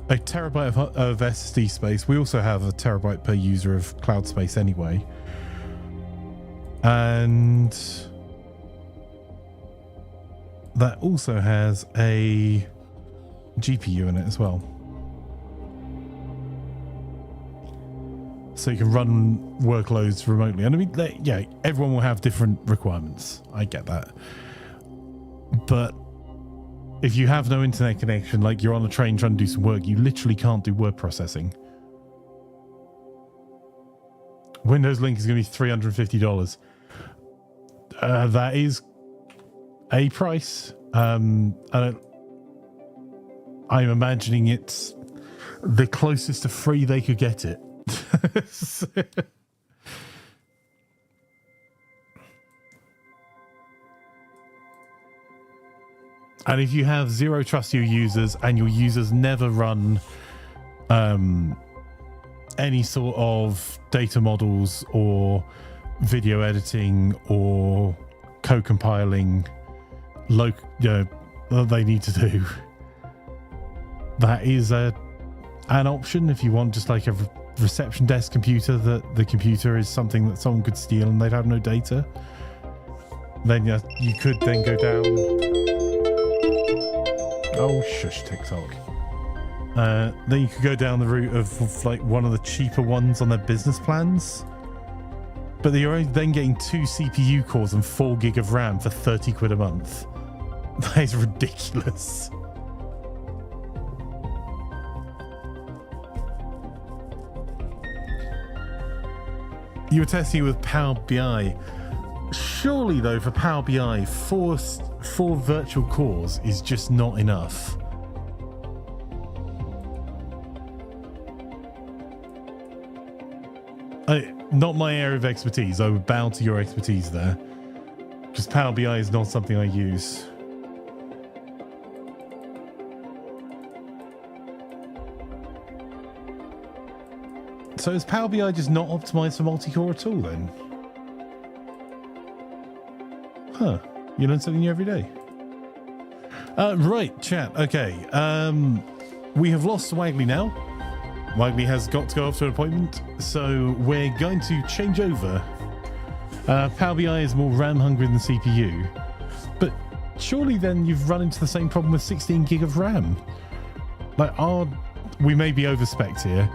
terabyte of SSD space. We also have a terabyte per user of cloud space anyway. And that also has a GPU in it as well. So you can run workloads remotely. And I mean, yeah, everyone will have different requirements. I get that. But if you have no internet connection, like you're on a train trying to do some work, you literally can't do word processing. Windows Link is going to be $350. That is a price. I'm imagining it's the closest to free they could get it. And if you have zero trust your users and your users never run any sort of data models or video editing or co-compiling that they need to do, that is an option. If you want just like a reception desk computer, that the computer is something that someone could steal and they'd have no data, then you could then go down. Oh, shush, TikTok. Then you could go down the route of like one of the cheaper ones on their business plans. But you're only then getting 2 CPU cores and 4 gig of RAM for 30 quid a month. That is ridiculous. You were testing it with Power BI. Surely, though, for Power BI, four virtual cores is just not enough. Not my area of expertise. I would bow to your expertise there. Because Power BI is not something I use. So is Power BI just not optimized for multi-core at all then? Huh. You learn something new every day. Right, chat. Okay. We have lost Waggly now. Waggly has got to go off to an appointment, so we're going to change over. Power BI is more RAM hungry than CPU, but surely then you've run into the same problem with 16 gig of RAM. Like we may be overspec'd here.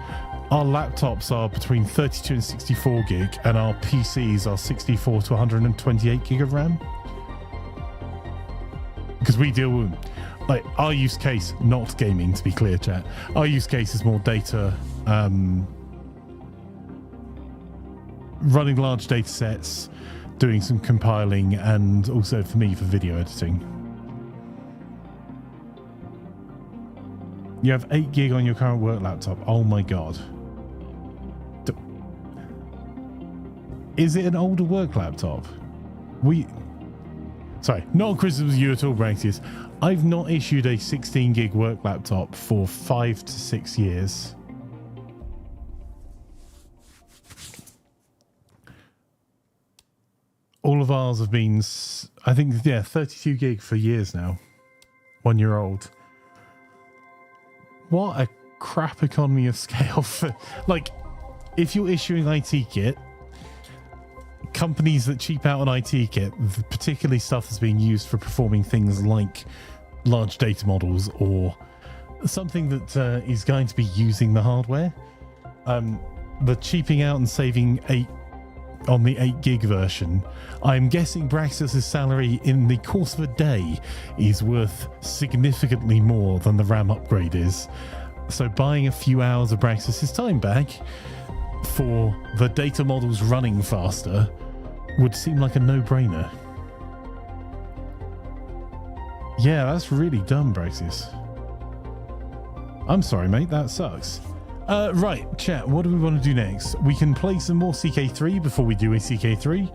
Our laptops are between 32 and 64 gig, and our PCs are 64 to 128 gig of RAM. Because we deal with, like, our use case, not gaming, to be clear, chat. Our use case is more data, running large data sets, doing some compiling, and also for me, for video editing. You have 8 gig on your current work laptop. Oh my god. Is it an older work laptop? Sorry, not a criticism of you at all, Braxius. I've not issued a 16 gig work laptop for 5 to 6 years. All of ours have been, I think, 32 gig for years now. 1 year old. What a crap economy of scale for, like, if you're issuing IT kit, companies that cheap out on IT kit, particularly stuff that's being used for performing things like large data models or something that is going to be using the hardware, the cheaping out and saving 8 on the 8 gig version, I'm guessing Braxis's salary in the course of a day is worth significantly more than the RAM upgrade is. So buying a few hours of Braxis's time back for the data models running faster would seem like a no-brainer. Yeah, that's really dumb, Braxis. I'm sorry, mate, that sucks. Right, chat, what do we want to do next? We can play some more CK3 before we do a CK3.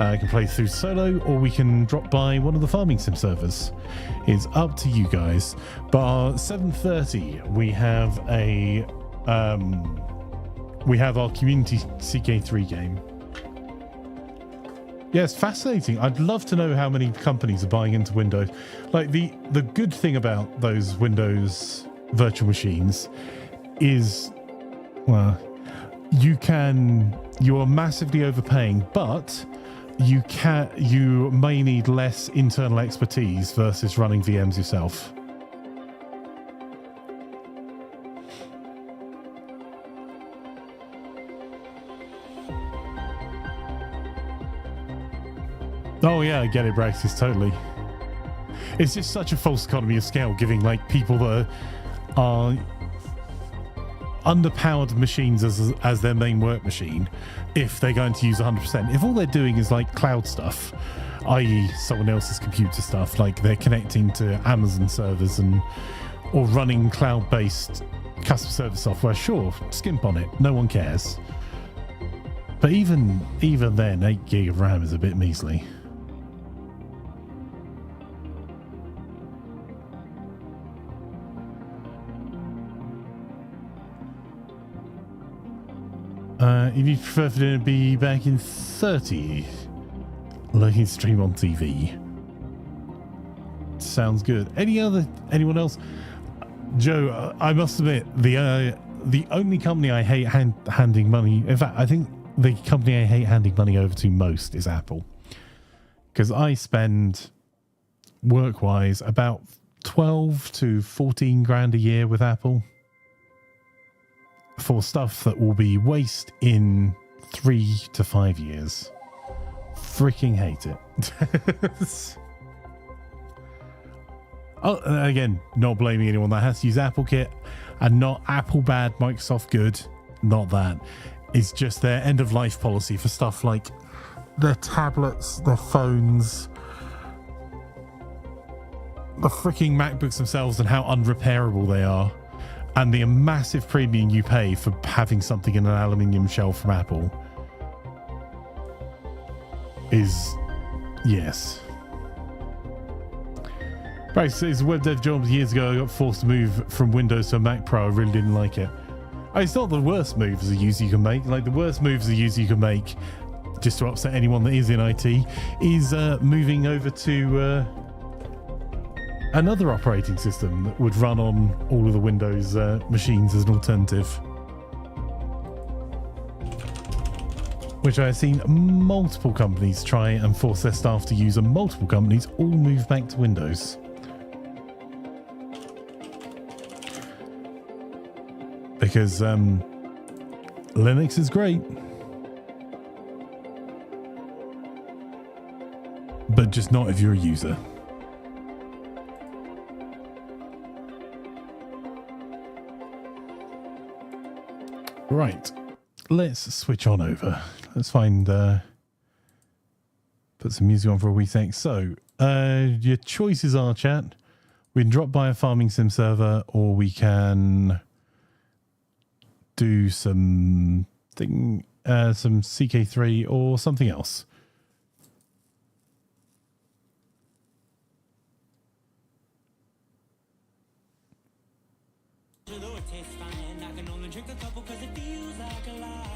I can play through solo, or we can drop by one of the farming sim servers. It's up to you guys. But 7:30, we have our community CK3 game. Yeah, it's fascinating. I'd love to know how many companies are buying into Windows. Like, the good thing about those Windows virtual machines is, well, you are massively overpaying, but you may need less internal expertise versus running VMs yourself. Oh yeah, I get it, Braxis, totally. It's just such a false economy of scale, giving like people that are underpowered machines as their main work machine, if they're going to use 100%. If all they're doing is like cloud stuff, i.e. someone else's computer stuff, like they're connecting to Amazon servers or running cloud-based customer service software, sure, skimp on it, no one cares. But even then, 8 gig of RAM is a bit measly. You'd prefer for dinner to be back in 30. Looking stream on TV. Sounds good. Anyone else? Joe, I must admit, the only company I hate handing money, in fact, I think the company I hate handing money over to most is Apple. Because I spend, work-wise, about 12 to 14 grand a year with Apple for stuff that will be waste in 3 to 5 years. Freaking hate it. Oh, again, not blaming anyone that has to use Apple Kit, and not Apple bad, Microsoft good. Not that. It's just their end of life policy for stuff like their tablets, their phones, the freaking MacBooks themselves, and how unrepairable they are, and the massive premium you pay for having something in an aluminium shell from Apple is, yes. Right, so it's web dev jobs years ago. I got forced to move from Windows to a Mac Pro. I really didn't like it. It's not the worst move as a user you can make. Like, the worst moves a user you can make, just to upset anyone that is in IT, is moving over to another operating system that would run on all of the Windows machines as an alternative. Which I have seen multiple companies try and force their staff to use, and multiple companies all move back to Windows. Because Linux is great, but just not if you're a user. Right, let's switch on over. Let's find, put some music on for a wee sec. So, your choices are, chat. We can drop by a farming sim server, or we can do some CK3 or something else.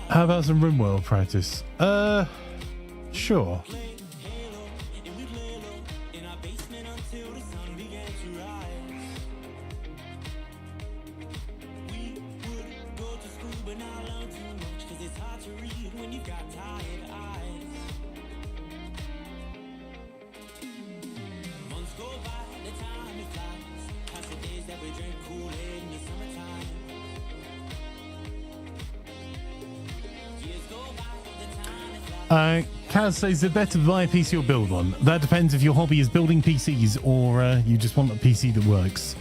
How about some RimWorld practice? Sure. Kaz says it better buy a PC or build one. That depends if your hobby is building PCs or you just want a PC that works.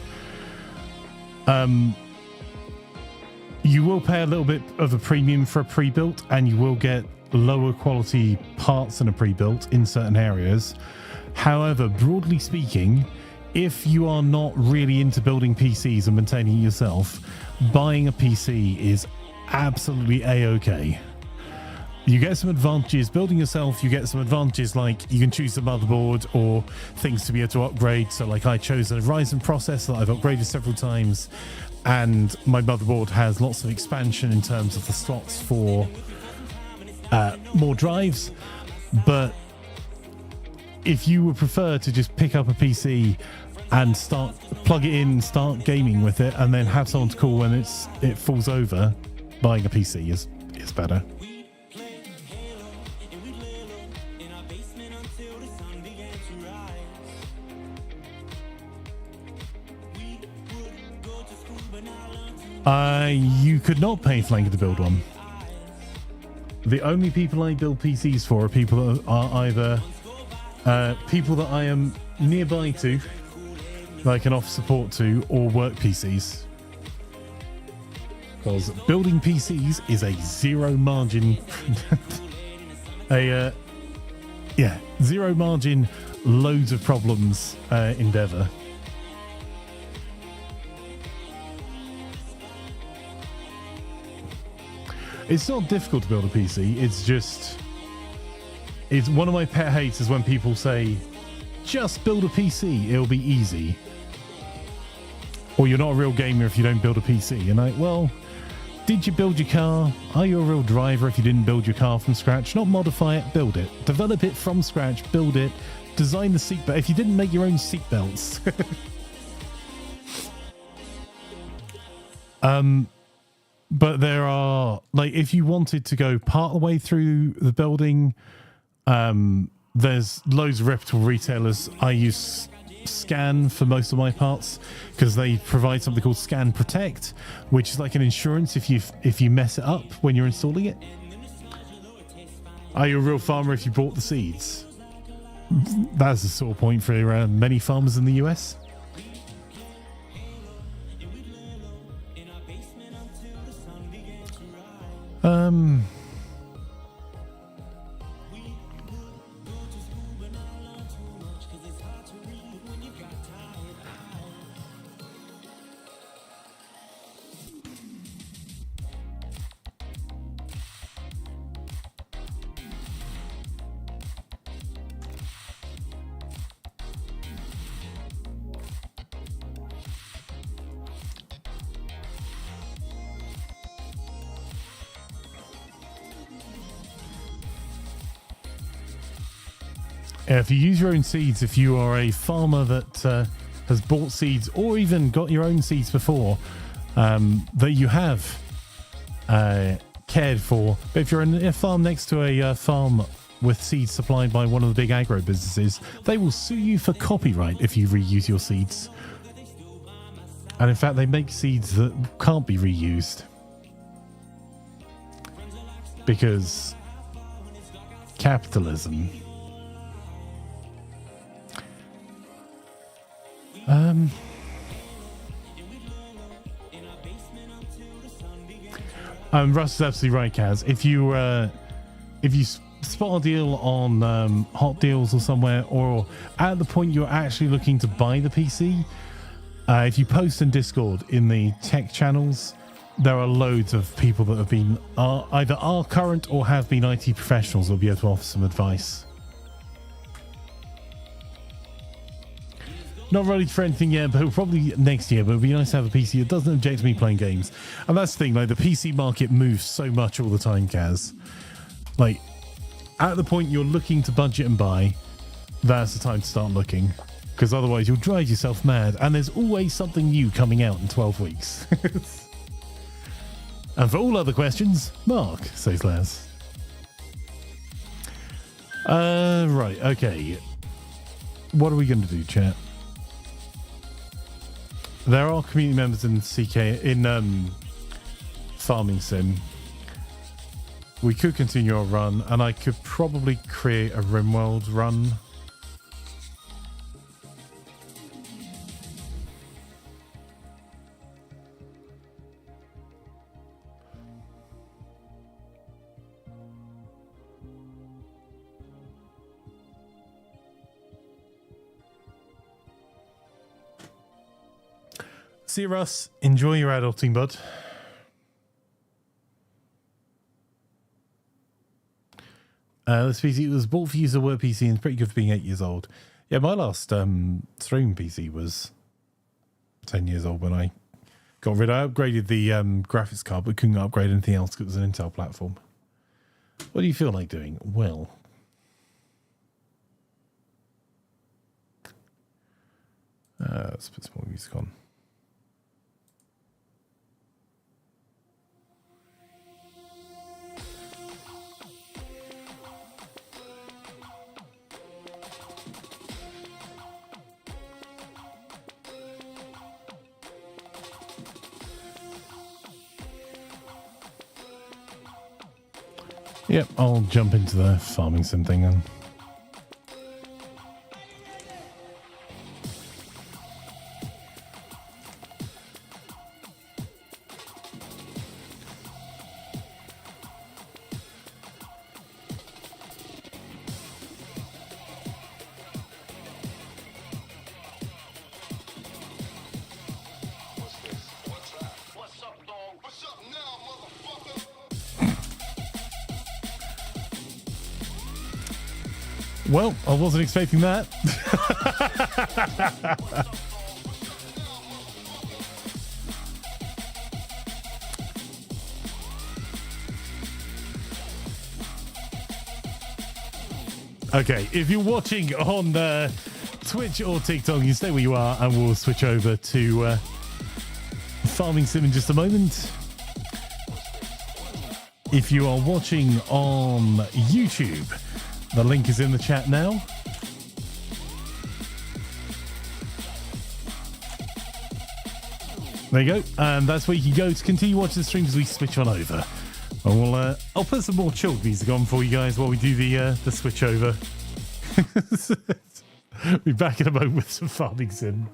You will pay a little bit of a premium for a pre-built, and you will get lower quality parts than a pre-built in certain areas. However, broadly speaking, if you are not really into building PCs and maintaining it yourself, buying a PC is absolutely a-okay. You get some advantages building yourself. You get some advantages like you can choose the motherboard or things to be able to upgrade. So like I chose a Ryzen processor that I've upgraded several times, and my motherboard has lots of expansion in terms of the slots for more drives. But if you would prefer to just pick up a PC and plug it in, start gaming with it, and then have someone to call when it falls over, buying a PC is better. You could not pay Flanker to build one. The only people I build PCs for are people that are either people that I am nearby to, that I can offer support to, or work PCs. Because building PCs is a zero margin, zero margin, loads of problems endeavor. It's not difficult to build a PC. It's one of my pet hates is when people say, just build a PC, it'll be easy. Or you're not a real gamer if you don't build a PC. And well, Did you build your car? Are you a real driver if you didn't build your car from scratch? Not modify it, build it. Develop it from scratch, build it. Design the seatbelt. If you didn't make your own seatbelts. But there are, like, if you wanted to go part of the way through the building, there's loads of reputable retailers. I use Scan for most of my parts because they provide something called Scan Protect, which is like an insurance if you mess it up when you're installing it. Are you a real farmer if you bought the seeds? That's a sore point for many farmers in the US. If you use your own seeds, if you are a farmer that has bought seeds or even got your own seeds before that you have cared for, but if you're in a farm next to a farm with seeds supplied by one of the big agro businesses, they will sue you for copyright if you reuse your seeds. And in fact, they make seeds that can't be reused because capitalism. Russ is absolutely right, Kaz. If you spot a deal on Hot Deals or somewhere, or at the point you're actually looking to buy the PC, if you post in Discord in the tech channels, there are loads of people that have been either are current or have been IT professionals who'll be able to offer some advice. Not ready for anything yet, but probably next year. But it'd be nice to have a PC that doesn't object to me playing games. And that's the thing, like the PC market moves so much all the time, Kaz. Like, at the point you're looking to budget and buy, that's the time to start looking. Because otherwise you'll drive yourself mad. And there's always something new coming out in 12 weeks. And for all other questions, Mark, says Laz. Right, okay. What are we going to do, chat? There are community members in CK in Farming Sim. We could continue our run, and I could probably create a RimWorld run. See you, Russ. Enjoy your adulting, bud. This PC was bought for use of work PC and it's pretty good for being 8 years old. Yeah, my last stream PC was 10 years old when I got rid of it. I upgraded the graphics card, but couldn't upgrade anything else because it was an Intel platform. What do you feel like doing? Well, let's put some more music on. Yep, I'll jump into the farming sim thing then. Well, I wasn't expecting that. Okay, if you're watching on Twitch or TikTok, you stay where you are and we'll switch over to Farming Sim in just a moment. If you are watching on YouTube, the link is in the chat now. There you go, and that's where you can go to continue watching the stream as we switch on over. And we'll, I'll put some more chilled music on for you guys while we do the switch over. Be back in a moment with some Farming Sim.